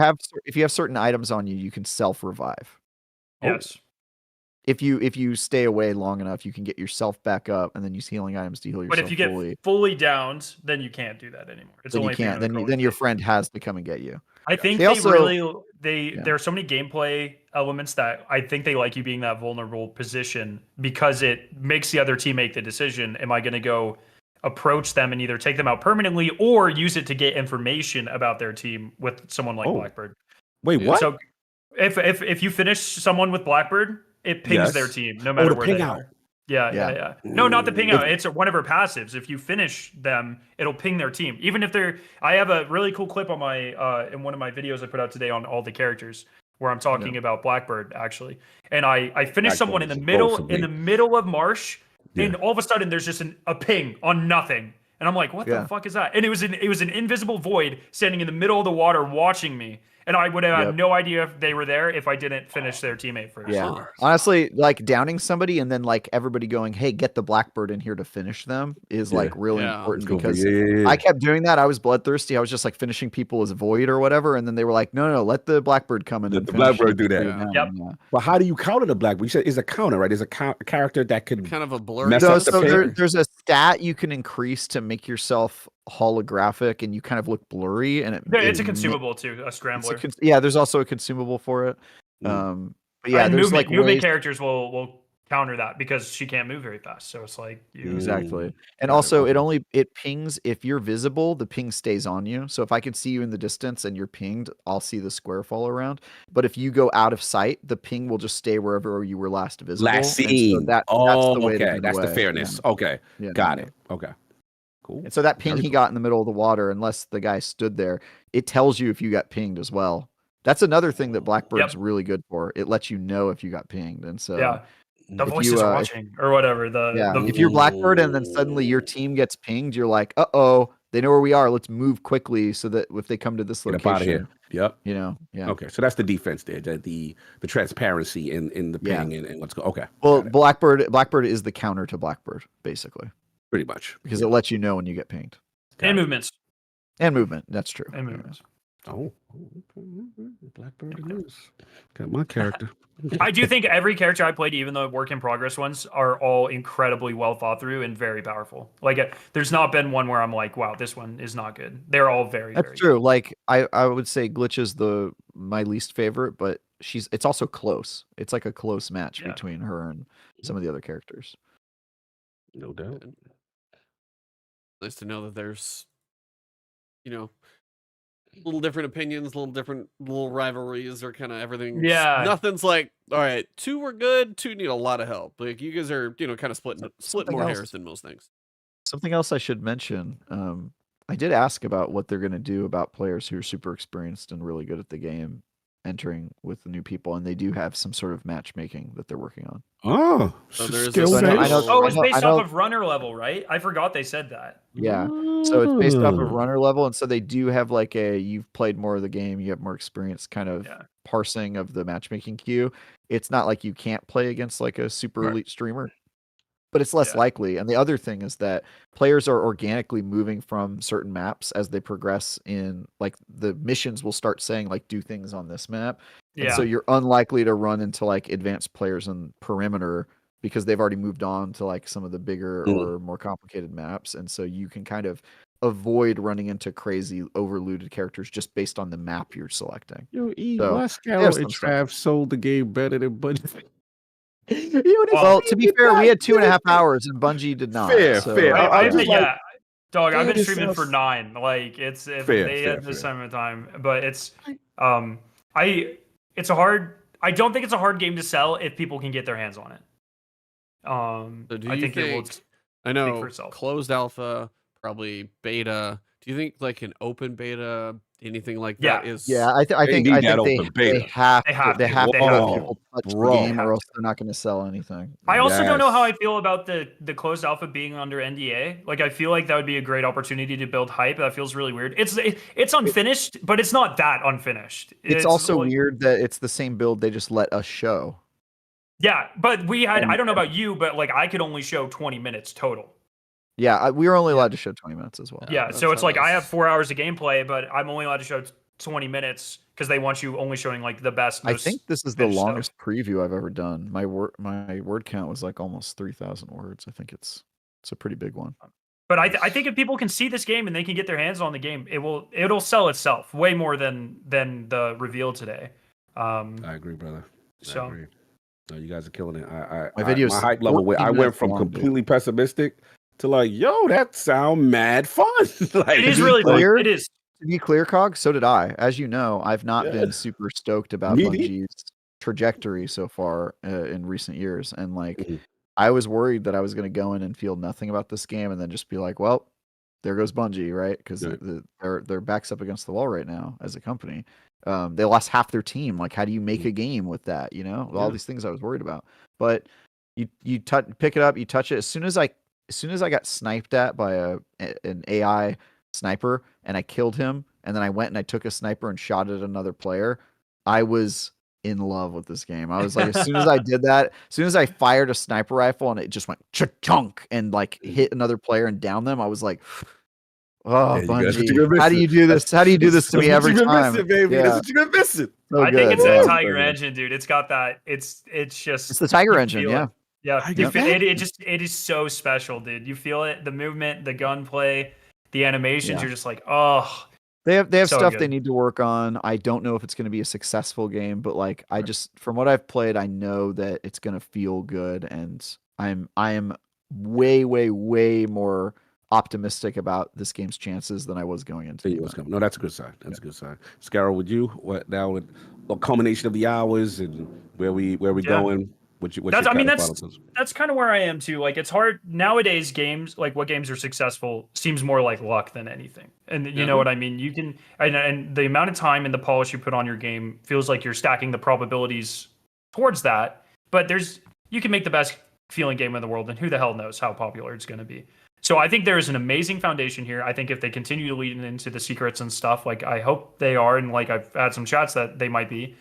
If you have certain items on you, you can self revive. Yes. If you stay away long enough, you can get yourself back up, and then use healing items to heal yourself. But if you get fully downed, then you can't do that anymore. It's only you can't. Then your friend has to come and get you. I think there are so many gameplay elements that I think they like you being that vulnerable position because it makes the other team make the decision. Am I going to go approach them and either take them out permanently or use it to get information about their team with someone like Blackbird. Wait, what? So if you finish someone with Blackbird, it pings their team no matter where they are. Yeah. No, not the ping out. It's one of her passives. If you finish them, it'll ping their team. Even if they're, I have a really cool clip on my in one of my videos I put out today on all the characters where I'm talking about Blackbird actually. And I finished someone in the middle of Marsh, and all of a sudden there's just a ping on nothing. And I'm like, what the fuck is that? And it was an invisible void standing in the middle of the water watching me. And I would have had no idea if they were there if I didn't finish their teammate first. Yeah. Honestly, like downing somebody and then like everybody going, hey, get the Blackbird in here to finish them is like really important because I kept doing that. I was bloodthirsty. I was just like finishing people as void or whatever. And then they were like, no, let the Blackbird come in. Let the Blackbird do that. But how do you counter the Blackbird? You said it's a counter, right? There's a character that could kind of a blur. No, so there's a stat you can increase to make yourself holographic and you kind of look blurry, and it's a consumable too, a scrambler. There's also a consumable for it. But yeah, there's movement, movement characters will counter that because she can't move very fast. So it's like exactly. And also it pings if you're visible, the ping stays on you. So if I can see you in the distance and you're pinged, I'll see the square fall around. But if you go out of sight, the ping will just stay wherever you were last visible. Last seen. So that's the way that's the fairness. Yeah. Okay. Got it. Okay. Cool. And so that ping he got in the middle of the water, unless the guy stood there, it tells you if you got pinged as well. That's another thing that Blackbird's really good for. It lets you know if you got pinged. And so the voices are watching or whatever. If you're Blackbird and then suddenly your team gets pinged, you're like, uh-oh, they know where we are. Let's move quickly so that if they come to this location. Get out of here. Yep. You know, Okay, so that's the defense there, the transparency in the ping and let's go. Okay. Well, Blackbird is the counter to Blackbird, basically. Pretty much. Because it lets you know when you get pinged. And movements. And movement. That's true. And movements. Oh, Blackbird is. Got my character. I do think every character I played, even the work in progress ones, are all incredibly well thought through and very powerful. Like, there's not been one where I'm like, wow, this one is not good. They're all very, That's very true. good. Like, I would say Glitch is my least favorite, but it's also close. It's like a close match between her and some of the other characters. No doubt. Nice to know that there's, little different opinions, little rivalries, or kind of everything. Yeah. Nothing's like, all right, 2 were good, 2 need a lot of help. Like, you guys are, kind of split more hairs than most things. Something else I should mention. I did ask about what they're going to do about players who are super experienced and really good at the game entering with the new people, and they do have some sort of matchmaking that they're working on. Oh, so there's it's based off of runner level, right? I forgot they said that. Yeah, so it's based off of runner level, and so they do have like you've played more of the game, you have more experience kind of parsing of the matchmaking queue. It's not like you can't play against like a super elite streamer, but it's less likely. And the other thing is that players are organically moving from certain maps as they progress in, like the missions will start saying like do things on this map. And so you're unlikely to run into like advanced players in perimeter because they've already moved on to like some of the bigger or more complicated maps. And so you can kind of avoid running into crazy overlooted characters just based on the map you're selecting. Scout and Trav sold the game better than Bungie. Well, to be fair, we had 2.5 hours and Bungie did not. Fair. Dog, I've been streaming for 9. Like they had this time of time, but it's it's a hard. I don't think it's a hard game to sell if people can get their hands on it. So I think it will. I know closed alpha, probably beta. Do you think like an open beta, anything like that is? Yeah, I think they have to touch the game, or else they're not going to sell anything. I also don't know how I feel about the closed alpha being under NDA. Like, I feel like that would be a great opportunity to build hype. That feels really weird. It's unfinished, but it's not that unfinished. It's also like, weird that it's the same build they just let us show. Yeah, but we had. I don't know about you, but like I could only show 20 minutes total. Yeah, we were only allowed to show 20 minutes as well. Yeah, so it's like I have 4 hours of gameplay, but I'm only allowed to show 20 minutes because they want you only showing like the best. I think this is the longest preview I've ever done. My word count was like almost 3,000 words. I think it's a pretty big one. But I think if people can see this game and they can get their hands on the game, it'll sell itself way more than the reveal today. I agree, brother. I agree. No, you guys are killing it. My hype level. I went from completely pessimistic to like, yo, that sound mad fun. Like, It is really fun. clear, It is. To be clear, Cog, so did I. As you know, I've not Yeah. been super stoked about Me neither. Bungie's trajectory so far in recent years, and like Mhm. I was worried that I was going to go in and feel nothing about this game, and then just be like, well, there goes Bungie, right? Because Right. their backs up against the wall right now as a company. They lost half their team. Like, how do you make a game with that? You know, all Yeah. these things I was worried about. But you pick it up, you touch it. As soon as I got sniped at by an AI sniper and I killed him, and then I went and I took a sniper and shot at another player, I was in love with this game. I was like, as soon as I did that, as soon as I fired a sniper rifle and it just went chunk and like hit another player and down them, I was like, oh, There you go. That's what Bungie, you're how do missing. you do this? How do you do this to me every time? Missing, baby. Yeah. That's what you're missing. So I think good. it's Yeah. that So Tiger good. engine, dude. It's got that. It's just. It's the Tiger you engine, feel yeah. it. Yeah, I you get feel, that. it is so special, dude. You feel it, the movement, the gunplay, the animations. Yeah. You're just like, oh. They have So stuff they good. need to work on. I don't know if it's going to be a successful game, but like I just from what I've played, I know that it's going to feel good, and I am way more optimistic about this game's chances than I was going into See the what's event. coming. No, that's a good sign. That's a good sign. Scarrow, would you? What now with a culmination of the hours and where we Yeah. going? What's your That's. I kind mean, of final thoughts? that's kind of where I am too. Like, it's hard nowadays. Games like what games are successful seems more like luck than anything. And you know what I mean. You can and the amount of time and the polish you put on your game feels like you're stacking the probabilities towards that. But you can make the best feeling game in the world, and who the hell knows how popular it's going to be. So I think there is an amazing foundation here. I think if they continue to lead into the secrets and stuff, like I hope they are, and like I've had some chats that they might be.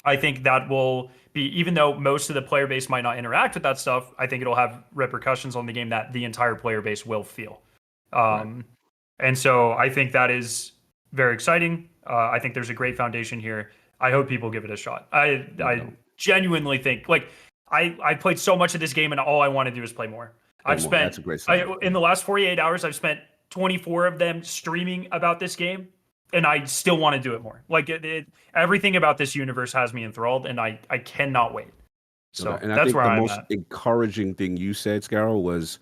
I think that will be, even though most of the player base might not interact with that stuff, I think it'll have repercussions on the game that the entire player base will feel. And so I think that is very exciting. I think there's a great foundation here. I hope people give it a shot. I genuinely think, like, I played so much of this game and all I want to do is play more. That's a great sign. In the last 48 hours, I've spent 24 of them streaming about this game, and I still want to do it more. Like everything about this universe has me enthralled, and I cannot wait. So and I that's think where the I'm most at. encouraging thing you said, Scarrow, was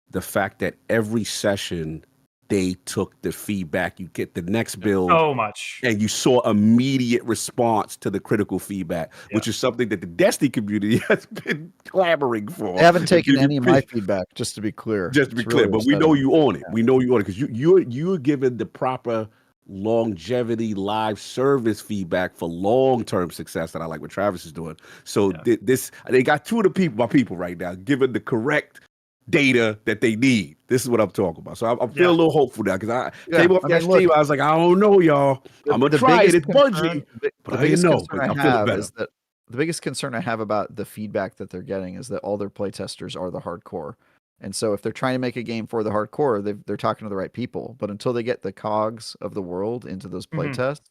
the fact that every session they took the feedback. You get the next build. So much. And you saw immediate response to the critical feedback, which is something that the Destiny community has been clamoring for. They haven't taken any of my feedback, just to be clear. Just to be clear, but we know you own it. We know you own it because you're given the proper longevity live service feedback for long-term success that I like what Travis is doing. So they got two of my people right now given the correct data that they need. This is what I'm talking about. So I'm feeling a little hopeful now because I came off that stream. I was like, I don't know, y'all. I'm gonna try it. It's Bungie, but I didn't know. I'm feeling better. Is that the biggest concern I have about the feedback that they're getting is that all their playtesters are the hardcore. And so if they're trying to make a game for the hardcore, they're talking to the right people. But until they get the cogs of the world into those playtests,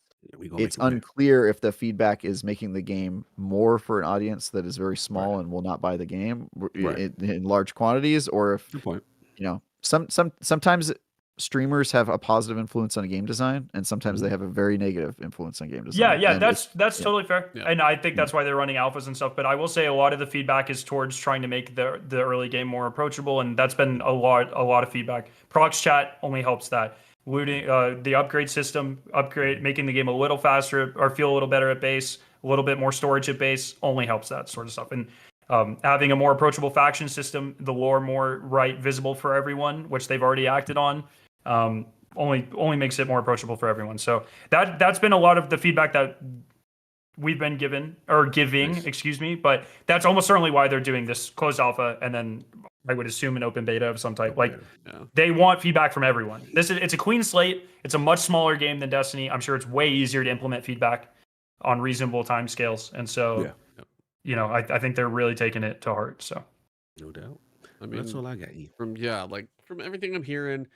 it's unclear if the feedback is making the game more for an audience that is very small and will not buy the game in large quantities, or if sometimes streamers have a positive influence on game design, and sometimes they have a very negative influence on game design. Yeah, that's totally fair. Yeah. And I think that's why they're running alphas and stuff. But I will say a lot of the feedback is towards trying to make the early game more approachable, and that's been a lot of feedback. Prox chat only helps that. Looting, the upgrade system, making the game a little faster or feel a little better at base, a little bit more storage at base, only helps that sort of stuff. And having a more approachable faction system, the lore more visible for everyone, which they've already acted on, only makes it more approachable for everyone. So that's been a lot of the feedback that we've been giving, excuse me. But that's almost certainly why they're doing this closed alpha, and then I would assume an open beta of some type. Like they want feedback from everyone. It's a clean slate. It's a much smaller game than Destiny. I'm sure it's way easier to implement feedback on reasonable timescales. And so, I think they're really taking it to heart. So, no doubt. I mean, that's all I got. From everything I'm hearing,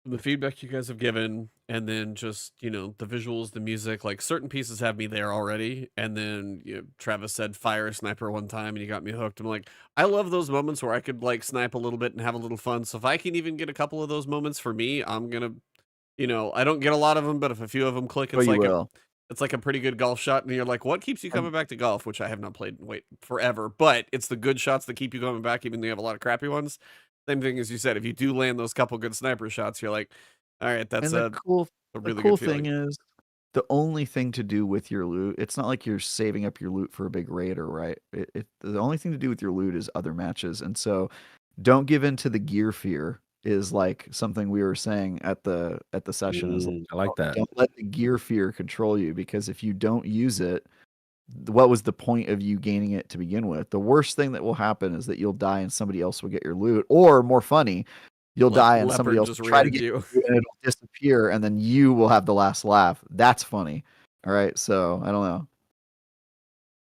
the feedback you guys have given, and then just the visuals, the music, like certain pieces have me there already. And then Travis said fire a sniper one time and you got me hooked. I'm like, I love those moments where I could like snipe a little bit and have a little fun. So if I can even get a couple of those moments for me, I'm gonna I don't get a lot of them, but if a few of them click, it's It's like a pretty good golf shot, and you're like, what keeps you coming back to golf? Which I have not played forever, but it's the good shots that keep you coming back, even though you have a lot of crappy ones. Same thing as you said, if you do land those couple good sniper shots, you're like, all right, that's And a really cool good feeling. thing is, the only thing to do with your loot, it's not like you're saving up your loot for a big raider, right? The only thing to do with your loot is other matches, and so don't give in to the gear fear. Is like something we were saying at the session. Is I like that. Don't let the gear fear control you, because if you don't use it, what was the point of you gaining it to begin with? The worst thing that will happen is that you'll die and somebody else will get your loot, or more funny, you'll die and somebody else just will try to rammed get you. you and it'll disappear, and then you will have the last laugh. That's funny. All right, so I don't know.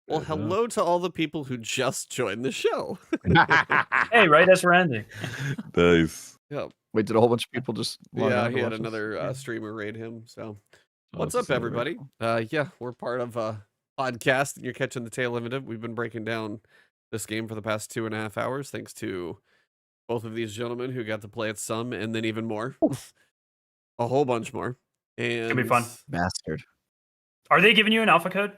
Well, hello to all the people who just joined the show. Hey, right as we're ending. Nice. Yep. Wait, did a whole bunch of people just log Yeah, on to he had watch this? another streamer raid him. So, what's Awesome. up, everybody? Yeah, we're part of a podcast, and you're catching the tail end of it. We've been breaking down this game for the past 2.5 hours, thanks to both of these gentlemen who got to play it some, and then even more, a whole bunch more. And Gonna be fun. Bastard. Are they giving you an alpha code,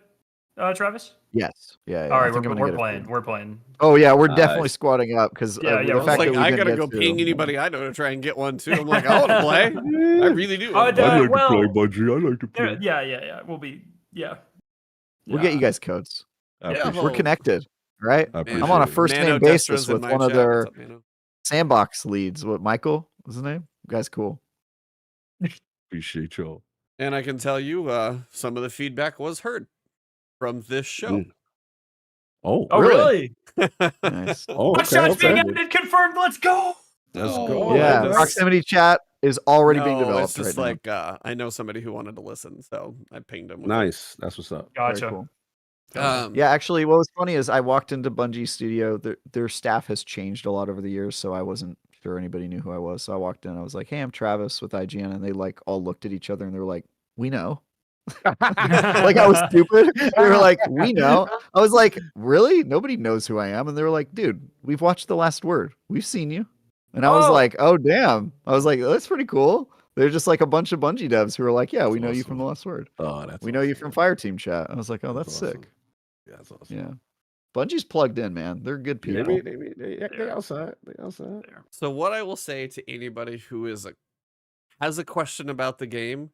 Travis? Yes. Yeah. All I right, think I'm gonna we're get it playing. for- We're playing. Oh yeah, we're definitely Nice. squatting up because Yeah, the yeah, I was fact like, that we I didn't gotta get go to- ping anybody I know to try and get one too. I'm like, I want to play. I really do. Oh, wanna play. I like to play well, Bungie. I like to play. Yeah. We'll be. Yeah. We'll get you guys codes. I Yeah, appreciate We're it. connected, right? I Man, appreciate I'm on a it. first Nano name basis Destra's in with my one of chat. their What's up, Nano? sandbox leads. What, Michael was his name? Guy's cool. Appreciate y'all. And I can tell you, some of the feedback was heard from this show. Mm. Oh, Oh, Really? really? Nice. oh, Watch shots being added, confirmed. Let's go. Let's Oh, go. Yeah, that's- proximity chat is already being No, developed it's just right like I know somebody who wanted to listen, so I pinged him. With Nice. That's what's up. now. Gotcha. Very cool. It. Yeah, actually, what was funny is I walked into Bungie Studio. Their staff has changed a lot over the years, so I wasn't sure anybody knew who I was. So I walked in, I was like, "Hey, I'm Travis with IGN," and they like all looked at each other and they were like, "We know." Like I was stupid. They were like, "We know." I was like, "Really? Nobody knows who I am." And they were like, "Dude, we've watched The Last Word. We've seen you." And I was Oh. like, "Oh, damn." I was like, "That's pretty cool." They're just like a bunch of Bungie devs who are like, "Yeah, we That's know you awesome. from The Last Word. Oh, that's We know you awesome. from Fireteam chat." I was like, "Oh, that's awesome. sick." Yeah, that's awesome. Yeah. Bungie's plugged in, man. They're good Yeah, people. they outside. They outside. There. So what I will say to anybody who has a question about the game,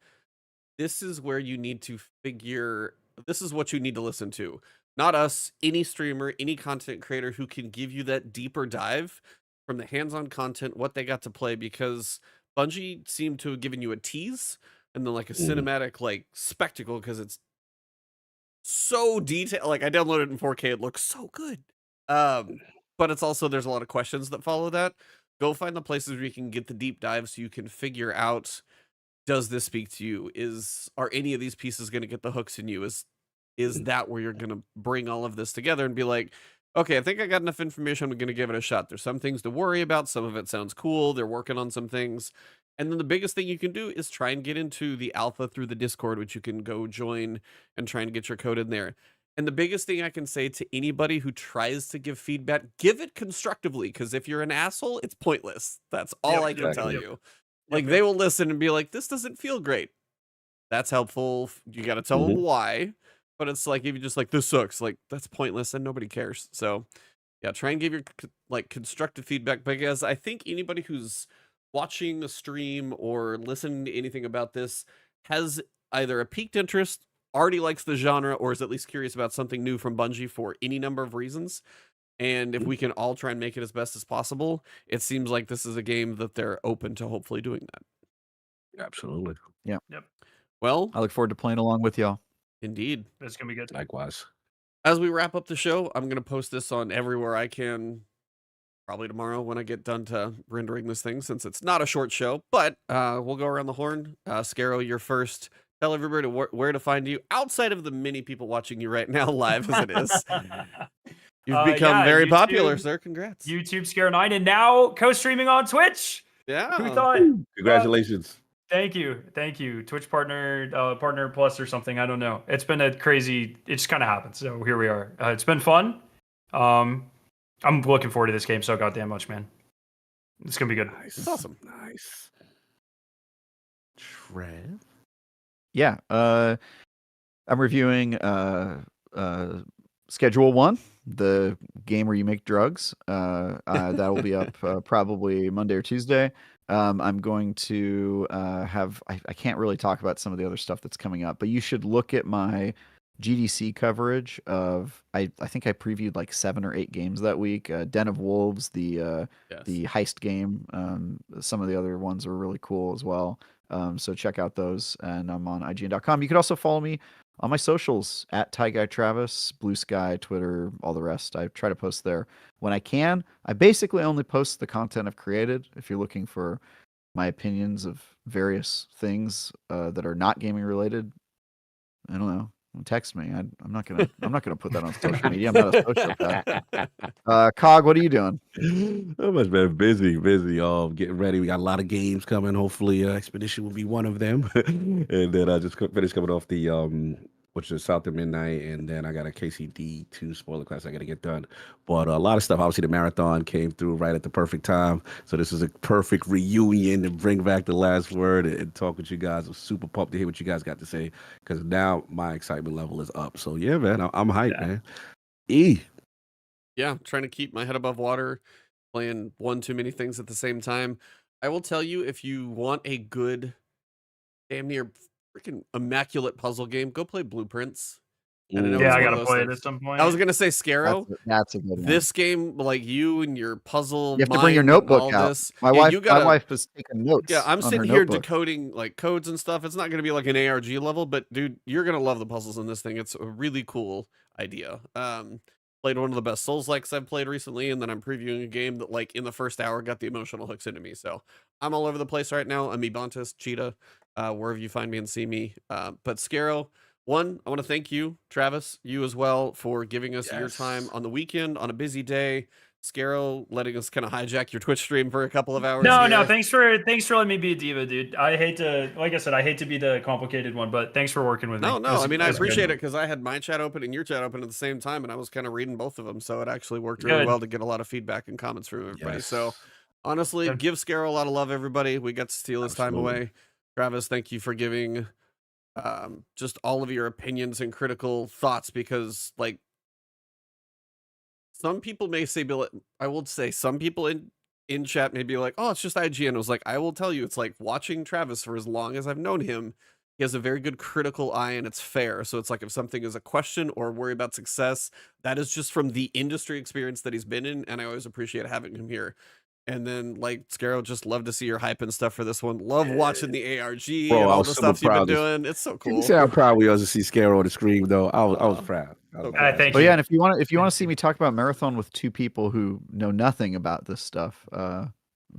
this is where you need to figure. This is what you need to listen to. Not us, any streamer, any content creator who can give you that deeper dive from the hands-on content, what they got to play, because Bungie seemed to have given you a tease and then like a cinematic like spectacle because it's so detailed. Like I downloaded it in 4K, it looks so good. But it's also there's a lot of questions that follow that. Go find the places where you can get the deep dive so you can figure out, does this speak to you? Are any of these pieces going to get the hooks in you? Is that where you're going to bring all of this together and be like, okay, I think I got enough information. I'm going to give it a shot. There's some things to worry about. Some of it sounds cool. They're working on some things. And then the biggest thing you can do is try and get into the alpha through the Discord, which you can go join and try and get your code in there. And the biggest thing I can say to anybody who tries to give feedback, give it constructively. Because if you're an asshole, it's pointless. That's all I can tell you. Like they will listen and be like, this doesn't feel great. That's helpful. You got to tell them why. But it's like, if you just like, this sucks, like that's pointless and nobody cares. So yeah, try and give your like constructive feedback, because I think anybody who's watching a stream or listening to anything about this has either a piqued interest, already likes the genre, or is at least curious about something new from Bungie for any number of reasons. And if we can all try and make it as best as possible, it seems like this is a game that they're open to hopefully doing that. Absolutely. Well, I look forward to playing along with y'all. indeed. It's gonna be good. Likewise. As we wrap up the show, I'm going to post this on everywhere I can, probably tomorrow when I get done to rendering this thing, since it's not a short show. But we'll go around the horn. Scarrow, you're first. Tell everybody where to find you outside of the many people watching you right now live as it is. You've become very popular, sir. Congrats. YouTube Scare 9 and now co-streaming on Twitch. Yeah. Who thought? Congratulations. Thank you. Twitch partner plus or something. I don't know. It's been a crazy. It just kind of happened. So here we are. It's been fun. I'm looking forward to this game so goddamn much, man. It's gonna be good. Nice. It's awesome. Nice. Trev. Yeah. I'm reviewing Schedule 1, the game where you make drugs. That will be up probably Monday or Tuesday. I'm going to I can't really talk about some of the other stuff that's coming up, but you should look at my GDC coverage of I think I previewed like 7 or 8 games that week. Den of Wolves, the heist game. Some of the other ones were really cool as well. So check out those, and I'm on IGN.com. You could also follow me on my socials at TyGuyTravis, Blue Sky, Twitter, all the rest. I try to post there when I can. I basically only post the content I've created. If you're looking for my opinions of various things that are not gaming related, I don't know. Text me. I'm not gonna put that on social media. I'm not a sociopath. Cog, what are you doing? Not much, man. Busy. Getting ready. We got a lot of games coming. Hopefully, Expedition will be one of them. And then I just finished coming off the which is South of Midnight, and then I got a KCD2 spoiler class I got to get done. But a lot of stuff. Obviously, the marathon came through right at the perfect time. So this is a perfect reunion to bring back the last word and talk with you guys. I'm super pumped to hear what you guys got to say, because now my excitement level is up. So yeah, man, I'm hyped, man. Yeah, trying to keep my head above water, playing one too many things at the same time. I will tell you, if you want a good, damn near freaking immaculate puzzle game, go play Blueprints. And I know Yeah, it's I one of gotta those play it things. at some point. I was gonna say Scarrow. That's a good one. This game, like you and your puzzle, You have to bring your mind and notebook all out. this. My Yeah, you gotta, wife is taking notes. yeah, I'm on sitting her here notebook. decoding like codes and stuff. It's not gonna be like an ARG level, but dude, you're gonna love the puzzles in this thing. It's a really cool idea. Played one of the best Souls-likes I've played recently, and then I'm previewing a game that, like, in the first hour got the emotional hooks into me. So I'm all over the place right now. I'm Ebontis, Cheetah, wherever you find me and see me. But Scarrow, one, I want to thank you, Travis, you as well, for giving us your time on the weekend on a busy day. Scarrow, letting us kind of hijack your Twitch stream for a couple of hours. No, thanks for letting me be a diva, dude. I hate to, like I said, I hate to be the complicated one, but thanks for working with me. No, I mean, I appreciate it, because I had my chat open and your chat open at the same time, and I was kind of reading both of them, so it actually worked really well to get a lot of feedback and comments from everybody. So honestly, give Scarrow a lot of love, everybody. We got to steal his time away. Travis, thank you for giving just all of your opinions and critical thoughts, because like some people may say, I will say some people in chat may be like, oh, it's just IGN. I was like, I will tell you, it's like watching Travis for as long as I've known him. He has a very good critical eye, and it's fair. So it's like, if something is a question or worry about success, that is just from the industry experience that he's been in, and I always appreciate having him here. And then, like, Scarrow, just love to see your hype and stuff for this one. Love watching the ARG and all the stuff you've been doing. It's so cool. You see how proud we are to see Scarrow on the screen, though. I was proud. Thank But you. yeah, and if you want to see me talk about Marathon with 2 people who know nothing about this stuff,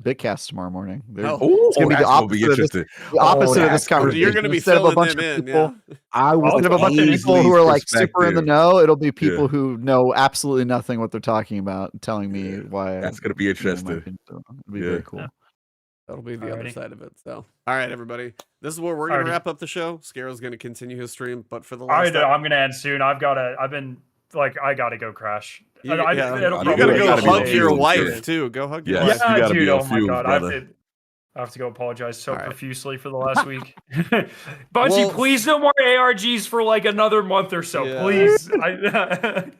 Bitcast tomorrow morning. It's gonna be the opposite of this conversation. You're gonna be Instead of a bunch filling of them in. people, I was instead of a bunch of people who are like super in the know, it'll be people who know absolutely nothing what they're talking about and telling me why. That's gonna be interesting. It'll be very cool. Yeah. That'll be the other side of it. So, all right, everybody, this is where we're gonna wrap up the show. Scarrow's gonna continue his stream, but for the last, I'm gonna end soon. I gotta go crash. you gotta go hug your wife too. Go hug your wife. You gotta dude, be oh on my fumes, god, brother. I have to go apologize so All right. profusely for the last week. Bungie, Well, please no more ARGs for like another month or so, Yeah. please.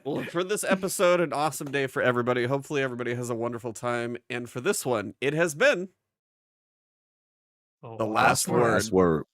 Well, for this episode, an awesome day for everybody. Hopefully, everybody has a wonderful time. And for this one, it has been the last word. Last word.